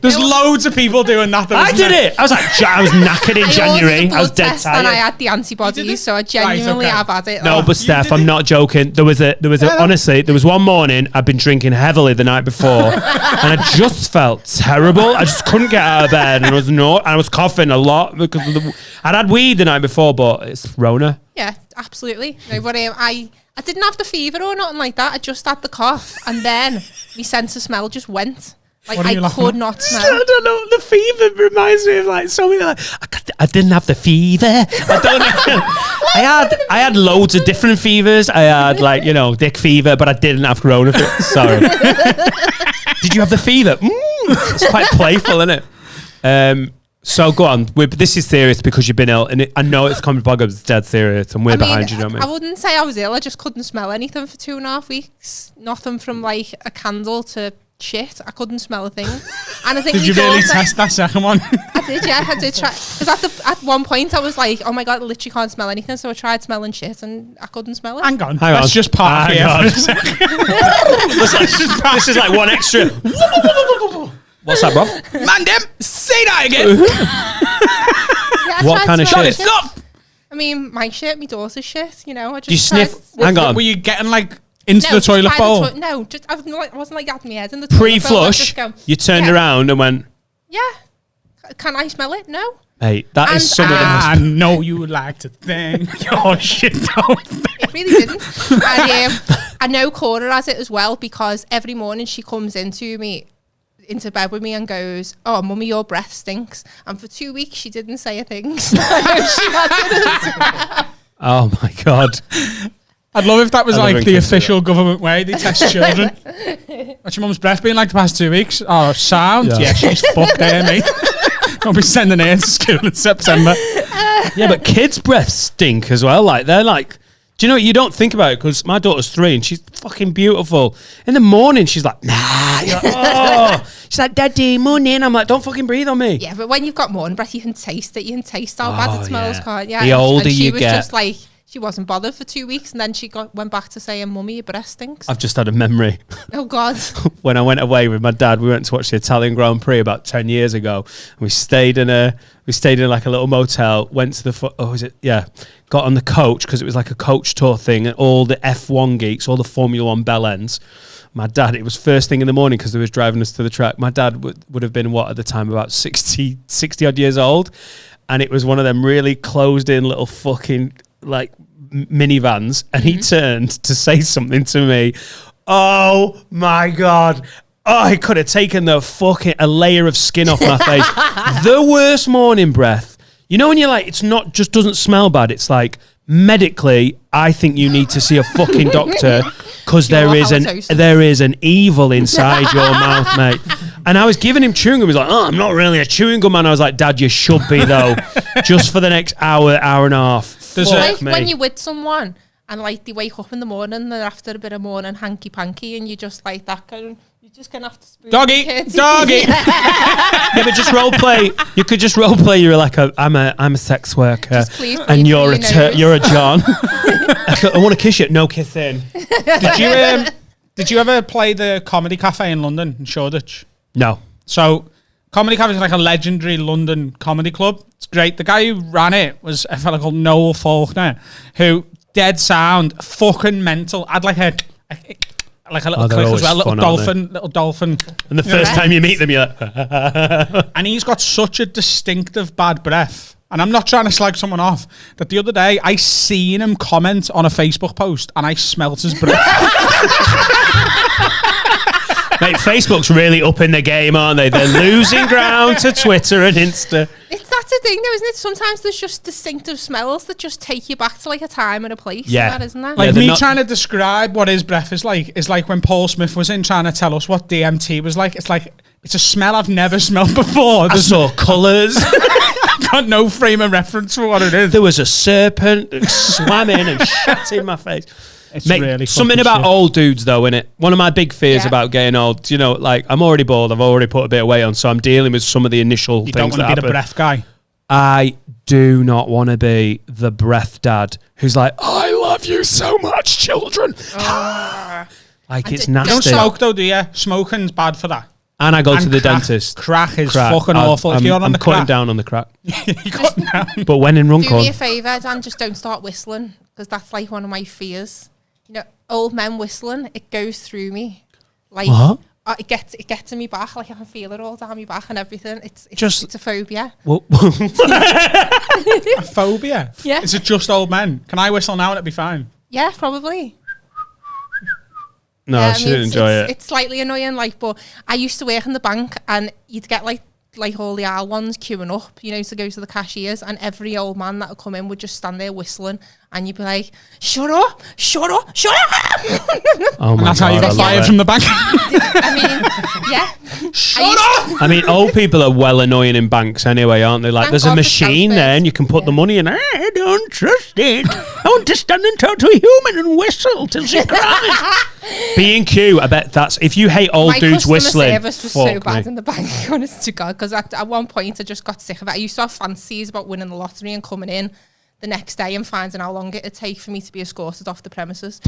There's No. loads of people doing that. Though, I isn't did there? it. I was like, I was knackered in I January. ordered a I was blood dead test and I tired. had the antibodies, so I genuinely okay. have had it. No, like- but Steph, I'm not joking. There was honestly, there was one morning I'd been drinking heavily the night before, and I just felt terrible. I just couldn't get out of bed, and I was coughing a lot because I'd had weed the night before, but it's Rona. Yeah, absolutely. No, but I didn't have the fever or nothing like that. I just had the cough, and then my sense of smell just went. Like I could not smell. I don't know. The fever reminds me of like something like I didn't have the fever. I don't know. I had loads of different fevers. I had like dick fever, but I didn't have corona. Sorry. Did you have the fever? It's quite playful, isn't it? So go on. This is serious because you've been ill, and I know it's coming back up. It's dead serious, and we're behind you. Don't we? I wouldn't say I was ill. I just couldn't smell anything for 2.5 weeks. Nothing from like a candle to shit. I couldn't smell a thing. And I think did you really test that second one? I did, yeah. I did try. Because at one point I was like, oh my God, I literally can't smell anything. So I tried smelling shit and I couldn't smell it. Hang on. Let's just park here for a second. This is like one extra. What's that, bro? Man, them, say that again. Yeah, what kind of shit? Stop. I mean, my shit, my daughter's shit, I just Do you sniff? Hang on. Were you getting like into the toilet bowl? No, just I wasn't like getting my head in the toilet Pre-flush, you turned around and went, yeah. Can I smell it? No. Hey, that is some of the I know you would like to think your shit don't think. It really didn't. And I know Cora has it as well because every morning she comes into bed with me and goes, oh, mummy, your breath stinks. And for 2 weeks she didn't say a thing. So I know she had it as well. oh my God. I'd love if that was like the official government way they test children. What's your mum's breath been like the past 2 weeks? Oh, sound? Yeah, she's fucked there, mate. Don't be sending her to school in September. Yeah, but kids' breaths stink as well. Like, they're like, do you know what? You don't think about it because my daughter's 3 and she's fucking beautiful. In the morning, she's like, nah. You're like, oh. She's like, Daddy, morning. I'm like, don't fucking breathe on me. Yeah, but when you've got morning breath, you can taste it. You can taste how bad it smells, can't you? The older you get. She was just like, she wasn't bothered for 2 weeks and then she went back to saying, Mummy, your breath stinks. I've just had a memory. Oh, God. When I went away with my dad, we went to watch the Italian Grand Prix about 10 years ago. And we stayed in like a little motel, went to got on the coach because it was like a coach tour thing and all the F1 geeks, all the Formula 1 bell ends. My dad, it was first thing in the morning because they was driving us to the track. My dad would have been, at the time, about 60 odd years old. And it was one of them really closed in little fucking like minivans, and he turned to say something to me. Oh my God. Oh, he could have taken a layer of skin off my face. The worst morning breath. You know when you're like, it's not just doesn't smell bad. It's like, medically, I think you need to see a fucking doctor because there is an evil inside your mouth, mate. And I was giving him chewing gum. He was like, oh, I'm not really a chewing gum man. I was like, Dad, you should be though. Just for the next hour and a half. When you're with someone and like they wake up in the morning, they're after a bit of morning hanky panky, and you just like that kind. You're just gonna have to spoon doggy. Yeah, but just role play. You could just role play. You're like I'm a sex worker, and you're a John. I want to kiss you. No kissing. Did you ever play the Comedy Cafe in London in Shoreditch? No. So Comedy Cafe is like a legendary London comedy club. It's great. The guy who ran it was a fella called Noel Faulkner, who dead sound, fucking mental. Had like a little click as well, little dolphin. And the first time you meet them, you're like, and he's got such a distinctive bad breath. And I'm not trying to slag someone off. That the other day I seen him comment on a Facebook post, and I smelt his breath. Mate, Facebook's really upping the game, aren't they? They're losing ground to Twitter and Insta. That's the thing, though, isn't it? Sometimes there's just distinctive smells that just take you back to like a time and a place. Yeah, isn't that? Like me trying to describe what his breath is like when Paul Smith was in trying to tell us what DMT was like. It's like it's a smell I've never smelled before. I saw colours. I've got no frame of reference for what it is. There was a serpent that swam in and shat in my face. It's Mate, really something about old dudes though, innit? One of my big fears about getting old, like I'm already bald, I've already put a bit of weight on, so I'm dealing with some of the initial things that happen. You don't want to be the breath guy. I do not want to be the breath dad who's like, I love you so much, children. Like it's nasty. You don't smoke though, do you? Smoking's bad for that. And I go to the dentist. Crack is fucking awful. If you're on I'm the cutting down on the crack. You're cutting down. But when in Runcorn. Do me a favour, Dan, just don't start whistling, because that's like one of my fears. Old men whistling, it goes through me. Like, what? it gets in me back. Like I can feel it all down my back and everything. It's a phobia. Well, A phobia? Yeah. Is it just old men? Can I whistle now and it'd be fine? Yeah, probably. no, Yeah, she didn't enjoy it. It's slightly annoying, like, but I used to work in the bank and you'd get like all the owl ones queuing up, you know, to go to the cashiers, and every old man that would come in would just stand there whistling, and you'd be like, shut up, shut up, shut up. Oh my And that's how you God, got I love fired it. from the bank. I mean, yeah. Shut up! I mean, old people are well annoying in banks anyway, aren't they? Like, Thank there's God a for machine Scouse there Birds. and you can put the money in. I don't trust it. I want to stand and talk to a human and whistle till she cries. B&Q, I bet that's... If you hate old My dudes customer whistling... service was so fuck bad me. in the bank, honest to God, because at one point I just got sick of it. I used to have fantasies about winning the lottery and coming in the next day and finding how long it'd take for me to be escorted off the premises.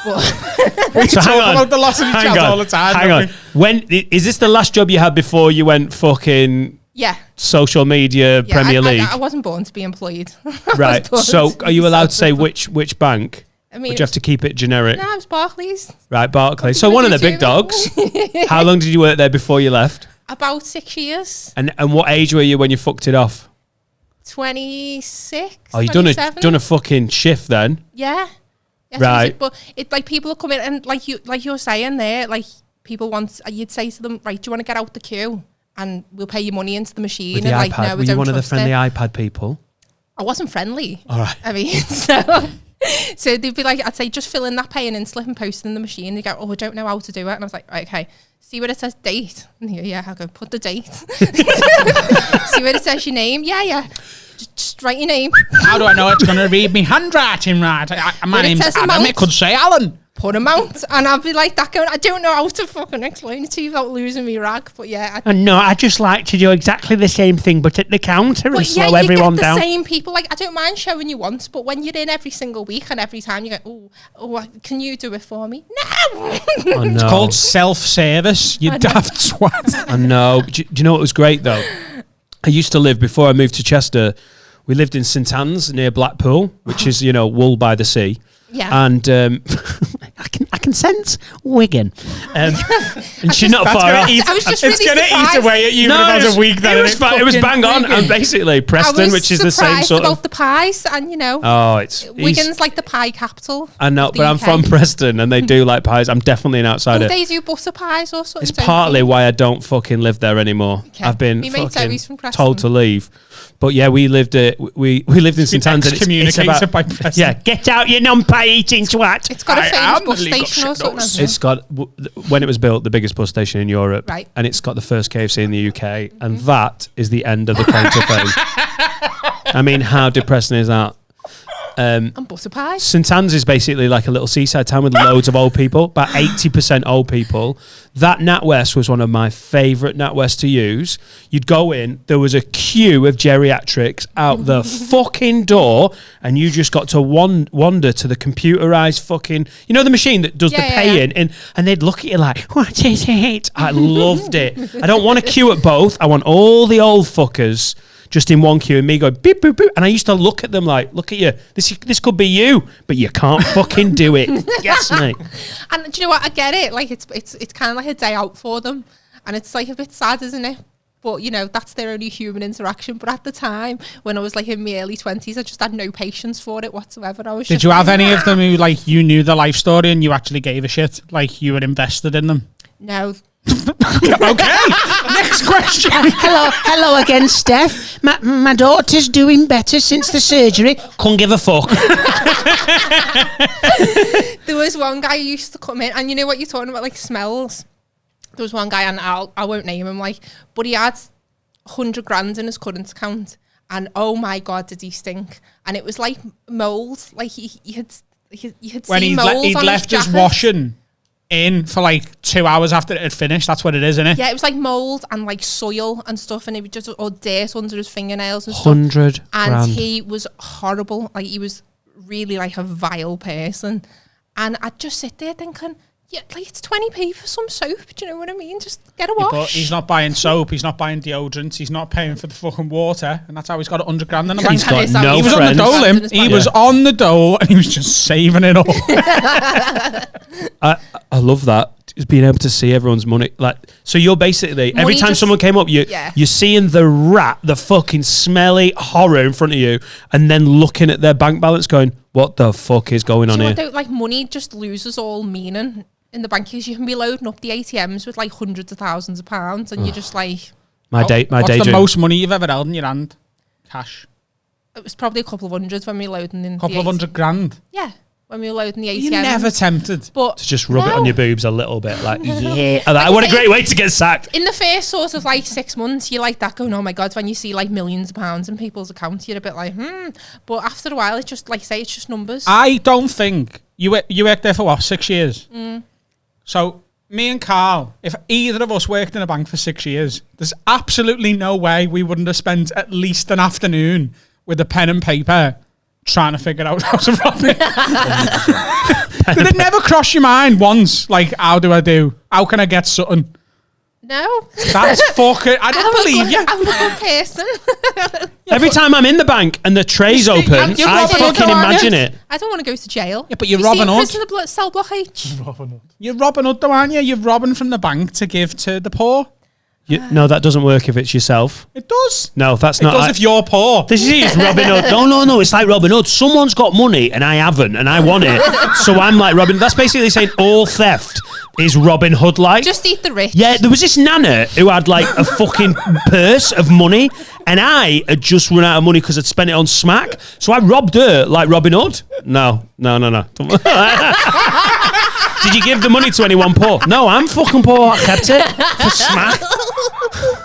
But So hang on. about the lottery Hang chat on. all the time. Hang don't on. we? Is this the last job you had before you went fucking yeah, social media Premier League? I wasn't born to be employed. Right. born So to are you be allowed to say self-employed. which bank? I mean, Or do you have to keep it generic? no, it was Barclays. Right, Barclays. What So did one of you the big do? dogs. How long did you work there before you left? About 6 years. And what age were you when you fucked it off? 26. Oh, you 27. done a fucking shift then. Yeah. Yes, Right. But it like people will come in and like you're saying there, like people want. You'd say to them, right, do you want to get out the queue and we'll pay you money into the machine? With the and iPad. like, no, Were we you don't one of the trust friendly it. iPad people? I wasn't friendly. All right. I mean, so they'd be like, I'd say, just fill in that paying in slip and post it in the machine. They go, oh, I don't know how to do it. And I was like, right, okay, see where it says date. And he go, yeah, I'll go, put the date. See where it says your name. Yeah. Just write your name. How do I know it's going to read me handwriting right? My Well, it name's says Adam. amount. It could say Alan. Put amount. And I'll be like that going, I don't know how to fucking explain it to you without losing me rag. But yeah. No, I just like to do exactly the same thing, but at the counter and But slow yeah, everyone you get down. the same people. Like, I don't mind showing you once, but when you're in every single week and every time you go, oh, can you do it for me? No. I know. It's called self-service. You I know. daft twat. I know. Do you know what was great though? I used to live, before I moved to Chester, we lived in St Anne's near Blackpool, which is, wool by the sea. Yeah. And I can sense Wigan. And she's not That's far gonna off. eat- I was just it's really going to eat surprised. away at you for about a week. Then it was fine. It was bang on. Wigan. And basically, I Preston, was which is the same surprised sort about of. the pies, and Oh, it's Wigan's like the pie capital. I know, of the but I'm UK. from Preston, and they do like pies. I'm definitely an outsider. Oh, they do butter pies or something. It's don't partly they? why I don't fucking live there anymore. Okay. I've been Me mate fucking Zoe's from Preston. told to leave. But yeah, we lived we lived in St Anne's. and it's Excommunicated about, by Preston. yeah, get out, you non-pie eating twat. It's got a I famous am bus the legal station or something. shit hasn't It's got, when it was built, the biggest bus station in Europe. Right. And it's got the first KFC in the UK. And that is the end of the claim to fame. I mean, how depressing is that? and butter pies. St Anne's is basically like a little seaside town with loads of old people, about 80% old people. That NatWest was one of my favourite NatWest to use. You'd go in, there was a queue of geriatrics out the fucking door, and you just got to wander to the computerised fucking, the machine that does the Yeah, yeah, paying, and they'd look at you like, what is it? I loved it. I don't want a queue at both. I want all the old fuckers just in one queue and me going beep, boop, boop. And I used to look at them like, look at you. This could be you, but you can't fucking do it. Yes, mate. And do you know what? I get it. Like it's kind of like a day out for them, and it's like a bit sad, isn't it? But that's their only human interaction. But at the time, when I was like in my early 20s, I just had no patience for it whatsoever. Did you have any of them who like you knew the life story and you actually gave a shit? Like you were invested in them? No. Okay. Next question. Hello again, Steph. My daughter's doing better since the surgery. Couldn't give a fuck. There was one guy who used to come in, and you know what you're talking about, like smells. There was one guy, and I won't name him, but he had 100 grand in his current account, and oh my god, did he stink! And it was like mold, like he had When seen he'd mold on left his his jacket. washing in for like 2 hours after it had finished. That's what it is, isn't it? Yeah, it was like mold and like soil and stuff, and it was just or dirt under his fingernails and stuff. 100 And grand. he was horrible. Like he was really like a vile person. And I'd just sit there thinking, yeah, like it's 20p for some soap. Do you know what I mean? Just get a wash. But he's not buying soap. He's not buying deodorant. He's not paying for the fucking water, and that's how he's got 100 grand in the bank. He's got That no He was on friends. the dole. Friends. He was on the dole, and he was just saving it all. I love that. being able to see everyone's money. Like, so you're basically every Money time just- someone came up, you're seeing the fucking smelly horror in front of you, and then looking at their bank balance, going, "What the fuck is going on Do you here?" know what, though? Like, money just loses all meaning in the bank because you can be loading up the ATMs with like hundreds of thousands of pounds, and you're just like, My What's the daydream. most money you've ever held in your hand? Cash. it was probably a couple of hundreds when we were loading in. Couple of $100,000. Yeah, when we were loading the ATMs. You're never tempted. But To just rub it no. on your boobs a little bit, like what a great way to get sacked. In the first sort of like 6 months, you're like that going, oh my God, when you see like millions of pounds in people's accounts, you're a bit like, But after a while, it's just like, say, it's just numbers. I don't think you worked there for what, 6 years? So me and Carl, if either of us worked in a bank for 6 years, there's absolutely no way we wouldn't have spent at least an afternoon with a pen and paper trying to figure out how to rob it. Did it never cross your mind once? Like, how can I get something? No. That's fucking, I don't believe you. I'm a good person. Every time I'm in the bank and the tray's open, you're I Robin Hood, fucking aren't you? imagine it. I don't want to go to jail. Yeah, but you're You Robin see Hood. Prison cell block H. You're Robin Hood though, aren't you? You're robbing from the bank to give to the poor. No, that doesn't work if it's yourself. It does. No, that's It not. does if you're poor. This is Robin Hood. No, it's like Robin Hood. Someone's got money and I haven't, and I want it. So I'm like Robin. That's basically saying all theft is Robin Hood like. Just eat the rich. Yeah, there was this nana who had like a fucking purse of money, and I had just run out of money because I'd spent it on smack. So I robbed her like Robin Hood. No. Did you give the money to anyone poor? No, I'm fucking poor. I kept it for smack.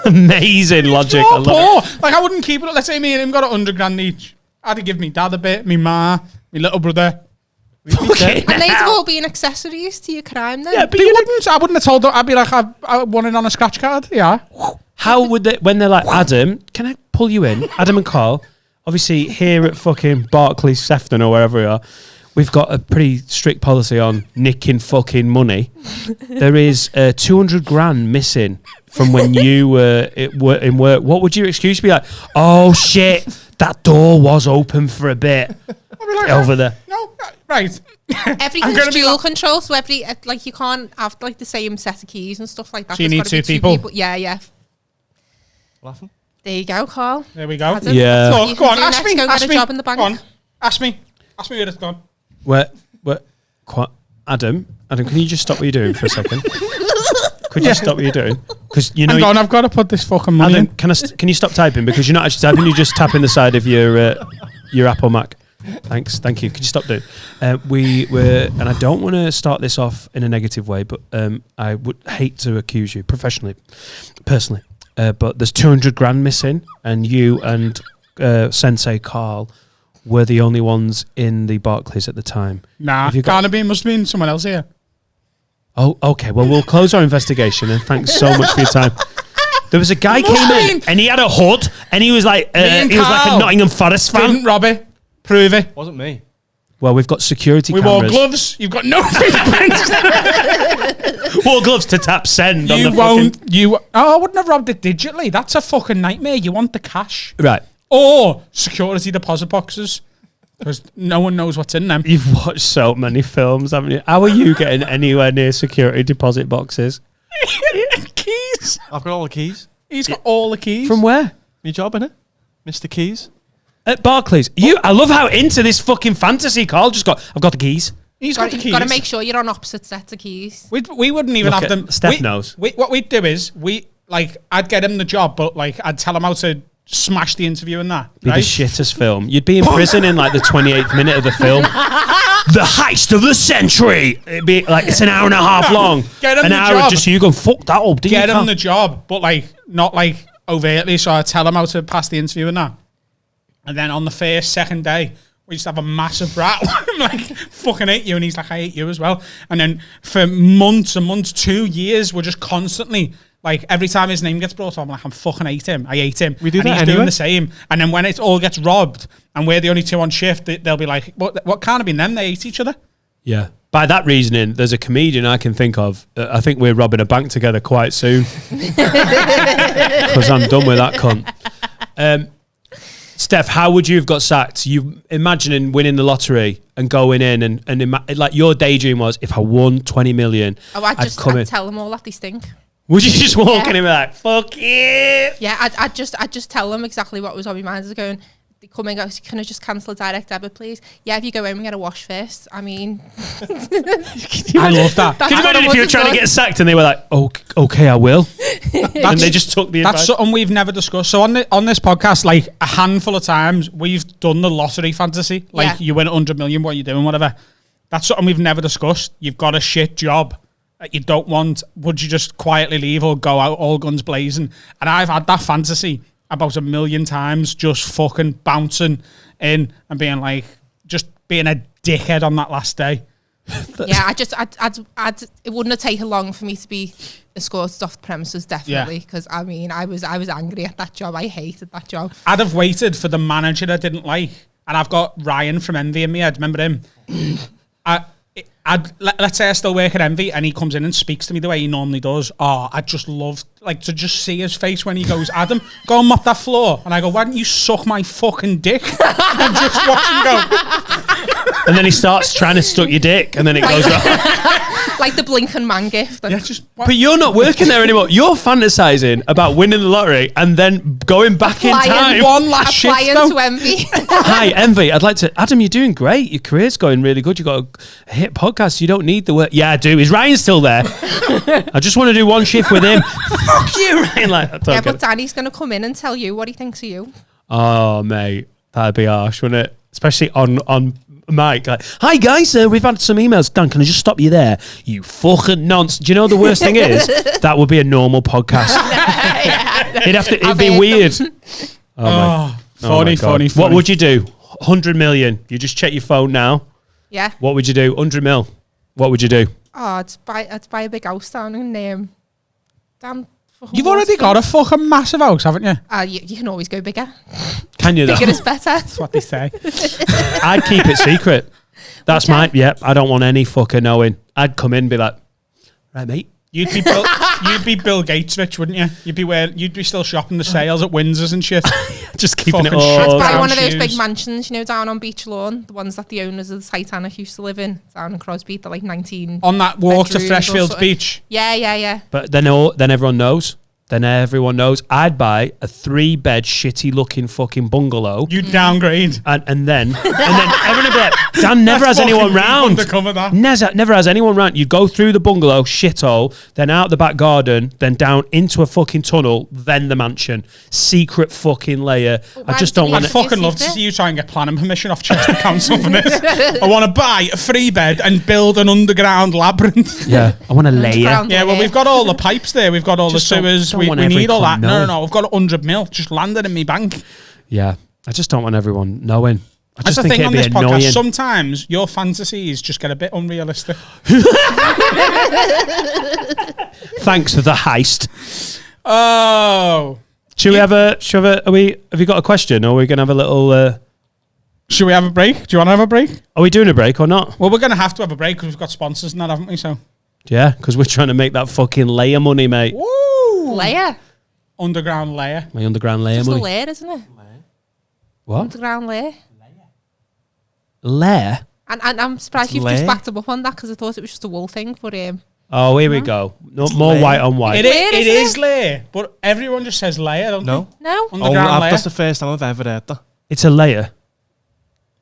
Amazing logic. I You're love it. poor. Like, I wouldn't keep it. Let's say me and him got $100,000 each. I'd have given me dad a bit, me ma, me little brother. Okay. And they'd have all been accessories to your crime then. Yeah, but They wouldn't. I wouldn't have told them. I'd be like, I won it on a scratch card. Yeah. How would they, when they're like, Adam, can I pull you in? Adam and Carl, obviously here at fucking Barclays, Sefton or wherever we are, we've got a pretty strict policy on nicking fucking money. There is 200 grand missing from when you were in work. What would your excuse be like? Oh shit, that door was open for a bit over there. No, right. Everything's gonna be dual like- control, so like you can't have like the same set of keys and stuff like that. So you There's need gotta be two people? Yeah. Laughing? There you go, Carl. There we go. Adam, Yeah. that's what So, you go can on, do ask next, me. Go Ask get me. a job in the bank. Go on. Ask me where it's gone. Adam, can you just stop what you're doing for a second? Could you stop what you're doing? Because you know. Hang on, I've got to put this fucking money Adam, in. can you stop typing because you're not actually typing? You're just tapping the side of your Apple Mac. Thanks, thank you. Could you stop doing? We were, and I don't want to start this off in a negative way, but I would hate to accuse you personally. But there's 200 grand missing, and you and Sensei Carl were the only ones in the Barclays at the time. Nah, Have you got- can't have been. Must have been someone else here. Oh, okay. Well, we'll close our investigation, and thanks so much for your time. There was a guy came in, and he had a hood, and he was like, and he was like a Carl Nottingham Forest fan. Didn't rob it. Prove it. Wasn't me. Well, we've got security We wore cameras. gloves. You've got no fingerprints. Wore gloves to tap send on You the won't. I wouldn't have robbed it digitally. That's a fucking nightmare. You want the cash Right. or security deposit boxes because no one knows what's in them. You've watched so many films, haven't you? How are you getting anywhere near security deposit boxes? Keys. I've got all the keys. He's got all the keys. From where? Me job, innit? Mr. Keys. At Barclays. I love how into this fucking fantasy Carl just got. I've got the keys. He's got the keys. You've got to make sure you're on opposite sets of keys. We wouldn't even Look have at- them. Steph knows. What we'd do is I'd get him the job, but I'd tell him how to smash the interview and that. Be the Right? shittest film. You'd be in prison in like the 28th minute of the film. The heist of the century. It'd be like it's an hour and a half long. Get him an the hour job. just you going fuck that up. Didn't Get you, him Carl? the job, but not overtly. So I tell him how to pass the interview and that. And then on the second day, we just have a massive rattle. I'm like, fucking hate you. And he's like, I hate you as well. And then for months and months, 2 years, we're just constantly, every time his name gets brought up, I'm like, I fucking hate him. I hate him. We do and that he's doing anyway. the same. And then when it all gets robbed and we're the only two on shift, they'll be like, what can't have been them? They hate each other. Yeah. By that reasoning, there's a comedian I can think of. I think we're robbing a bank together quite soon. Because I'm done with that cunt. Steph, how would you have got sacked? You imagining winning the lottery and going in and like your daydream was, if I won 20 million, I'd tell them all that they stink. Would you just walk in and be like, fuck yeah? Yeah, I'd just tell them exactly what was on my mind. I was going, they come and go, can I just cancel a direct debit, please? Yeah, if you go home and get a wash first. I mean... I love that. Can you imagine if you were trying to get sacked and they were like, okay, I will. And they just took the advice. That's something we've never discussed. So on this podcast, like a handful of times, we've done the lottery fantasy. Like you win 100 million, what are you doing, whatever. That's something we've never discussed. You've got a shit job that you don't want. Would you just quietly leave or go out all guns blazing? And I've had that fantasy about 1 million times, just fucking bouncing in and being like, just being a dickhead on that last day. Yeah, it wouldn't have taken long for me to be escorted off the premises, definitely. Because I mean, I was angry at that job. I hated that job. I'd have waited for the manager I didn't like, and I've got Ryan from Envy in me. I'd remember him. Let's say I still work at Envy and he comes in and speaks to me the way he normally does. Oh, I'd just love like to just see his face when he goes, Adam, go and mop that floor. And I go, why don't you suck my fucking dick? And just watch him go. And then he starts trying to suck your dick and then it goes wrong. Like the Blinken Man gift. Yeah, but you're not working there anymore. You're fantasizing about winning the lottery and then going back in time. One last shift to Envy. Hi, Envy. I'd like to... Adam, you're doing great. Your career's going really good. You've got a hit podcast. You don't need the work. Yeah, I do. Is Ryan still there? I just want to do one shift with him. Fuck you, Ryan. Like, yeah, but Danny's going to come in and tell you what he thinks of you. Oh, mate. That'd be harsh, wouldn't it? Especially on mic. Like, hi, guys. We've had some emails. Dan, can I just stop you there? You fucking nonsense. Do you know the worst thing is? That would be a normal podcast. It'd be weird. Funny. What would you do? 100 million. You just check your phone now. Yeah. What would you do? 100 mil. What would you do? Oh, I'd buy a big house down in Dan. You've already got a fucking massive house, haven't you? You can always go bigger. Can you though? Bigger is better. That's what they say. I'd keep it secret. That's my... Yep, I don't want any fucker knowing. I'd come in and be like, right, mate. You'd be Bill Gates rich, wouldn't you? You'd be still shopping the sales at Windsor's and shit. Just keeping it Fucking all. I'd buy one of those big mansions, down on Beach Lawn, the ones that the owners of the Titanic used to live in, down in Crosby, the like 19 on that walk to Freshfields Beach. Yeah. But then everyone knows. Then everyone knows. I'd buy a 3-bed shitty looking fucking bungalow. You'd downgrade. And then everyone would be like, Dan never has anyone round. Never has anyone round. You'd go through the bungalow, shithole, then out the back garden, then down into a fucking tunnel, then the mansion. Secret fucking layer. I just don't want I'd fucking love to see you try and get planning permission off Chester Council for this. I want to buy a 3-bed and build an underground labyrinth. Yeah, I want a layer. Yeah, well, we've got all the pipes there. We've got all the sewers. We need all that. No. We've got 100 mil. Just landed in me bank. Yeah. I just don't want everyone knowing. I just think think on it'd this be podcast, annoying. sometimes your fantasies just get a bit unrealistic. Thanks for the heist. Oh. Have you got a question or are we going to have a little... Should we have a break? Do you want to have a break? Are we doing a break or not? Well, we're going to have to have a break because we've got sponsors and that, haven't we? So. Yeah, because we're trying to make that fucking layer money, mate. Woo! Layer? Underground layer. My underground layer Just money. a layer, isn't it? What? Underground layer. Layer? And I'm surprised you've just backed up on that because I thought it was just a wool thing. But oh, here we go. No, more layer. white on white. It is layer, but everyone just says layer, don't No. they? No. Underground layer. That's the first time I've ever heard that. It's a layer.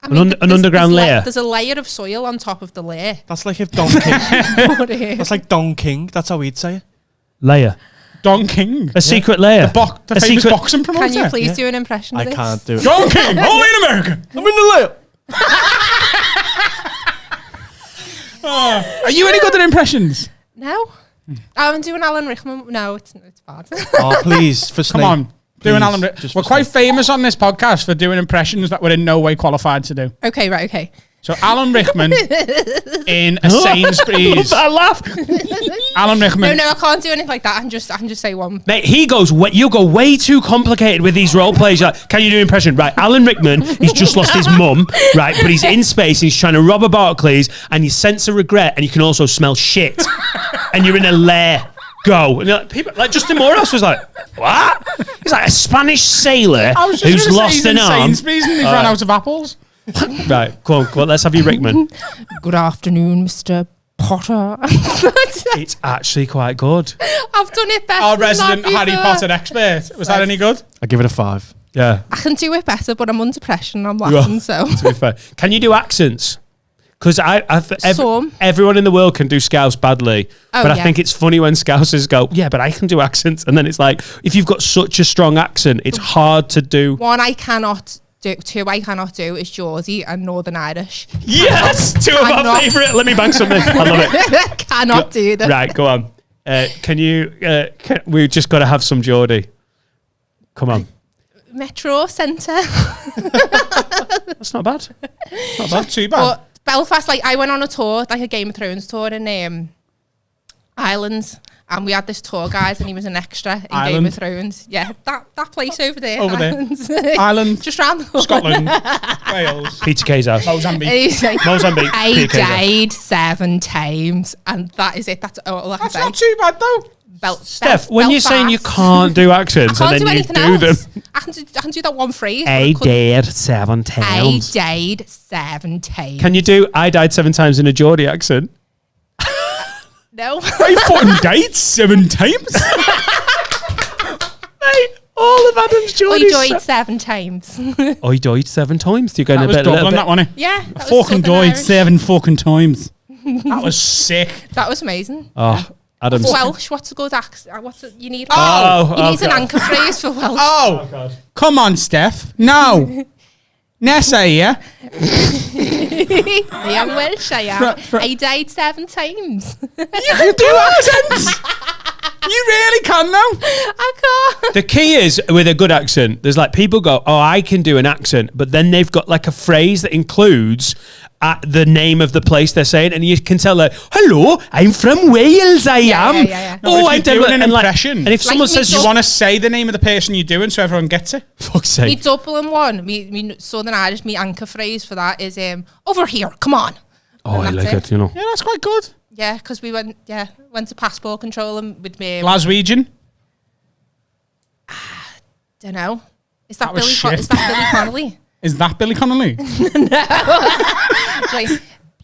I mean, An underground layer. There's a layer of soil on top of the layer. That's like if Don King. That's like Don King. That's how we'd say it. Layer. Don King. A secret layer. The famous boxing promoter. Can you please do an impression of I this? can't do it. Don King, only in America. I'm in the layer. Are you any good at impressions? No. I'm doing Alan Rickman. No, it's bad. Oh, please, for Snake. Come on. Doing Please, Alan Rickman. just We're for quite Snake. famous on this podcast for doing impressions that we're in no way qualified to do. Okay, right, okay. So Alan Rickman in a Sainsbury's. That laugh. Alan Rickman. No, I can't do anything like that. I can just say one. Mate, you go way too complicated with these role plays. You're like, can you do an impression? Right, Alan Rickman, he's just lost his mum, right, but he's in space and he's trying to rob a Barclays and you sense a regret and you can also smell shit. And you're in a lair. Go. And like, people, like Justin Morehouse was like, what? He's like a Spanish sailor I was just who's gonna say lost he's an in arm. Sainsbury's and he's run out of apples. Right, go on, let's have you, Rickman. Good afternoon, Mr. Potter. It's actually quite good. I've done it better. Our than resident that Harry before. Potter expert. Was that any good? I give it a 5. Yeah, I can do it better, but I'm under pressure and I'm laughing, so. to be fair. Can you do accents? Because Some. everyone in the world can do Scouse badly, Oh, but I yeah. think it's funny when Scousers go, yeah, but I can do accents. And then it's like, if you've got such a strong accent, it's hard to do. One I cannot do, two I cannot do is Geordie and Northern Irish. Yes! Two of our Cannot. favourite. Let me bang something. I love it. Cannot do that. Right, go on. Can you, we've just got to have some Geordie. Come on. Metro Centre. That's not bad. Not too bad. But Belfast, like I went on a tour, like a Game of Thrones tour in Ireland, and we had this tour guide, and he was an extra in Game Ireland? of Thrones. Yeah, that place over there. Over there. Ireland. Ireland, Just round the corner. Scotland, Wales, Peter Kay's house. And Mozambique. he's like, Mozambique. I Peter Kay's house. died 7 times, and that is it. That's all I can That's say. not too bad though. Steph, when you're saying you Belfast. can't do accents I can't and do then you anything do else. them. I can do that one phrase. but I I couldn't- died 7 I times. died 7 times. Can you do I died 7 times in a Geordie accent? No. I fucking died 7 times. Hey, all of Adam's I Geordies. died 7 times. I died 7 times. You're going That a was bit, a little Dublin, bit. that one. Yeah. that was Fucking Southern died Irish. 7 fucking times. That was sick. That was amazing. Oh, Adam's. Welsh, what's a good accent? What's a, you need? Oh, you need an God. anchor phrase for Welsh. Oh, come on, Steph. No. Nessa here. I am Welsh, I am. Fr- I died 7 times. You can do accents. You really can though. I can't. The key is with a good accent, there's like people go, oh, I can do an accent, but then they've got like a phrase that includes the name of the place they're saying, and you can tell like, hello, I'm from Wales, I am. yeah. No, Oh, if you're doing an and like- impression, and if someone me says you so- want to say the name of the person you're doing so everyone gets it. fuck's Me sake. Dublin one, me Southern Irish, me anchor phrase for that is over here, come on. Oh, I And like that's it, you know. Yeah, that's quite good. Yeah, because we went to passport control and with me. Glaswegian. Don't know. Is That that was Billy? shit. Is that Billy Connolly? Is that Billy Connolly? Like,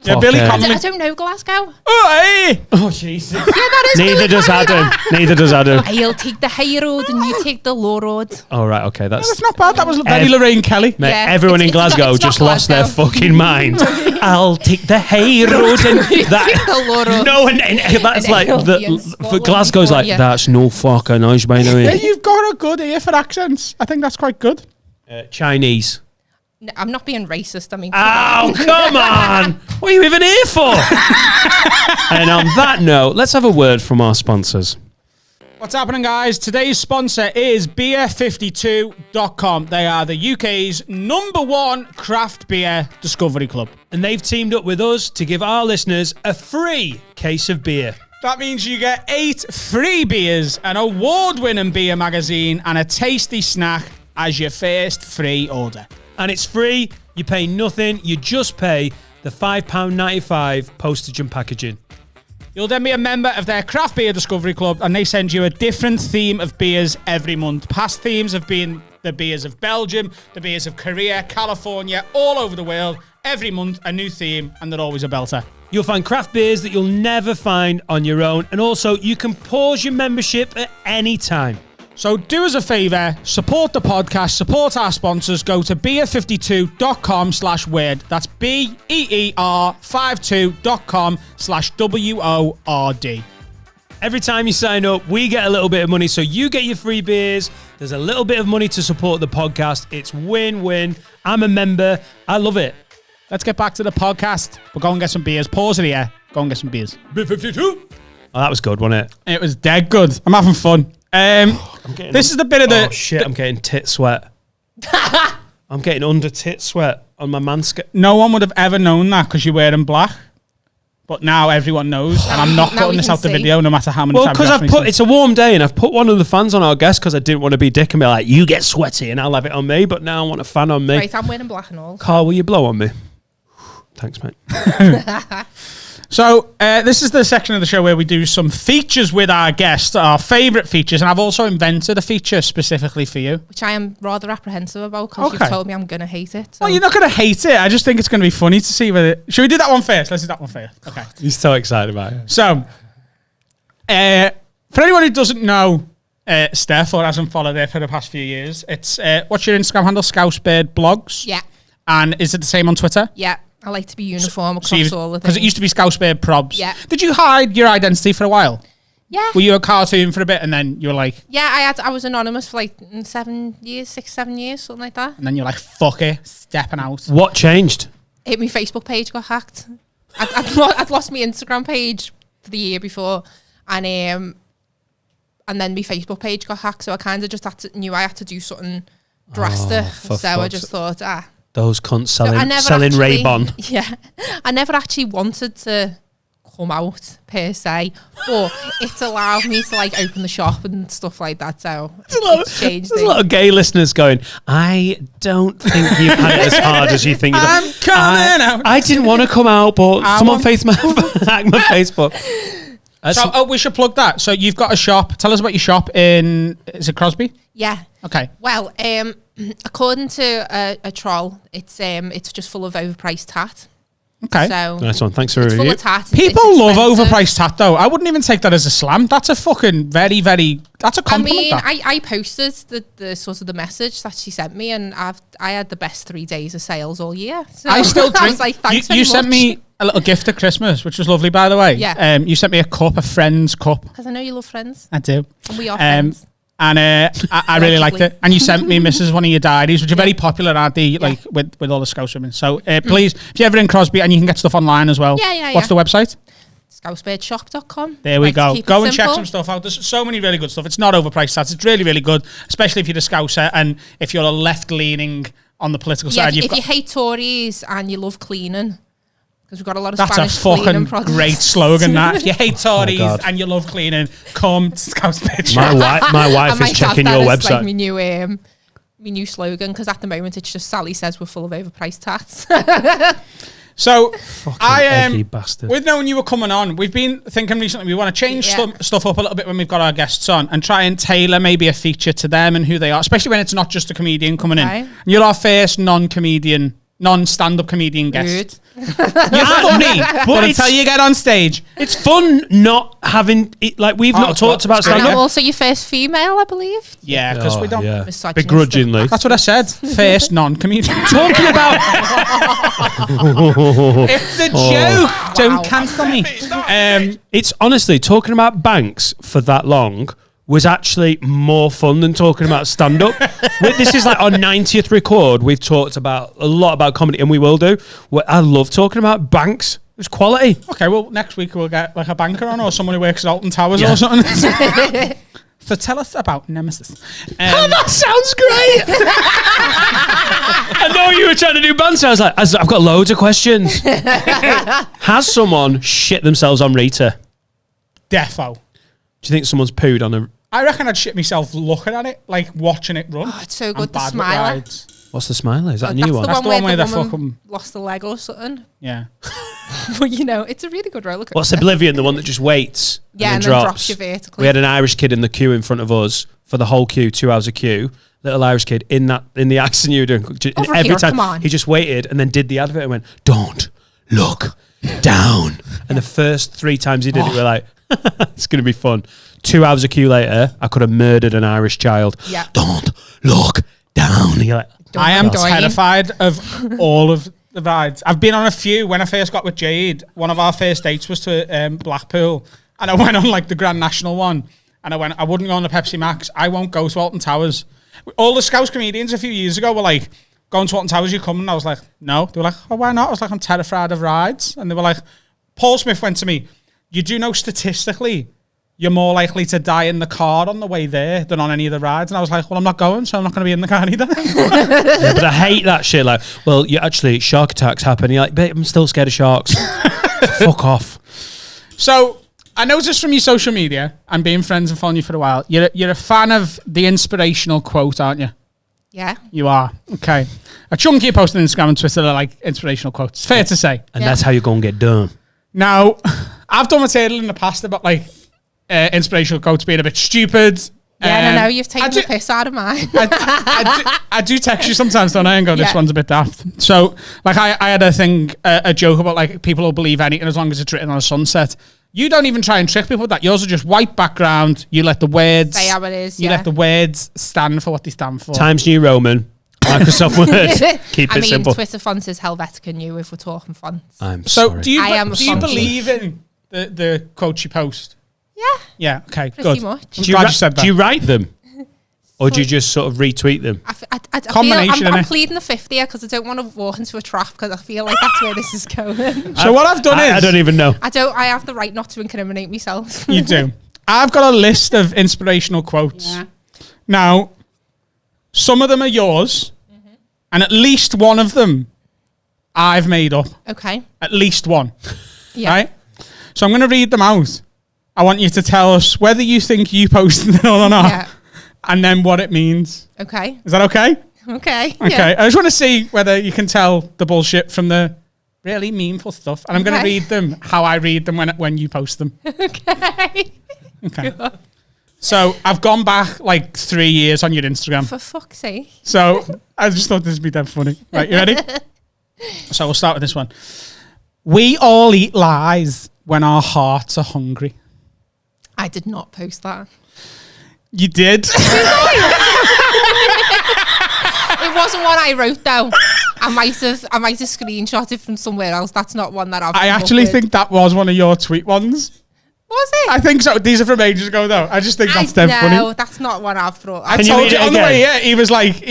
Yeah, Billy Fuck, Connolly. I don't know Glasgow. Oh, hey. Oh, Jesus. Yeah, that is Neither Billy does Connolly. Adam. Neither does Adam. I'll take the high road and you take the low road. All right, okay, that's... That's not bad. That was very Ev- Lorraine Kelly. Mate, Yeah, everyone in it's not- Glasgow it's not just lost their Glasgow. fucking mind. I'll take the hay road and that. The low road. No, and that's And like Albion for Scotland Glasgow's before, like yeah. that's no fucking noise by the Yeah, way. you've got a good ear for accents. I think that's quite good. Chinese. No, I'm not being racist. I mean, Oh, come on! What are you even here for? And on that note, let's have a word from our sponsors. What's happening, guys? Today's sponsor is beer52.com. They are the UK's #1 craft beer discovery club. And they've teamed up with us to give our listeners a free case of beer. That means you get 8 free beers, an award-winning beer magazine, and a tasty snack as your first free order. And it's free, you pay nothing, you just pay the £5.95 postage and packaging. You'll then be a member of their craft beer discovery club, and they send you a different theme of beers every month. Past themes have been the beers of Belgium, the beers of Korea, California, all over the world. Every month, a new theme, and they're always a belter. You'll find craft beers that you'll never find on your own. And also, you can pause your membership at any time. So do us a favour, support the podcast, support our sponsors, go to beer52.com/word. That's BEER52.com/WORD. Every time you sign up, we get a little bit of money. So you get your free beers. There's a little bit of money to support the podcast. It's win-win. I'm a member. I love it. Let's get back to the podcast. We'll go and get some beers. Pause it here. Go and get some beers. B52. Oh, that was good, wasn't it? It was dead good. I'm having fun. This is the bit of the... Oh, shit, I'm getting tit sweat. I'm getting under tit sweat on my manscape. No one would have ever known that because you're wearing black. But now everyone knows, and I'm not Now putting we this can out the see. video no matter how many Well, times because you I've ask me put, to. it's a warm day and I've put one of the fans on our guest because I didn't want to be dick and be like, you get sweaty and I'll have it on me, but now I want a fan on me. right, I'm wearing black and all. Carl, will you blow on me? Thanks, mate. So this is the section of the show where we do some features with our guests, our favourite features, and I've also invented a feature specifically for you. Which I am rather apprehensive about because you've told me I'm going to hate it. So. Well, you're not going to hate it. I just think it's going to be funny to see whether... Should we do that one first? Let's do that one first. Okay. He's so excited about it. So, for anyone who doesn't know Steph or hasn't followed her for the past few years, it's what's your Instagram handle? SCOUSE BIRD BLOGS? Yeah. And is it the same on Twitter? Yeah. I like to be uniform across all the things. Because it used to be SCOUSE BIRD PROBS. Yeah. Did you hide your identity for a while? Yeah. Were you a cartoon for a bit and then you were like... Yeah, I was anonymous for like 7 years, 6-7 years, something like that. And then you're like, fuck it, stepping out. What changed? My Facebook page got hacked. I'd lost my Instagram page for the year before, and then my Facebook page got hacked. So I kind of just knew I had to do something drastic. So I just thought, those cunts selling Ray-Ban. Yeah, I never actually wanted to come out per se, but it's allowed me to like open the shop and stuff like that. So it's changed. There's a lot of gay listeners going, I don't think you've had it as hard as you think. I'm coming out. I didn't want to come out, but someone hacked my Facebook. So we should plug that. So you've got a shop. Tell us about your shop is it Crosby? Yeah. Okay. Well, according to a troll, it's just full of overpriced tat. Okay. So nice one. Thanks for the it's full review. of tat. People love overpriced tat, though. I wouldn't even take that as a slam. That's a fucking very, very... That's a compliment. I posted the sort of the message that she sent me, and I had the best 3 days of sales all year. So I still drink. I was like, thanks very you much. sent me a little gift at Christmas, which was lovely, by the way. Yeah. You sent me a cup, a Friends cup. Because I know you love Friends. I do. And we are friends. And I really liked it. And you sent me Mrs. one of your diaries, which are very popular, aren't they? Like with all the Scouse women. So please, if you're ever in Crosby, and you can get stuff online as well. What's the website? ScouseBirdShop.com. There we go. Go and check some stuff out. There's so many really good stuff. It's not overpriced. It's really, really good, especially if you're a Scouser and if you're a left-leaning on the political side. If you hate Tories and you love cleaning, because we've got a lot of That's Spanish a fucking products. great slogan, that. If you hate Tories and you love cleaning, come to Scouse Bitch. My wife is checking your website. Like my new slogan, because at the moment it's just Sally says we're full of overpriced tats. So eggy bastard. with knowing you were coming on, we've been thinking recently we want to change stuff up a little bit when we've got our guests on and try and tailor maybe a feature to them and who they are, especially when it's not just a comedian coming in. And you're our first non-stand-up comedian guest. You're funny, but until you get on stage, it's fun not having it. Like we've not talked about stand-up. I'm also your first female, I believe. Yeah, because we don't begrudgingly. That's what I said. First non-comedian. Talking about it's a joke. Don't cancel me. It's honestly talking about banks for that long was actually more fun than talking about stand-up. This is like our 90th record. We've talked about a lot about comedy, and we will do. I love talking about banks. It was quality. Okay, well, next week we'll get like a banker on or someone who works at Alton Towers or something. So tell us about Nemesis. That sounds great. I know you were trying to do banter. I was like, I've got loads of questions. Has someone shit themselves on Rita? Defo. Do you think someone's pooed on a... I reckon I'd shit myself looking at it, like watching it run. Oh, it's so good, the Smiler. What's the Smiler? Is that a new one? That's the one where the woman fucking lost a leg or something. Yeah. But it's a really good roller coaster. What's Oblivion? The one that just waits and then drops you vertically. We had an Irish kid in the queue in front of us for the whole queue, 2 hours of queue. Little Irish kid in the accent you were doing. Every time he just waited and then did the advert and went, "Don't look down." And the first 3 times he did it, we were like, it's going to be fun. 2 hours of queue later, I could have murdered an Irish child. Yeah. Don't look down. You're like, I am terrified of all of the rides. I've been on a few. When I first got with Jade, one of our first dates was to Blackpool, and I went on like the Grand National one, and I wouldn't go on the Pepsi Max. I won't go to Alton Towers. All the Scouse comedians a few years ago were like, going to Alton Towers, you coming? And I was like, no. They were like, oh, why not? I was like, I'm terrified of rides. And they were like, Paul Smith went to me, you do know statistically you're more likely to die in the car on the way there than on any of the rides. And I was like, well, I'm not going, so I'm not going to be in the car either. Yeah, but I hate that shit. Like, well, you actually, shark attacks happen. You're like, babe, I'm still scared of sharks. Fuck off. So I noticed from your social media and being friends and following you for a while, you're a fan of the inspirational quote, aren't you? Yeah. You are. Okay. A chunk you post on Instagram and Twitter are like inspirational quotes. Fair to say. And that's how you're going to get done. Now, I've done material in the past about like inspirational quotes being a bit stupid. Yeah, no, you've taken the piss out of mine. I do text you sometimes, don't I? And go, this Yeah. one's a bit daft. So, like, I had a joke about like people will believe anything as long as it's written on a sunset. You don't even try and trick people with that. Yours are just white background. You let the words Say how it is. You let the words stand for what they stand for. Times New Roman, Microsoft Word. Keep it simple. Twitter fonts is Helvetica New if we're talking fonts. I'm So, sorry. do you I am believe in the quotes you post? Yeah, Yeah. Okay. pretty Good. much. I'm glad you said that. Do you write them? Or do you just sort of retweet them? I Combination, feel I'm innit? pleading the 50 here because I don't want to walk into a trap because I feel like that's where this is going. So what I've done is I don't even know. I have the right not to incriminate myself. you do. I've got a list of inspirational quotes. Yeah. Now, some of them are yours, and at least one of them I've made up. Okay. At least one. Yeah. Right? So I'm going to read them out. I want you to tell us whether you think you posted it or not, Yeah. and then what it means. Okay. Is that okay? Okay. Okay. Yeah. I just want to see whether you can tell the bullshit from the really meaningful stuff. And I'm going to Okay. read them how I read them when you post them. Okay. Okay. So I've gone back like 3 years on your Instagram. For fuck's sake. So I just thought this would be dead funny. Right, you ready? So we'll start with this one. We all eat lies when our hearts are hungry. I did not post that. You did. It wasn't one I wrote though. I might have screenshot it from somewhere else. That's not one that I've. I come up actually with. think that was one of your tweet ones. Was it? I think so. These are from ages ago though. I just think that's dead funny. No, that's not one I've brought. I Can you told read you it on the again? way here, he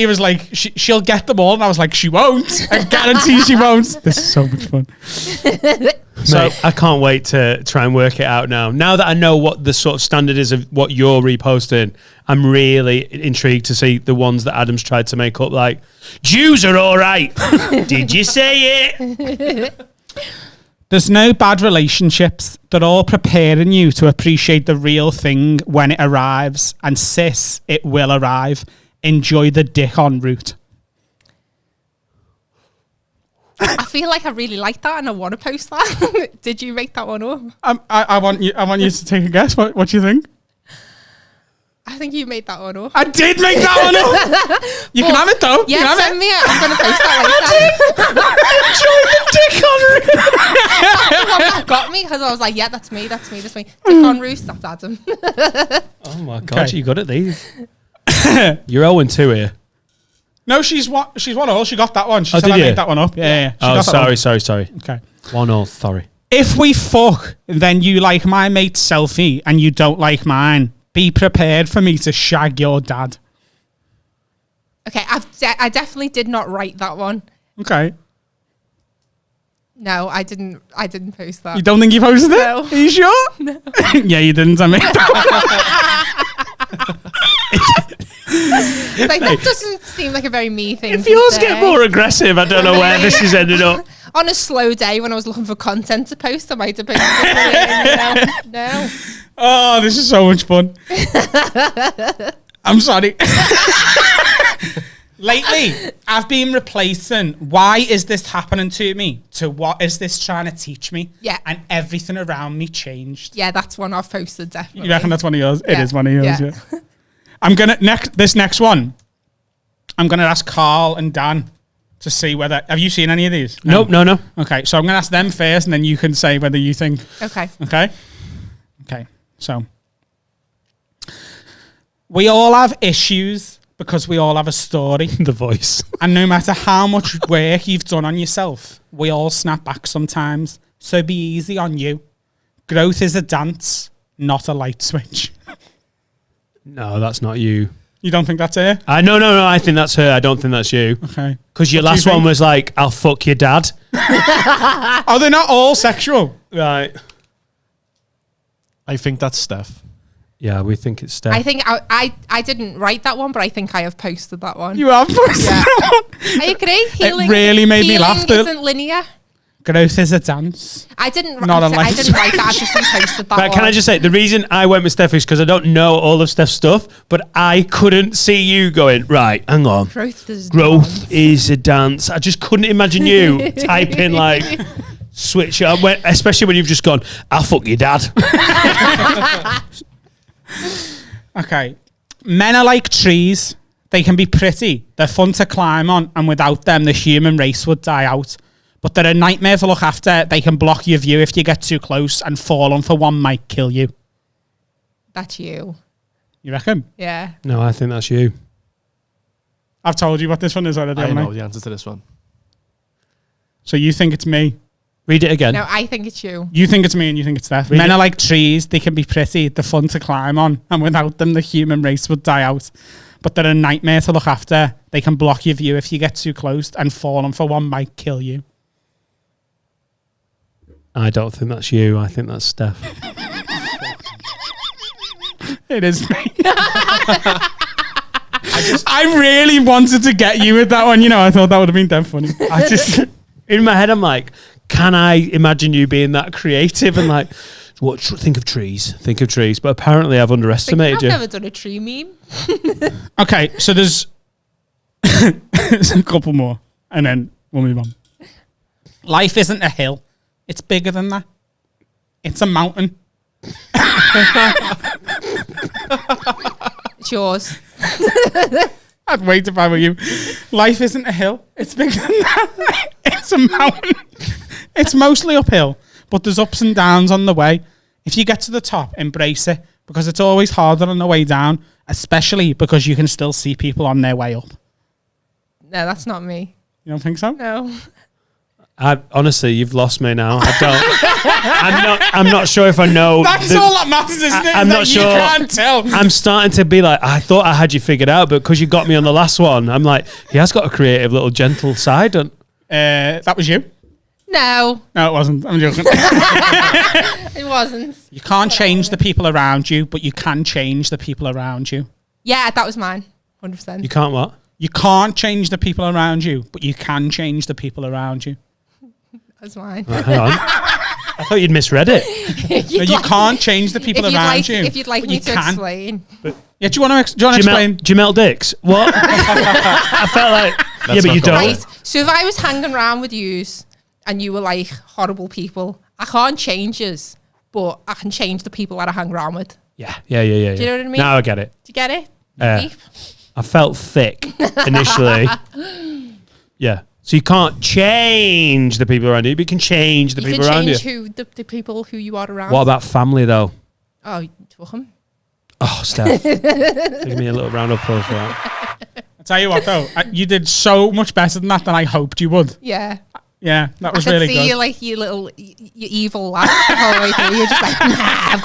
was like, she'll get them all. And I was like, she won't. I guarantee she won't. This is so much fun. So I can't wait to try and work it out now. Now that I know what the sort of standard is of what you're reposting, I'm really intrigued to see the ones that Adam's tried to make up. Like, Jews are all right. Did you say it? There's no bad relationships. They're all preparing you to appreciate the real thing when it arrives. And sis, it will arrive. Enjoy the dick en route. I feel like I really like that and I want to post that. Did you make that one up? I want you to take a guess. What do you think? I think you made that one up. I did make that one up. You can have it though. You Yeah, can have send it. me it. I'm going to post that later. Enjoy the dick en route. The one that got me because I was like, yeah, that's me. Dick on Roost, that's Adam. Oh my God, Okay. you good at these. You're 0-2 here. No, she's one all. She got that one. She Oh, said did I you? made that one up. Yeah. She Oh, got that one. sorry. Okay. 1-0, sorry. If we fuck, then you like my mate's selfie and you don't like mine. Be prepared for me to shag your dad. Okay, I definitely did not write that one. Okay. No, I didn't post that. You don't think you posted it? No. Are you sure? No. Yeah, you didn't. I made that Like, that doesn't seem like a very me thing If to yours say. get more aggressive, I don't know where this is ended up. On a slow day when I was looking for content to post, I might have posted it. No. Oh, this is so much fun. I'm sorry. Lately, I've been replacing why is this happening to me to what is this trying to teach me? Yeah. And everything around me changed. Yeah, that's one I've posted, definitely. You reckon that's one of yours? It Yeah. is one of yours, Yeah. yeah. I'm going to, this next one, I'm going to ask Carl and Dan to see whether, have you seen any of these? Nope, no. Okay, so I'm going to ask them first and then you can say whether you think. Okay. Okay? Okay, so. We all have issues because we all have a story. The voice. And no matter how much work you've done on yourself, we all snap back sometimes. So be easy on you. Growth is a dance, not a light switch. No, that's not you. You don't think that's her? No, I think that's her. I don't think that's you. Okay. Because your What do you last one think? was like, I'll fuck your dad. Oh, they're not all sexual. Right. I think that's Steph. Yeah, we think it's Steph. I think I didn't write that one, but I think I have posted that one. You have posted Yeah. that one. I agree. Healing, really made me laugh, Healing though. isn't linear. Growth is a dance. I didn't Not a write. I light didn't write that. I just reposted that But one. can I just say, the reason I went with Steph is because I don't know all of Steph's stuff, but I couldn't see you going, right, hang on. Growth is Growth is a dance. I just couldn't imagine you typing like switch it up, especially when you've just gone, I'll fuck your dad. Okay. Men are like trees. They can be pretty. They're fun to climb on, and without them, the human race would die out. But they're a nightmare to look after. They can block your view if you get too close, and falling for one might kill you. That's you. You reckon? Yeah. No, I think that's you. I've told you what this one is already, I haven't know the answer to this one. So you think it's me? Read it again. No, I think it's you. You think it's me and you think it's Steph. Men are like trees. They can be pretty. They're fun to climb on, and without them, the human race would die out. But they're a nightmare to look after. They can block your view if you get too close, and falling for one might kill you. I don't think that's you. I think that's Steph. It is me. I really wanted to get you with that one. You know, I thought that would have been damn funny. I just, in my head, I'm like, can I imagine you being that creative and like, what? Think of trees. But apparently, I've underestimated I've you. never done a tree meme. Okay, so there's a couple more, and then we'll move on. Life isn't a hill. It's bigger than that. It's a mountain. It's yours. I'd wait if I were you. Life isn't a hill. It's bigger than that. It's a mountain. It's mostly uphill, but there's ups and downs on the way. If you get to the top, embrace it, because it's always harder on the way down, especially because you can still see people on their way up. No, that's not me. You don't think so? No. Honestly, you've lost me now. I don't. I'm not sure if I know. That's all that matters, isn't it? I'm not sure. You can't tell. I'm starting to be like, I thought I had you figured out, but because you got me on the last one, I'm like, he has got a creative little gentle side. That was you. No, No, it wasn't. I'm joking. it wasn't. You can't change the people around you, but you can change the people around you. Yeah, that was mine. 100%. You can't what? You can't change the people around you, but you can change the people around you. That was mine. Right, hang on. I thought you'd misread it. No, you can't change the people around you. If you'd like but me you to can. explain. Yeah, do you want to explain? Do you melt dicks? What? I felt like, yeah, but you don't. Right. So if I was hanging around with yous and you were like horrible people, I can't change yous, but I can change the people that I hang around with. Yeah. Do you know what I mean? Now I get it. Do you get it? Deep? I felt thick initially. Yeah. So you can't change the people around you, but you can change the You people can around you. change the people who you are around. What about family, though? Oh, fuck 'em. Oh, Steph. Give me a little round of applause for that. I'll tell you what, though. You did so much better than that I hoped you would. Yeah. Yeah, that was I could really see good. you like your evil laugh the whole way through. You're just like, nah, I've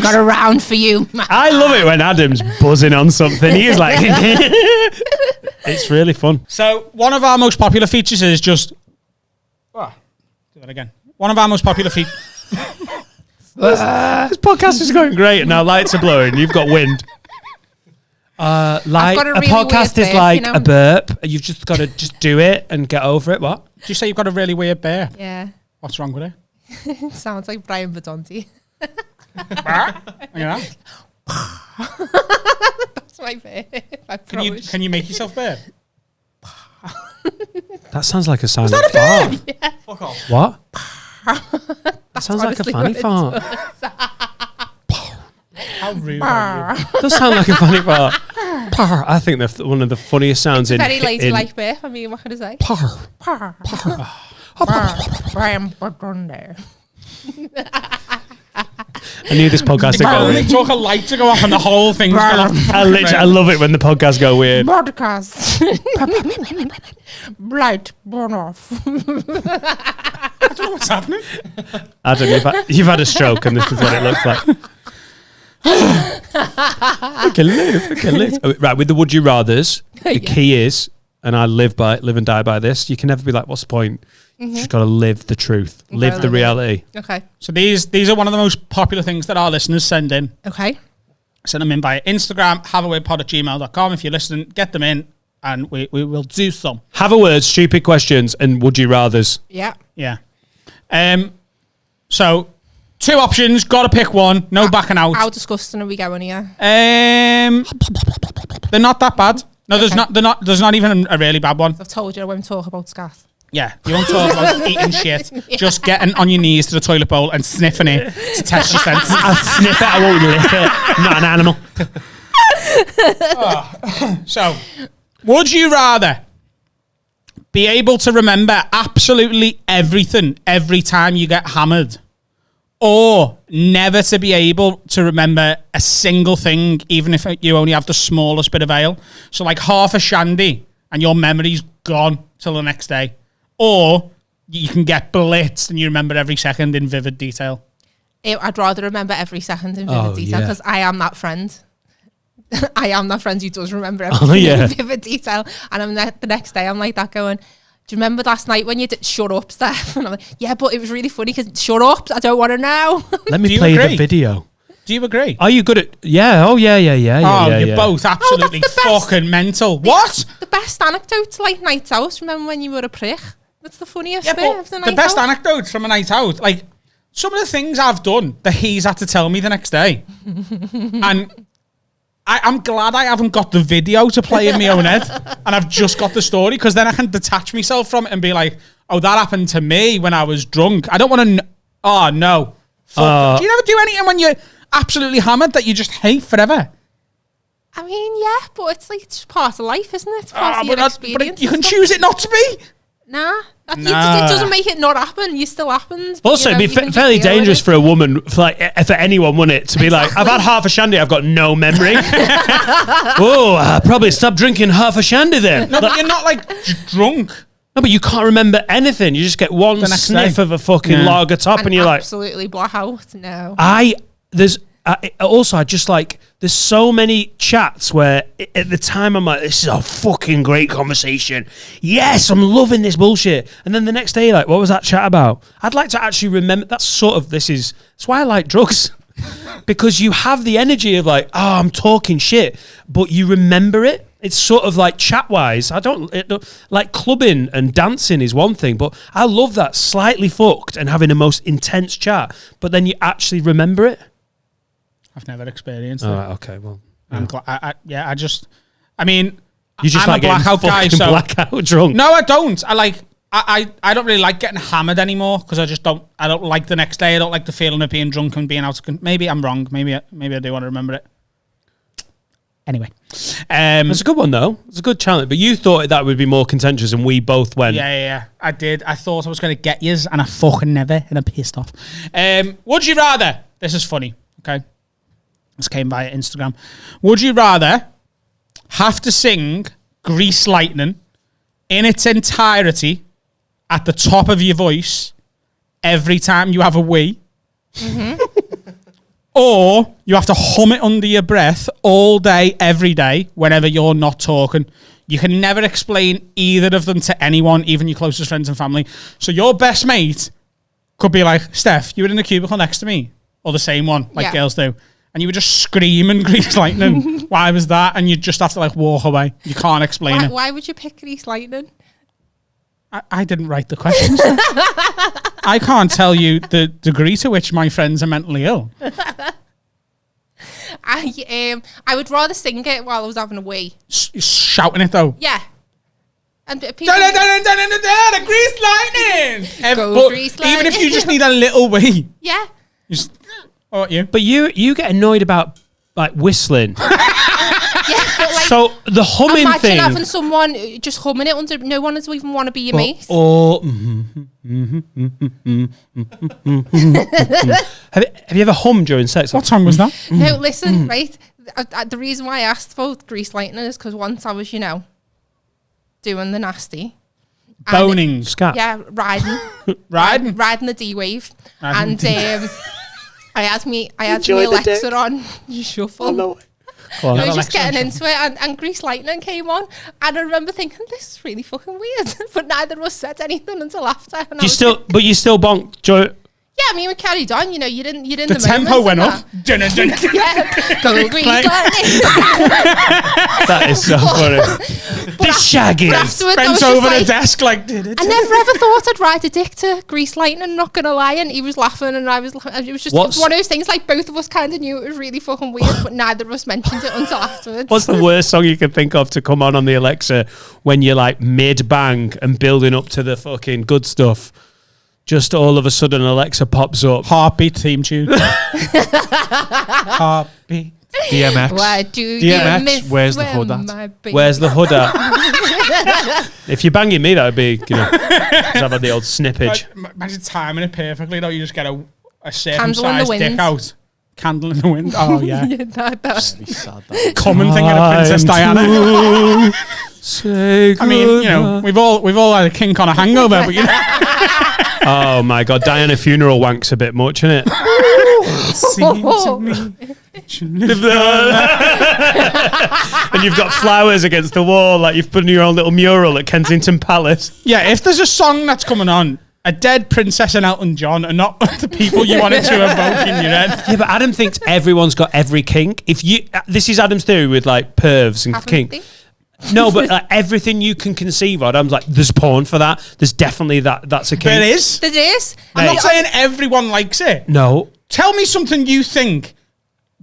got a round for you. I love it when Adam's buzzing on something. He's like, it's really fun. So one of our most popular features is just... Oh, do that again. One of our most popular features... This podcast is going great, and now lights are blowing. You've got wind. Like got a a really podcast weird is burp, like you know? a burp. You've just got to just do it and get over it. What? Did you say you've got a really weird bear? Yeah. What's wrong with it? It sounds like Brian Badonti. Yeah. That's my bear. I Can you promise. can you make yourself bear? That sounds like a silent fart. Yeah. Fuck off. What? That sounds like a honestly funny what it fart. How rude are you? Does sound like a funny fart. Parr. I think they're one of the funniest sounds in. Very ladylike bear. I mean, what can I say? Parr. Brian Badonti. I knew this podcast would go Only weird. took a light to go off and the whole thing's gone off. I love it when the podcasts go weird. Podcast. Light burn off. I don't know what's happening. Adam, you've had a stroke, and this is what it looks like. Look at Liz. Right, with the would you rathers, the key is, and I live and die by this. You can never be like, what's the point? You just got to live the truth, live the reality. Okay. So these are one of the most popular things that our listeners send in. Okay. Send them in via Instagram, haveawordpod@gmail.com. If you're listening, get them in, and we will do some. Have a word, stupid questions, and would you rathers. Yeah. Yeah. So 2 options, got to pick one. No backing out. How disgusting are we going here? They're not that bad. No, there's not even a really bad one. I've told you I won't talk about scat. Yeah, you don't talk about eating shit. Just getting on your knees to the toilet bowl and sniffing it to test your senses. I'll sniff it, I won't lick it. I'm not an animal. So, would you rather be able to remember absolutely everything every time you get hammered, or never to be able to remember a single thing, even if you only have the smallest bit of ale? So like half a shandy and your memory's gone till the next day. Or you can get blitzed and you remember every second in vivid detail. I'd rather remember every second in vivid detail because I am that friend. I am that friend who does remember everything in vivid detail. And I'm the next day, I'm like that going, do you remember last night when you did shut up, Steph? And I'm like, yeah, but it was really funny because shut up, I don't want to know. Let me play the video. Do you agree? Are you good at... Yeah, oh, yeah. You're both absolutely fucking mental. What? The best anecdotes like nights out. Remember when you were a prick? That's the funniest bit of the night out. The best anecdotes from a night out, like some of the things I've done that he's had to tell me the next day. And I'm glad I haven't got the video to play in my own head and I've just got the story, because then I can detach myself from it and be like, oh, that happened to me when I was drunk. I don't want to... Oh, no. Do you never do anything when you're absolutely hammered that you just hate forever? I mean, yeah, but it's like it's just part of life, isn't it? It's part of your experience. But you can choose it not to be. Nah. It doesn't make it not happen. You still happens. Also, it'd be fairly dangerous for a woman, for anyone, wouldn't it? To be like, I've had half a shandy, I've got no memory. Oh, I probably stopped drinking half a shandy then. No, but you're not like drunk. No, but you can't remember anything. You just get one sniff of a fucking lager top and you're like... absolutely blackout. No. There's so many chats where at the time I'm like, this is a fucking great conversation. Yes, I'm loving this bullshit. And then the next day, like, what was that chat about? I'd like to actually remember. That's why I like drugs. Because you have the energy of like, oh, I'm talking shit, but you remember it. It's sort of like chat-wise. Like clubbing and dancing is one thing, but I love that slightly fucked and having the most intense chat, but then you actually remember it. I've never experienced it. Okay, well. I'm glad. I mean, you just I'm a blackout guy, so blackout drunk. No, I don't. I don't really like getting hammered anymore because I don't like the next day. I don't like the feeling of being drunk and being out of... Maybe I'm wrong. Maybe I do want to remember it. Anyway. It's a good one, though. It's a good challenge. But you thought that would be more contentious and we both went... Yeah. I did. I thought I was going to get yous and I fucking never, and I'm pissed off. Would you rather... This is funny, okay? This came via Instagram. Would you rather have to sing Grease Lightning in its entirety at the top of your voice every time you have a wee? Mm-hmm. Or you have to hum it under your breath all day, every day, whenever you're not talking? You can never explain either of them to anyone, even your closest friends and family. So your best mate could be like, Steph, you were in the cubicle next to me, or the same one, like girls do. And you were just screaming Grease Lightning. Why was that? And you just have to like walk away. You can't explain it. Why would you pick Grease Lightning? I didn't write the questions. I can't tell you the degree to which my friends are mentally ill. I would rather sing it while I was having a wee. Shouting it though. Yeah. And people... Grease Lightning! Grease Lightning. Even if you just need a little wee. Yeah. Just... What about you? But you get annoyed about like whistling. Yeah, but like, so the humming imagine thing. Having someone just humming it under, no one would even want to be your mate. Have you ever hummed during sex? What song was that? No, listen, right. The reason why I asked about Grease Lightning is because once I was, doing the nasty. Boning. Scat. Yeah, riding the D wave, and I had me Alexa on shuffle. Oh, no. I was just getting into it, and Grease Lightning came on, and I remember thinking, this is really fucking weird. But neither of us said anything until after. And you still bonked? Yeah, I mean, we carried on. You know, you're in The the tempo went up. Yeah, go Grease Lightning. That is so funny. This Shaggy But is. afterwards, I was Bent just over like, the desk like. I never ever thought I'd ride a dick to Grease Lightning, not gonna lie. And he was laughing and I was laughing. It was just What's- one of those things, like both of us kind of knew it was really fucking weird, but neither of us mentioned it until afterwards. What's the worst song you can think of to come on the Alexa when you're like mid-bang and building up to the fucking good stuff? Just all of a sudden Alexa pops up. Heartbeat theme tune. Heartbeat. DMX. Why do you DMX, miss where's the when hood at? my baby- Where's the hood at? If you're banging me, that would be, you know, 'cause I've had the old snippage. Imagine timing it perfectly, though. You just get a Candle in the circumcised wind. dick out. Candle in the wind. Oh, yeah. Yeah, that. Really sad, that. Common thing of Princess Diana. Say I mean, you know, we've all had a kink on a hangover, but you know. Oh my God, Diana funeral wanks a bit much, innit? Seem to me. And you've got flowers against the wall, like you've put in your own little mural at Kensington Palace. Yeah, if there's a song that's coming on, a dead princess and Elton John are not the people you wanted to evoke in your head. Yeah, but Adam thinks everyone's got every kink. If you, this is Adam's theory with like pervs and Haven't kink. they? No, but like, everything you can conceive of, Adam's like, there's porn for that. There's definitely that's a kink. There is. There is. I'm Mate. not saying everyone likes it. No. Tell me something you think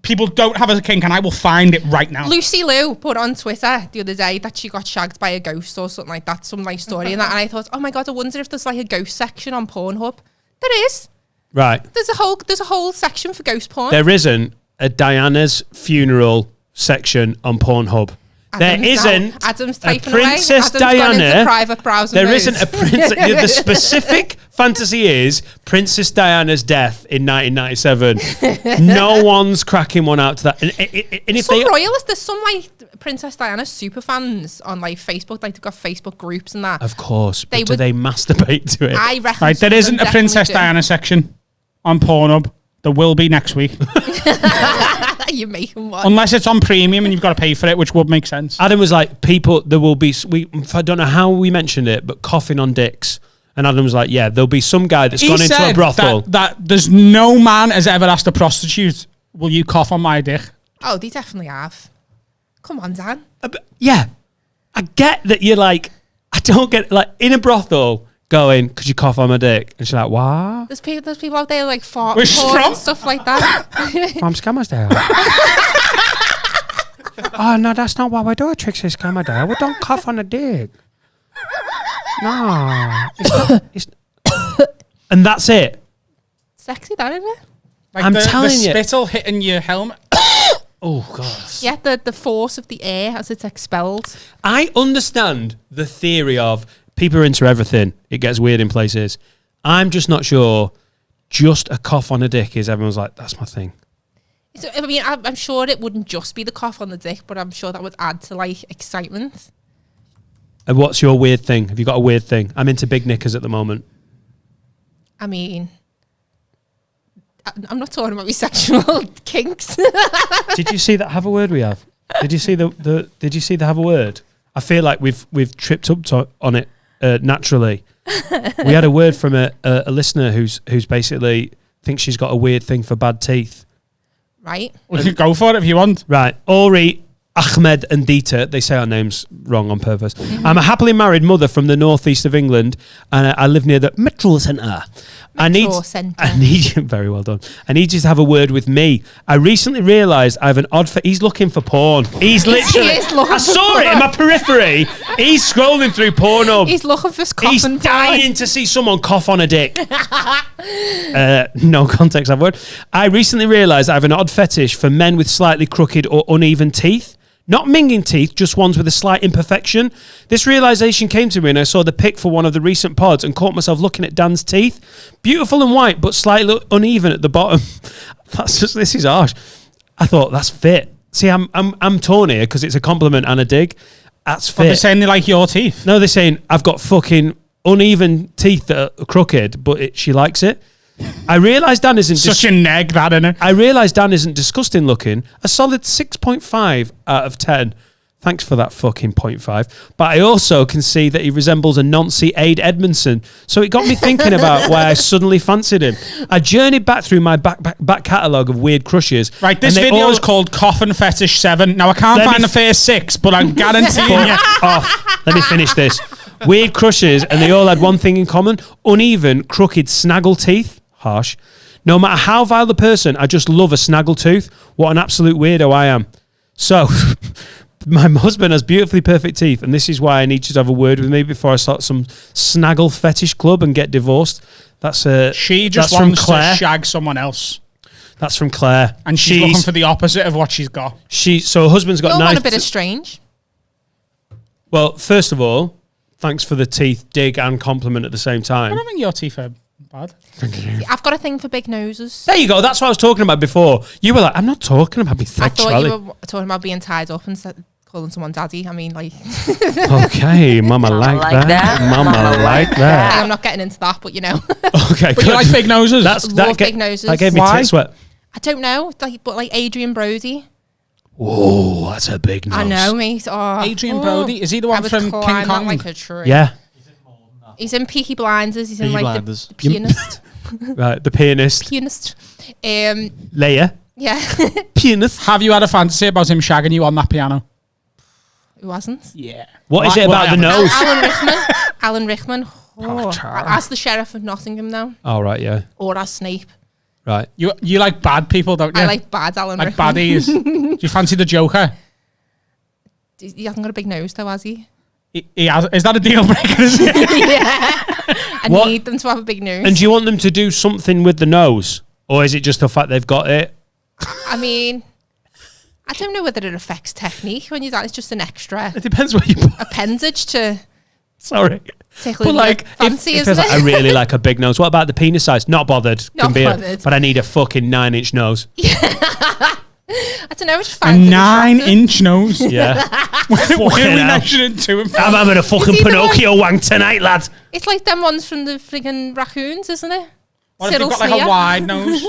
people don't have as a kink, and I will find it right now. Lucy Liu put on Twitter the other day that she got shagged by a ghost or something like that, some nice story and that. And I thought, oh my God, I wonder if there's like a ghost section on Pornhub. There is. Right. There's a whole section for ghost porn. There isn't a Diana's funeral section on Pornhub. Adam's There isn't Adam's a typing Princess away. Adam's gone into Diana. private browser There mode. isn't a princess. The specific fantasy is Princess Diana's death in 1997. No one's cracking one out to that. And if Some they, royalists, there's some like Princess Diana super fans on like Facebook, like they've got Facebook groups and that. of course, but They do would- they masturbate to it? I reckon. Right, some there of isn't them a Princess definitely Diana section on Pornhub. There will be next week. do. You're making one. Unless it's on premium and you've got to pay for it, which would make sense. Adam was like, people, there will be, I don't know how we mentioned it, but coughing on dicks. And Adam was like, yeah, there'll be some guy that's gone into a brothel. That there's no man has ever asked a prostitute, will you cough on my dick? Oh, they definitely have. Come on, Dan. Yeah, I get that you're like, I don't get, like, in a brothel going, could you cough on my dick? And she's like, what? There's people out there like fart Where's she porn from? and stuff like that. From Scammerdale. Oh, no, that's not what we do at Trixie Scammerdale. We don't cough on a dick. No. And that's it. Sexy, that isn't it? Like I'm the telling you. spittle hitting your helmet. Oh, God. Yeah, the force of the air as it's expelled. I understand the theory of people are into everything. It gets weird in places. I'm just not sure just a cough on a dick is everyone's like, that's my thing. So, I mean, I'm sure it wouldn't just be the cough on the dick, but I'm sure that would add to like excitement. And what's your weird thing? Have you got a weird thing? I'm into big knickers at the moment. I mean, I'm not talking about my sexual kinks. Did you see that have a word we have? Did you see Did you see the have a word? I feel like we've tripped up on it naturally. We had a word from a listener who's basically thinks she's got a weird thing for bad teeth. Right? We can go for it if you want. Right, Ori, Ahmed and Dieter, they say our names wrong on purpose. I'm a happily married mother from the northeast of England, and I live near the Metro Centre. I need you, very well done. I need you to have a word with me. I recently realised I have an odd. He's looking for porn. He's literally. looking I saw it in my periphery. He's scrolling through Pornhub. He's looking for He's coughing dying to see someone cough on a dick. No context, I've word. I recently realised I have an odd fetish for men with slightly crooked or uneven teeth. Not minging teeth, just ones with a slight imperfection. This realisation came to me when I saw the pic for one of the recent pods and caught myself looking at Dan's teeth. Beautiful and white, but slightly uneven at the bottom. This is harsh. I thought, that's fit. See, I'm torn here because it's a compliment and a dig. That's fit. But they're saying they like your teeth. No, they're saying I've got fucking uneven teeth that are crooked, but she likes it. I realise Dan isn't Such a neg, that, innit? I realise Dan isn't disgusting looking. A solid 6.5 out of 10. Thanks for that fucking 0.5. But I also can see that he resembles a Nancy Aid Edmondson. So it got me thinking about why I suddenly fancied him. I journeyed back through my back catalogue of weird crushes. Right, this video is called Coffin Fetish 7. Now, I can't find the first 6, but I'm guaranteeing you. Let me finish this. Weird crushes, and they all had one thing in common. Uneven, crooked snaggle teeth. Harsh. No matter how vile the person, I just love a snaggle tooth. What an absolute weirdo I am. So... my husband has beautifully perfect teeth, and this is why I need you to have a word with me before I start some snaggle fetish club and get divorced. That's she just that's wants from Claire. to shag someone else, That's from Claire, and she's looking for the opposite of what she's got. So her husband's got You're nice. a bit of strange. Well, first of all, thanks for the teeth dig and compliment at the same I time. don't think your teeth are bad. I've got a thing for big noses. There you go. That's what I was talking about before. You were like, I'm not talking about my I thought sexuality. you were talking about being tied up and calling someone daddy. I mean, like... Okay, Mama like that. Mama like that. I'm not getting into that, but you know. Okay, But you like big noses? Love big noses. That gave me Why? tit sweat. I don't know, like Adrian Brody. Whoa, that's a big nose. I know, mate. Oh, Adrian Brody? Is he the one I was from King climbing Kong? like a tree. Yeah, He's in Peaky Blinders. He's in Peaky like Blinders. the pianist. right. The pianist. Pianist. Leia. Yeah. Pianist. Have you had a fantasy about him shagging you on that piano? Who hasn't? Yeah. What is it about the nose? Alan Rickman. Oh, as the sheriff of Nottingham now, Oh, right, yeah. or as Snape. Right. You like bad people, don't you? I like bad Alan like Rickman. baddies. Do you fancy the Joker? He hasn't got a big nose though, has he? He has. Is that a deal breaker? Is it? Yeah. I What? need them to have a big nose. And do you want them to do something with the nose? Or is it just the fact they've got it? I mean, I don't know whether it affects technique when you're that. It's just an extra It depends what you put. appendage to Sorry. tickle But your like, fancy, if isn't like, I it? really like a big nose. What about the penis size? Not bothered. Not Can be bothered. but I need a fucking 9-inch nose. I don't know. I just A find it 9-inch nose. Yeah. Where are we Fucking hell. measuring to and from? I'm having a fucking See the Pinocchio wank tonight, lad. It's like them ones from the friggin' raccoons, isn't it? What if you've got like Sneer. a wide nose?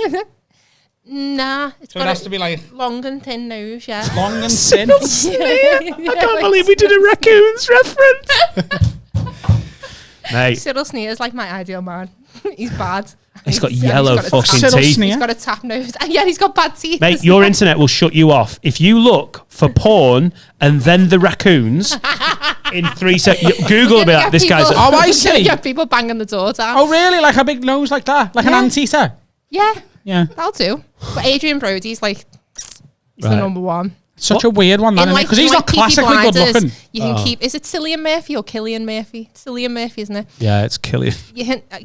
Nah, it's So it got has a to be like long and thin nose, yeah. long and thin. I can't believe we did a raccoons reference. Mate, Cyril Sneer is like my ideal man. He's bad. he's got He's yellow got a fucking Cyril teeth. Sneer. He's got a tap nose. Yeah, he's got bad teeth. Mate, your internet will shut you off. If you look for porn and then the raccoons in 3 seconds, Google will be like, this guy's... Oh, I see. Yeah, people banging the door down. Oh, really? Like a big nose like that? Like Yeah. an Antita? Yeah, Yeah. that'll do. But Adrian Brody's like, he's Right. the number one. Such a weird one, man. Because he's not Peaky classically good Blinders, looking. You can keep. Is it Cillian Murphy or Killian Murphy? It's Cillian Murphy, isn't it? Yeah, it's killing.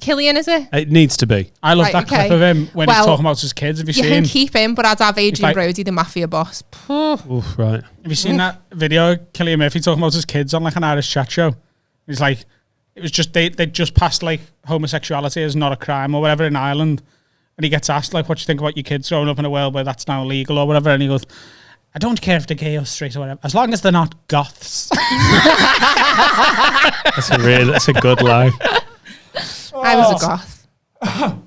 Killian, is it? It needs to be. I love Right, that okay. clip of him when he's Well, talking about his kids. Have you You can seen? keep him, but I'd have Adrian like- Brody, the mafia boss. Oof, right. Have you seen that video of Cillian Murphy talking about his kids on like an Irish chat show? He's like, it was just they just passed like homosexuality is not a crime or whatever in Ireland, and he gets asked like, what do you think about your kids growing up in a world where that's now illegal or whatever, and he goes, I don't care if they're gay or straight or whatever, as long as they're not goths. That's a good line. I was a goth.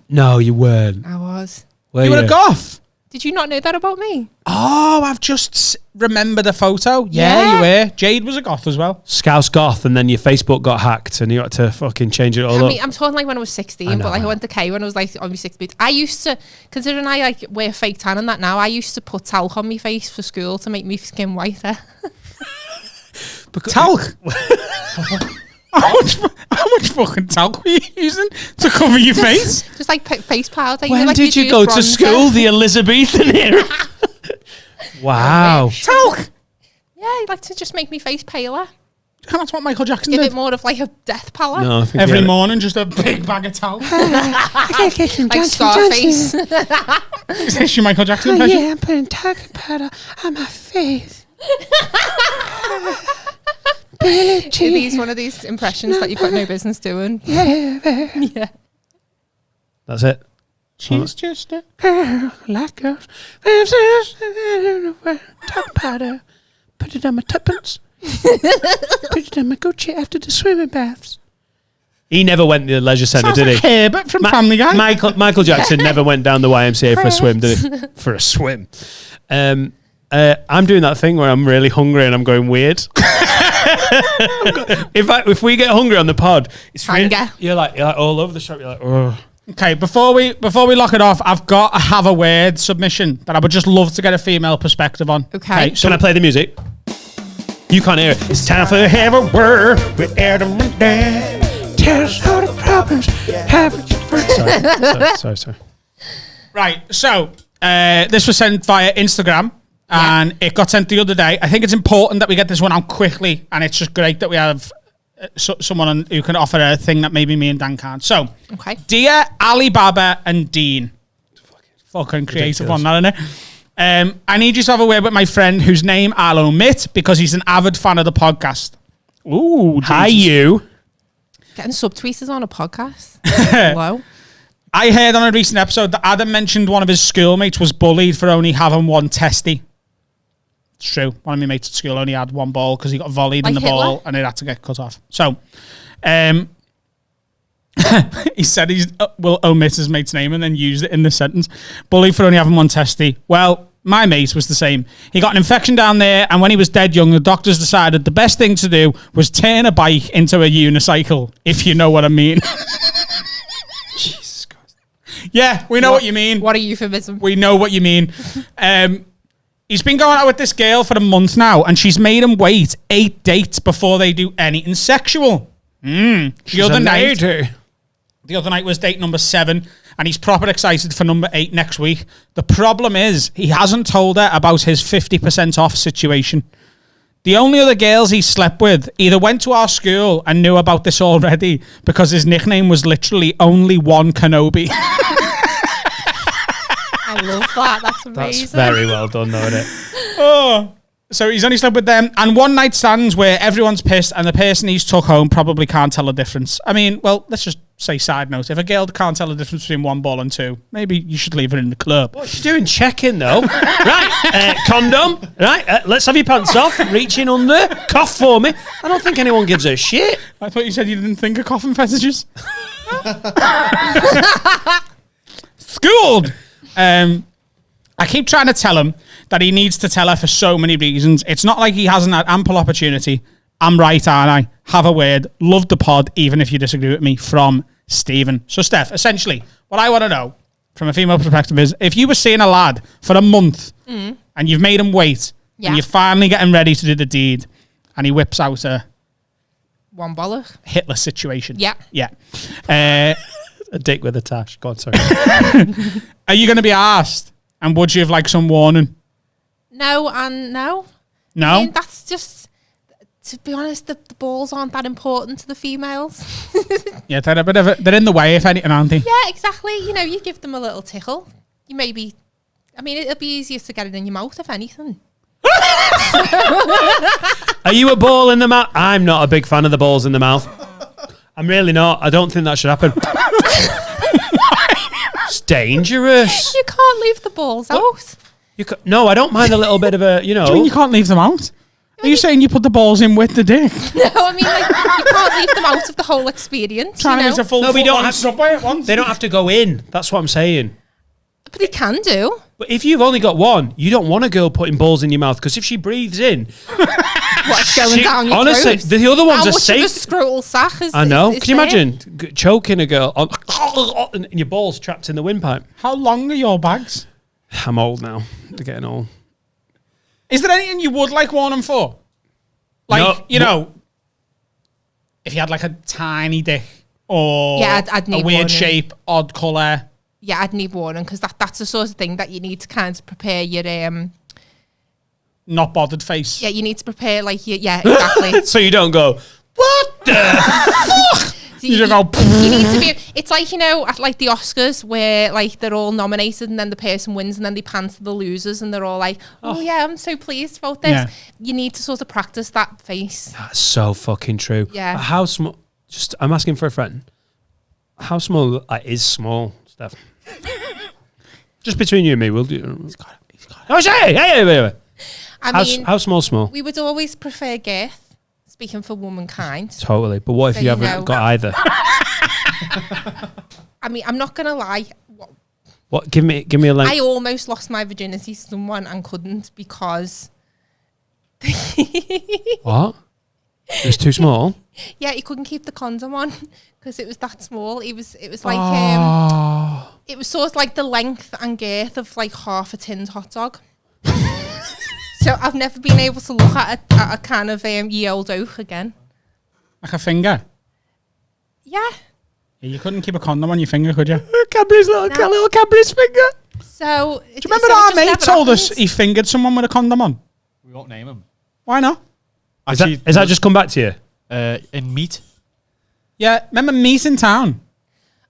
No, you weren't. I was. Were You were a goth. Did you not know that about me? Oh, I've just remembered a photo. Yeah, Yeah. you were. Jade was a goth as well. Scouse goth, and then your Facebook got hacked, and you had to fucking change it all I up. mean, I'm talking like when I was 16, but like I went to K when I was like only 16. I used to, considering I like wear fake tan and that now, I used to put talc on my face for school to make me skin whiter. Talc. How much fucking talc were you using to cover your face? Just like face powder. When like did you use go to bronzer. school? The Elizabethan era. Wow. Talc. Yeah, I like to just make me face paler. That's what Michael Jackson Give did. it more of like a death pallor. No, I think Every yeah. morning, just a big bag of talc. Like Scarface. Is this your Michael Jackson impression? I'm putting talcum powder on my face. Are these one of these impressions that you've got no business doing? Yeah. That's it. She's just a... Like girls. Talcum powder. Put it on my tuppence. Put it on my Gucci after the swimming baths. He never went to the leisure centre, Sounds did like he? Herbert from Family Guy. Michael Jackson never went down the YMCA for a swim, did he? For a swim. I'm doing that thing where I'm really hungry and I'm going weird. If we get hungry on the pod, it's really, you're like all over the shop. You're like, oh. Okay, before we lock it off, I've got a have a word submission that I would just love to get a female perspective on. Okay. So can I play the music? You can't hear it. It's time for have a word with Adam and Dan. Tell us all the problems. Sorry. Right, so this was sent via Instagram and it got sent the other day. I think it's important that we get this one out quickly, and it's just great that we have someone who can offer a thing that maybe me and Dan can't. So, dear Alibaba and Dean. Fucking creative one, that, isn't it? I need you to have a word with my friend whose name I'll omit because he's an avid fan of the podcast. Ooh, hi you. Getting subtweeters on a podcast. Hello. I heard on a recent episode that Adam mentioned one of his schoolmates was bullied for only having one testy. It's true. One of my mates at school only had one ball because he got volleyed in the ball and it had to get cut off. So, he said he will omit his mate's name and then used it in the sentence. Bullied for only having one testy. Well, my mate was the same. He got an infection down there, and when he was dead young, the doctors decided the best thing to do was turn a bike into a unicycle, if you know what I mean. Jesus Christ. Yeah, we know what you mean. What a euphemism. We know what you mean. He's been going out with this girl for a month now, and she's made him wait 8 dates before they do anything sexual. The other night was date number 7, and he's proper excited for number 8 next week. The problem is he hasn't told her about his 50% off situation. The only other girls he slept with either went to our school and knew about this already because his nickname was literally Only One Kenobi. I love that. That's amazing. That's very well done, though, isn't it? Oh. So he's only slept with them, and one night stands where everyone's pissed and the person he's took home probably can't tell the difference. I mean, well, let's just say side note. If a girl can't tell the difference between one ball and 2, maybe you should leave her in the club. What's she doing? Checking, though. Right, condom. Right, let's have your pants off. Reach in under. Cough for me. I don't think anyone gives a shit. I thought you said you didn't think of coughing fetishes. Schooled. I keep trying to tell him that he needs to tell her for so many reasons. It's not like he hasn't had ample opportunity. I'm right, aren't I? Have a word. Love the pod, even if you disagree with me. From Stephen. So, Steph, essentially, what I want to know from a female perspective is if you were seeing a lad for a month and you've made him wait and you're finally getting ready to do the deed and he whips out a one bollock Hitler situation. Yeah. A dick with a tash. God, sorry. Are you going to be asked? And would you have like some warning? No and no. No? I mean, that's just, to be honest, the balls aren't that important to the females. Yeah, they're a bit of they're in the way, if anything, aren't they? Yeah, exactly. You know, you give them a little tickle. You maybe, I mean, it'll be easier to get it in your mouth, if anything. Are you a ball in the mouth? I'm not a big fan of the balls in the mouth. I'm really not. I don't think that should happen. It's dangerous. You can't leave the balls out. No, I don't mind a little bit of a, you know. Do you mean you can't leave them out? Are you saying you put the balls in with the dick? No, I mean, like, you can't leave them out of the whole experience. Trying to get a full no, we don't have Subway at once. They don't have to go in. That's what I'm saying. But they can do. But if you've only got one, you don't want a girl putting balls in your mouth because if she breathes in, what's going down your honestly, throat? the other ones How are much safe. Of a scrotal sack is, I know. is Can you there? imagine choking a girl and your balls trapped in the windpipe? How long are your bags? I'm old now. They're getting old. Is there anything you would like warning for? Like, No, you know, if you had like a tiny dick or I'd need a weird warning. shape, odd colour. Yeah, I'd need warning because that's the sort of thing that you need to kind of prepare your Not bothered face. Yeah, you need to prepare like your exactly. So you don't go, what the fuck? So You don't go. You need to be. It's like, you know, at like the Oscars where like they're all nominated and then the person wins and then they pan to the losers and they're all like, oh yeah, I'm so pleased about this. Yeah. You need to sort of practice that face. That's so fucking true. Yeah. How small? Just, I'm asking for a friend. How small is small, Steph? Just between you and me, we'll do. He's got it. Oh, hey. I mean, how small? we would always prefer girth, speaking for womankind. Totally. But what if So you you haven't know. got either? I mean, I'm not going to lie. What? Give me a length. I almost lost my virginity to someone and couldn't because. What? It was too small. Yeah, he couldn't keep the condom on because it was that small. It was like it was sort of like the length and girth of like half a tinned hot dog. So I've never been able to look at a kind of ye old oak again. Like a finger. Yeah. You couldn't keep a condom on your finger, could you? Cadbury's little Cadbury's finger. So Do you remember our mate told us he fingered someone with a condom on? We won't name him. Why not? Has that just come back to you? In meat. Yeah, remember meat in town?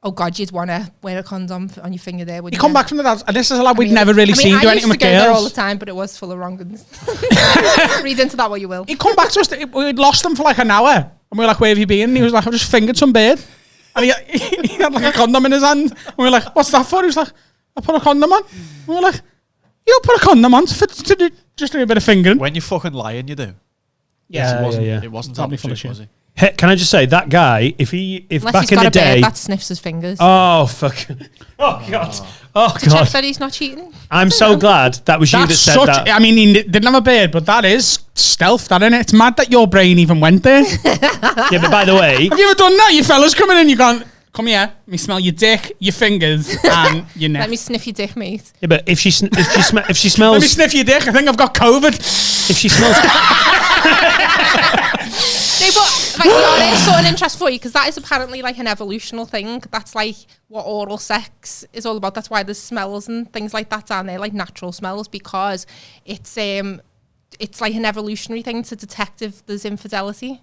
Oh God, you'd want to wear a condom on your finger there, wouldn't You come back from the dance, and this is a lad we'd never really I seen do anything with I used to go there all the girls. time, but it was full of wrong ones. Read into that what you will. He'd come back to us, we'd lost him for like an hour, and we were like, where have you been? And he was like, I've just fingered some bird. And he had like a condom in his hand. And we were like, what's that for? He was like, I put a condom on. And we were like, you don't put a condom on to do, just do a bit of fingering. When you're fucking lying, you do. Yeah, It wasn't Probably full full of shit. was he? Hey, can I just say that guy? If Unless back he's in got the a day, beard that sniffs his fingers. oh fuck, oh god, oh Check god, that he's not cheating. I'm so glad that was you that That's said such, that. I mean, he didn't have a beard, but that is stealth, that, isn't it? It's mad that your brain even went there. Yeah, but by the way, Have you ever done that? You fellas coming in, you gone, come here, let me smell your dick, your fingers, and your neck. Let me sniff your dick, mate. yeah, but if she smells, Let me sniff your dick, I think I've got COVID. if she smells, No, but like, that is sort of an interest for you because that is apparently like an evolutional thing. That's like what oral sex is all about. That's why there's smells and things like that down there, like natural smells, because it's like an evolutionary thing to detect if there's infidelity.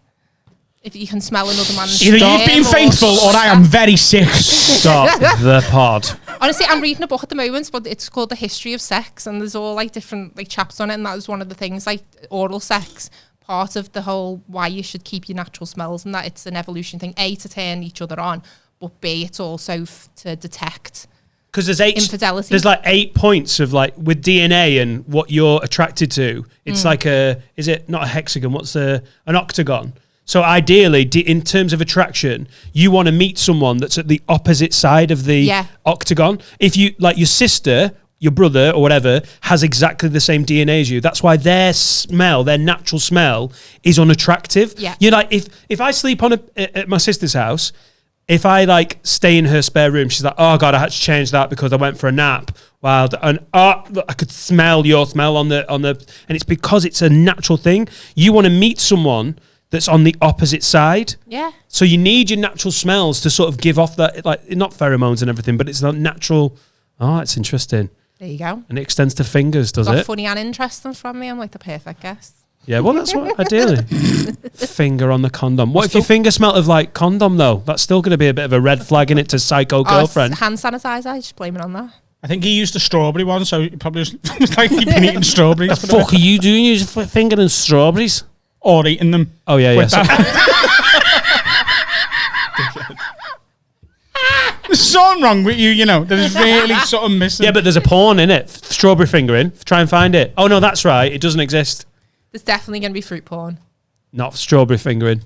If you can smell another man's Either sperm you've been or faithful or I am very sick. stop the pod. Honestly, I'm reading a book at the moment, but it's called The History of Sex, and there's all like different like chapters on it, and that was one of the things, like oral sex, part of the whole why you should keep your natural smells, and that it's an evolution thing. A, to turn each other on, but B, it's also to detect Because there's infidelity. There's like 8 points of like with DNA and what you're attracted to. It's like is it not a hexagon? What's an octagon? So ideally, in terms of attraction, you want to meet someone that's at the opposite side of the octagon. If you, like your sister, your brother or whatever, has exactly the same DNA as you, that's why their smell, their natural smell is unattractive. Yeah. You're like, if I sleep at my sister's house, if I like stay in her spare room, she's like, oh God, I had to change that because I went for a nap. Wow. And look, I could smell your smell on the, and it's because it's a natural thing. You want to meet someone that's on the opposite side. Yeah. So you need your natural smells to sort of give off that, like, not pheromones and everything, but it's not natural. Oh, it's interesting. There you go. And it extends to fingers, does Got it? funny and interesting from me. I'm like the perfect guest. Yeah, well, that's what ideally. Finger on the condom. What if your finger smelled of like condom though? That's still going to be a bit of a red flag in it to psycho girlfriend. Hand sanitizer. I just blame it on that. I think he used a strawberry one, so he probably was like he'd been eating strawberries. What the fuck are you doing? You're fingering strawberries? Or eating them. Oh, yeah, yeah. With that. There's something wrong with you, you know. There's really something missing. Yeah, but there's a porn in it. Strawberry fingering. Try and find it. Oh, no, that's right. It doesn't exist. There's definitely going to be fruit porn. Not strawberry fingering.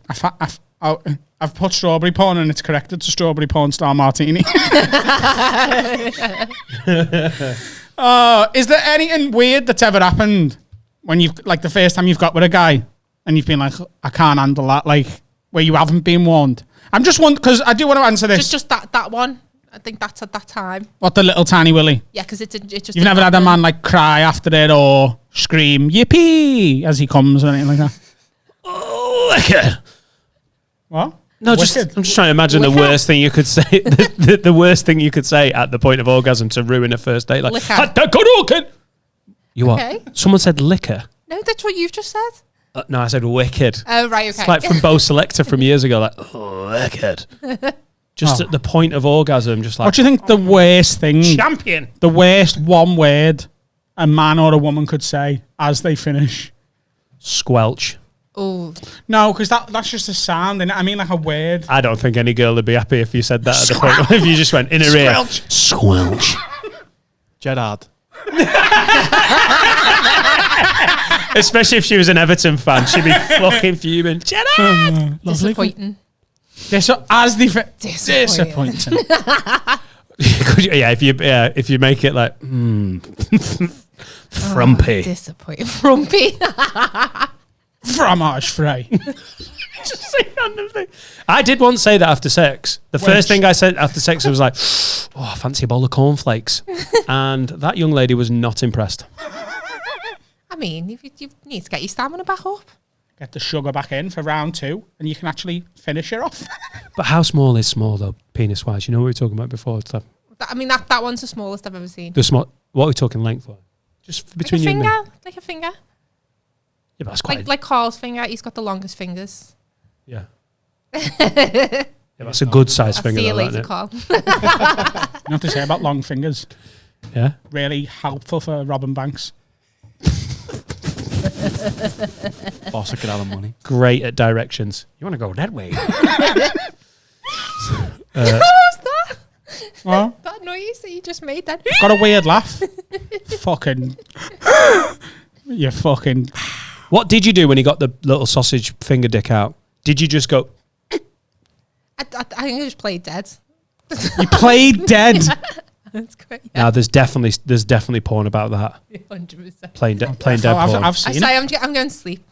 I've put strawberry porn and it's corrected to strawberry porn star martini. Is there anything weird that's ever happened when you've, like, the first time you've got with a guy and you've been like, I can't handle that, like, where you haven't been warned? I'm just wondering, because I do want to answer this. Just that one. I think that's at that time. What, the little tiny willy? Yeah, because it just. You've never had a man like cry after it or scream yippee as he comes or anything like that? Oh, wicked. What? No, I'm just trying to imagine the worst thing you could say. The worst thing you could say at the point of orgasm to ruin a first date. Like, Liquor. You what? Okay. Someone said liquor. No, that's what you've just said. No, I said wicked. Oh, right, okay. It's like from Bo Selector from years ago. Like, wicked. Just at the point of orgasm, just like. What do you think the worst thing? Champion. The worst one word a man or a woman could say as they finish? Squelch. Oh. No, because that's just a sound, and I mean like a word. I don't think any girl would be happy if you said that at the point. If you just went in her ear. Squelch. Gerard. Especially if she was an Everton fan, she'd be fucking fuming. Gerard. Disappointing. Disappointing. Yeah, if you make it like frumpy. Disappointing. Frumpy. Fromage free. Just say random thing. I did once say that after sex. The first thing I said after sex was like, "Oh, I fancy a bowl of cornflakes," and that young lady was not impressed. I mean, you need to get your stamina back up. Get the sugar back in for round 2, and you can actually finish it off. But how small is small though, penis wise? You know what we were talking about before. It's like I mean, that one's the smallest I've ever seen. the small. What are we talking length wise? Just between Like a you and finger, me. like a finger. Yeah, but that's quite. Like Carl's finger. He's got the longest fingers. Yeah. Yeah, that's a good size I'll finger. see you though, later, isn't it? Carl. You know what to say about long fingers? Yeah. Really helpful for robbing banks. Boss could have the money. Great at directions. You want to go that way? What was that? Well, That noise that you just made then. got a weird laugh. Fucking. You fucking. What did you do when he got the little sausage finger dick out? Did you just go? I think I just played dead. You played dead. That's great. Now there's definitely porn about that. 100%. Playing dead I've porn. I've I seen say it. I'm going to sleep.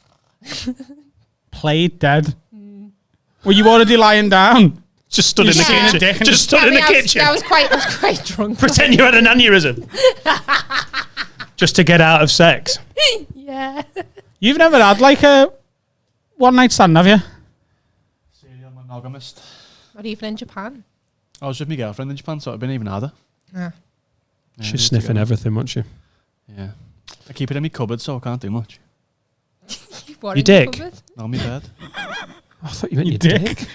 Played dead. Were you already lying down? Just stood You in the seen a kitchen. dick and Just stood I in mean, the kitchen. I was quite drunk. Pretend you had an aneurysm. Just to get out of sex. Yeah. You've never had like a one night stand, have you? Serial monogamist. Not even in Japan. I was with my girlfriend in Japan, so I've been even harder. Yeah. Yeah, She's years sniffing ago. everything, wasn't she? Yeah. I keep it in my cupboard, so I can't do much. What, Your in the dick? cupboard? On my bed. I thought you meant your dick. dick.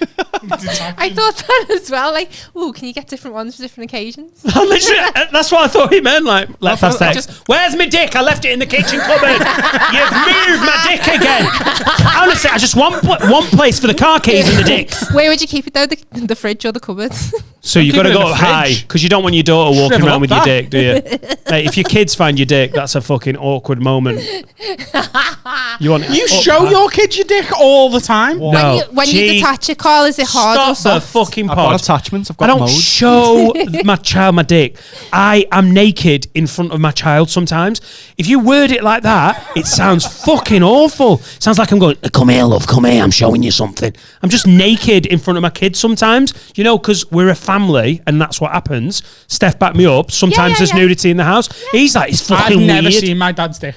I thought that as well. Like, ooh, can you get different ones for different occasions? Literally, that's what I thought he meant. Like, let's have sex. Just- Where's my dick? I left it in the kitchen cupboard. You've moved my dick again. Honestly, I just want one place for the car keys and the dick. Where would you keep it though? The fridge or the cupboard? So you've got to Keep it go in up the high fridge. because you don't want your daughter walking Shrivel around up with your that. dick, do you? Hey, if your kids find your dick, that's a fucking awkward moment. You want You up show high. your kids your dick all the time. No. when you Gee, detach it, Carl, is it hard or Stop the soft? fucking I've got pod. attachments, I've I got don't modes. show my child my dick. I am naked in front of my child sometimes. If you word it like that, it sounds fucking awful. It sounds like I'm going, come here, love, come here, I'm showing you something. I'm just naked in front of my kids sometimes, you know, because we're a family and that's what happens. Steph, back me up. Sometimes yeah, there's yeah. nudity in the house. He's like, it's fucking I've never weird. seen my dad's dick.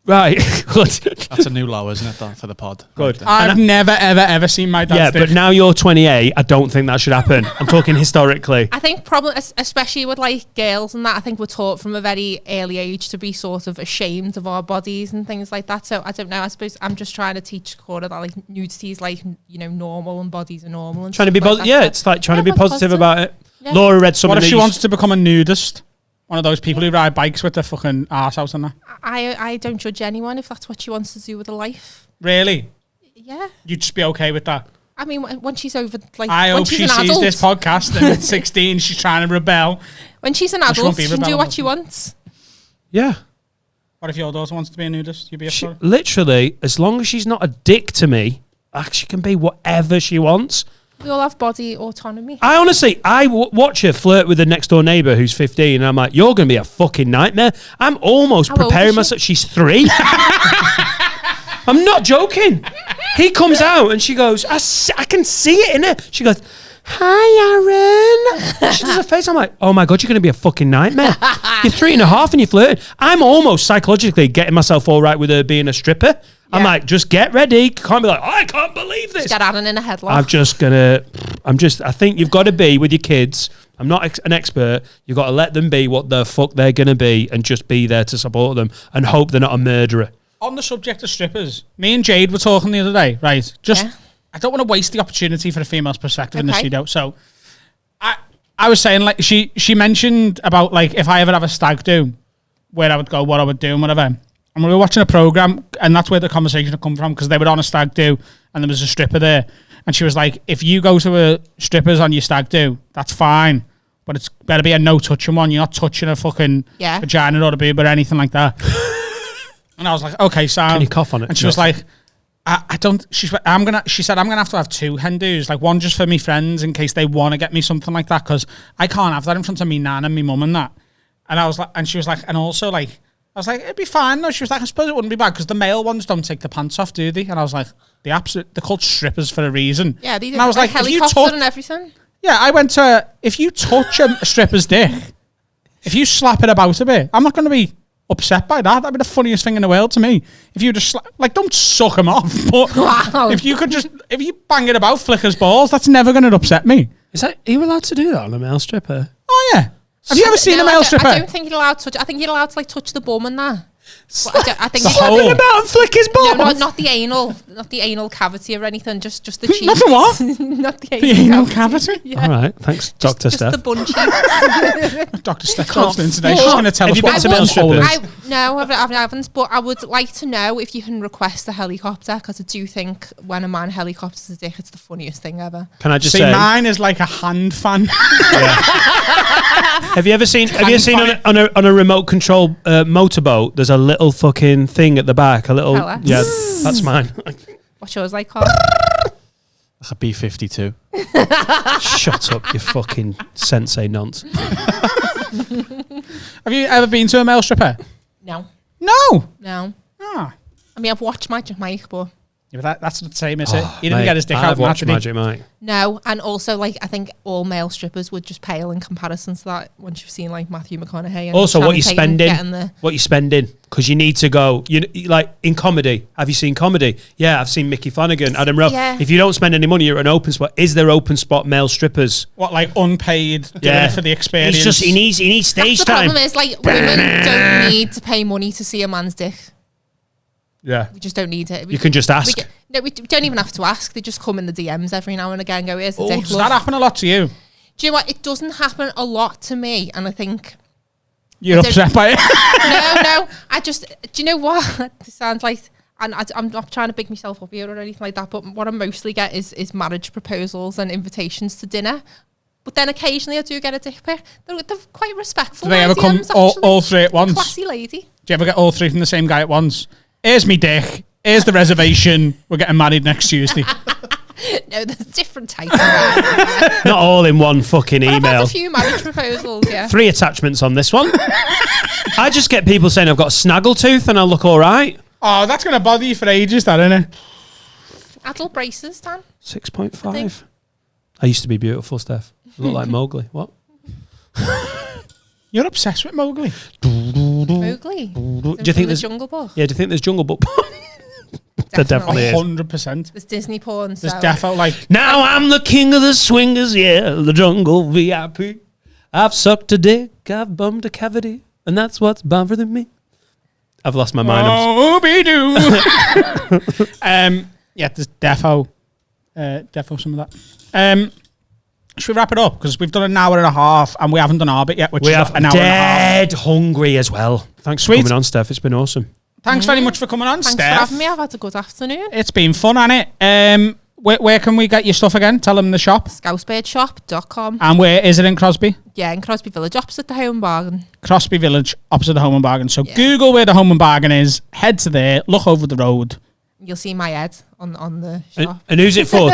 Right, good. That's a new low, isn't it, that, for the pod? Good. I've never, ever seen my dad's Yeah, dick. but now you're 28. I don't think that should happen. I'm talking historically. I think probably, especially with like girls and that, I think we're taught from a very early age to be sort of ashamed of our bodies and things like that. So I don't know. I suppose I'm just trying to teach Cora that like nudity is like, you know, normal and bodies are normal. And Trying to be stuff like positive. that. Yeah, So- it's like trying to Yeah, be that's positive positive. about it. Yeah. Laura read something What if that she you wants to become a nudist? One of those people who ride bikes with their fucking arse out and that. I don't judge anyone if that's what she wants to do with her life. Really? Yeah. You'd just be okay with that? I mean, when she's over, like, I when hope she's she an sees adult, this podcast and at 16 she's trying to rebel. when she's an she adult, won't be she can do rebelling, what will she she? wants. Yeah. What if your daughter wants to be a nudist? You'd be up She, for it? literally, as long as she's not a dick to me, she can be whatever she wants. We all have body autonomy. I honestly, watch her flirt with the next door neighbour who's 15, and I'm like, you're going to be a fucking nightmare. I'm almost How old preparing is she? myself. She's 3. I'm not joking. He comes out and she goes, I can see it in her. She goes, hi, Aaron. She does her face. I'm like, oh my God, you're going to be a fucking nightmare. You're 3.5 and you're flirting. I'm almost psychologically getting myself all right with her being a stripper. I'm Yeah. like, just get ready. Can't be like, I can't believe this. Get Aaron in a headlock. I think you've got to be with your kids. I'm not an expert. You've got to let them be what the fuck they're going to be and just be there to support them and hope they're not a murderer. On the subject of strippers, me and Jade were talking the other day, right? Just, Yeah. I don't want to waste the opportunity for a female's perspective in the Okay. studio. So I was saying, like, she mentioned about, like, if I ever have a stag do, where I would go, what I would do and whatever. And we were watching a program, and that's where the conversation had come from, because they were on a stag do, and there was a stripper there. And she was like, if you go to a stripper's on your stag do, that's fine. But it's better be a no-touching one. You're not touching a fucking Yeah. vagina or a boob or anything like that. And I was like, okay, so... Can you cough on it? And she was like, I don't. She said I'm gonna have to have 2 hen do's, like one just for me friends in case they want to get me something like that, because I can't have that in front of me nan and me mum and that. And I was like, and she was like, and also like, I was like, it'd be fine though. She was like, I suppose it wouldn't be bad because the male ones don't take the pants off, do they? And I was like, they're called strippers for a reason. Yeah, they do. And I was like, helicopter and everything. Yeah, I went to, if you touch a stripper's dick, if you slap it about a bit, I'm not going to be upset by that. That'd be the funniest thing in the world to me. If you just, like, don't suck him off, but if you bang it about, flick his balls, that's never going to upset me. Are you allowed to do that on a male stripper? Oh, yeah. Have you ever seen a male stripper? I don't think you're allowed to touch. I think you're allowed to, like, touch the bum and that. I think slap him about and flick his balls. No, not the anal cavity or anything. Just the cheeks. Not the what? Not the anal cavity. Yeah. All right, thanks, Dr. Steph. Just the bun cheeks. Dr. Steph Johnson today. She's going to tell us what male strippers. No, I haven't. But I would like to know if you can request a helicopter, because I do think when a man helicopters his dick, it's the funniest thing ever. Can I just say, mine is like a hand fan. Have you ever seen on a remote control motorboat? There's a little fucking thing at the back. A little, yeah, that's mine. What's yours like, Carl? Like a B-52. Shut up, you fucking sensei nonce. Have you ever been to a male stripper? No. Ah. I mean, I've watched Magic Mike, but Yeah, but that's the same, is it? He didn't get his dick out. I've watched Magic Mike. No, and also, like, I think all male strippers would just pale in comparison to that once you've seen, like, Matthew McConaughey. And also, what you spending? The what you spending? Because you need to go. You like in comedy. Have you seen comedy? Yeah, I've seen Mickey Flanagan, Adam Rowe. Yeah. If you don't spend any money, you're at an open spot. Is there open spot male strippers? What, like unpaid? Yeah, for the experience. It's just he needs stage That's time. The problem is, like, women don't need to pay money to see a man's dick. Yeah, we just don't need it. You can just ask. We don't even have to ask. They just come in the DMs every now and again. Go, here's the dick. Does that happen a lot to you? Do you know what? It doesn't happen a lot to me, and I think you're upset by it. No. I just. Do you know what? It sounds like, and I'm not trying to big myself up here or anything like that. But what I mostly get is marriage proposals and invitations to dinner. But then occasionally I do get a dick pic. They're quite respectful. Do they ever come all three at once? Classy lady. Do you ever get all three from the same guy at once? Here's me dick. Here's the reservation. We're getting married next Tuesday. No, there's different types of that. Not all in one fucking email. I've had a few marriage proposals, yeah. 3 attachments on this one. I just get people saying I've got a snaggletooth and I look all right. Oh, that's going to bother you for ages, that, isn't it? Adult braces, Dan. 6.5. I used to be beautiful, Steph. I look like Mowgli. What? You're obsessed with Mowgli. Mowgli? Do you think there's Jungle Book? Yeah, do you think there's Jungle Book? There definitely is. 100%. There's Disney porn. There's defo like... Now I'm the king of the swingers, yeah, the jungle VIP. I've sucked a dick, I've bummed a cavity, and that's what's bothering me. I've lost my mind. Oh, be do. Yeah, there's defo some of that. Should we wrap it up? Because we've done an hour and a half and we haven't done our bit yet, which is an hour and a half. Dead hungry as well. Thanks for coming on, Steph. It's been awesome. Thanks very much for coming on, Steph. Thanks for having me. I've had a good afternoon. It's been fun, hasn't it? Where can we get your stuff again? Tell them the shop. SCOUSEBirdshop.com. And where is it in Crosby? Yeah, in Crosby Village, opposite the Home and Bargain. Crosby Village, opposite the Home and Bargain. So Google where the Home and Bargain is, head to there, look over the road. You'll see my head on the shop. And who's it for?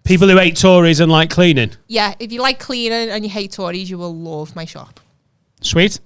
People who hate Tories and like cleaning? Yeah, if you like cleaning and you hate Tories, you will love my shop. Sweet.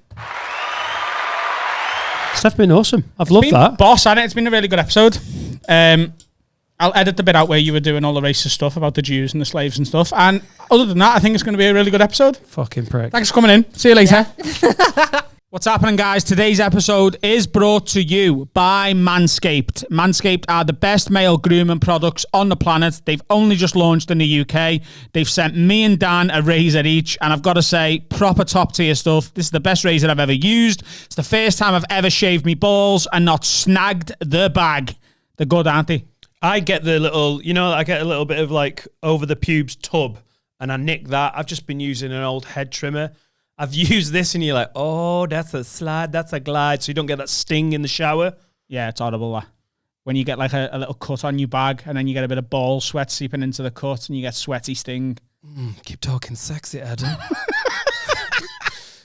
Stuff been awesome. I've loved that. Boss, hasn't it? It's been a really good episode. I'll edit the bit out where you were doing all the racist stuff about the Jews and the slaves and stuff. And other than that, I think it's going to be a really good episode. Fucking prick. Thanks for coming in. See you later. Yeah. What's happening, guys? Today's episode is brought to you by Manscaped. Manscaped are the best male grooming products on the planet. They've only just launched in the UK. They've sent me and Dan a razor each, and I've got to say, proper top tier stuff. This is the best razor I've ever used. It's the first time I've ever shaved me balls and not snagged the bag. They're good, aren't they? I get the little, I get a little bit of like over the pubes tub, and I nick that. I've just been using an old head trimmer. I've used this and you're like, oh, that's a slide, that's a glide, so you don't get that sting in the shower. Yeah, it's horrible, that. When you get like a little cut on your bag and then you get a bit of ball sweat seeping into the cut and you get sweaty sting. Keep talking sexy, Adam.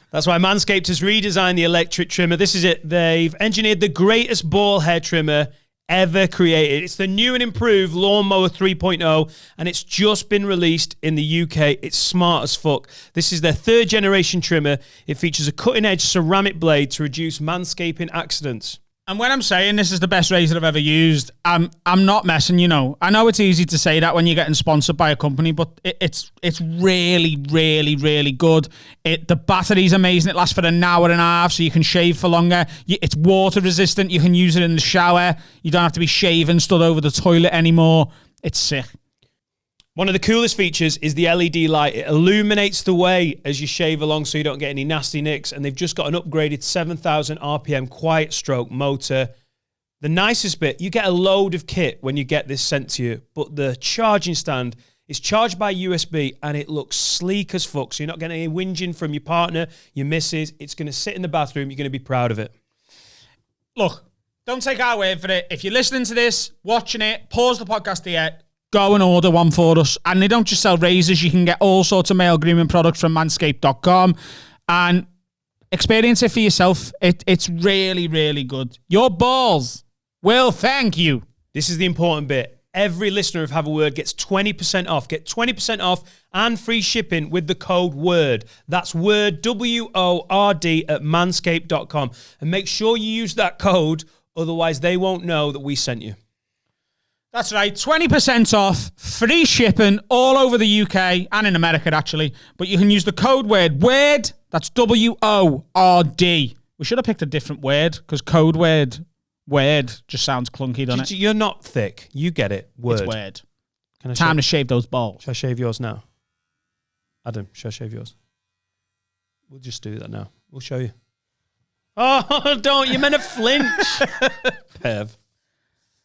That's why Manscaped has redesigned the electric trimmer. This is it. They've engineered the greatest ball hair trimmer ever created. It's the new and improved Lawnmower 3.0, and it's just been released in the UK. It's smart as fuck. This is their 3rd generation trimmer. It features a cutting-edge ceramic blade to reduce manscaping accidents. And when I'm saying this is the best razor I've ever used, I'm not messing, you know. I know it's easy to say that when you're getting sponsored by a company, but it's really, really, really good. The battery's amazing. It lasts for an hour and a half, so you can shave for longer. It's water resistant. You can use it in the shower. You don't have to be shaving, stood over the toilet anymore. It's sick. One of the coolest features is the LED light. It illuminates the way as you shave along so you don't get any nasty nicks. And they've just got an upgraded 7,000 RPM quiet stroke motor. The nicest bit, you get a load of kit when you get this sent to you, but the charging stand is charged by USB and it looks sleek as fuck. So you're not getting any whinging from your partner, your missus. It's going to sit in the bathroom. You're going to be proud of it. Look, don't take our word for it. If you're listening to this, watching it, pause the podcast here, go and order one for us. And they don't just sell razors. You can get all sorts of male grooming products from manscaped.com and experience it for yourself. It's really, really good. Your balls will thank you. This is the important bit. Every listener of Have a Word gets 20% off. Get 20% off and free shipping with the code WORD. That's WORD, W-O-R-D, at manscaped.com. And make sure you use that code, otherwise they won't know that we sent you. That's right, 20% off, free shipping all over the UK and in America, actually. But you can use the code WORD. WORD, that's W-O-R-D. We should have picked a different word, because code word just sounds clunky, doesn't it? You're not thick. You get it. Word. It's word. Time to shave those balls. Should I shave yours now? Adam, should I shave yours? We'll just do that now. We'll show you. Oh, don't. You're meant to flinch. Pev.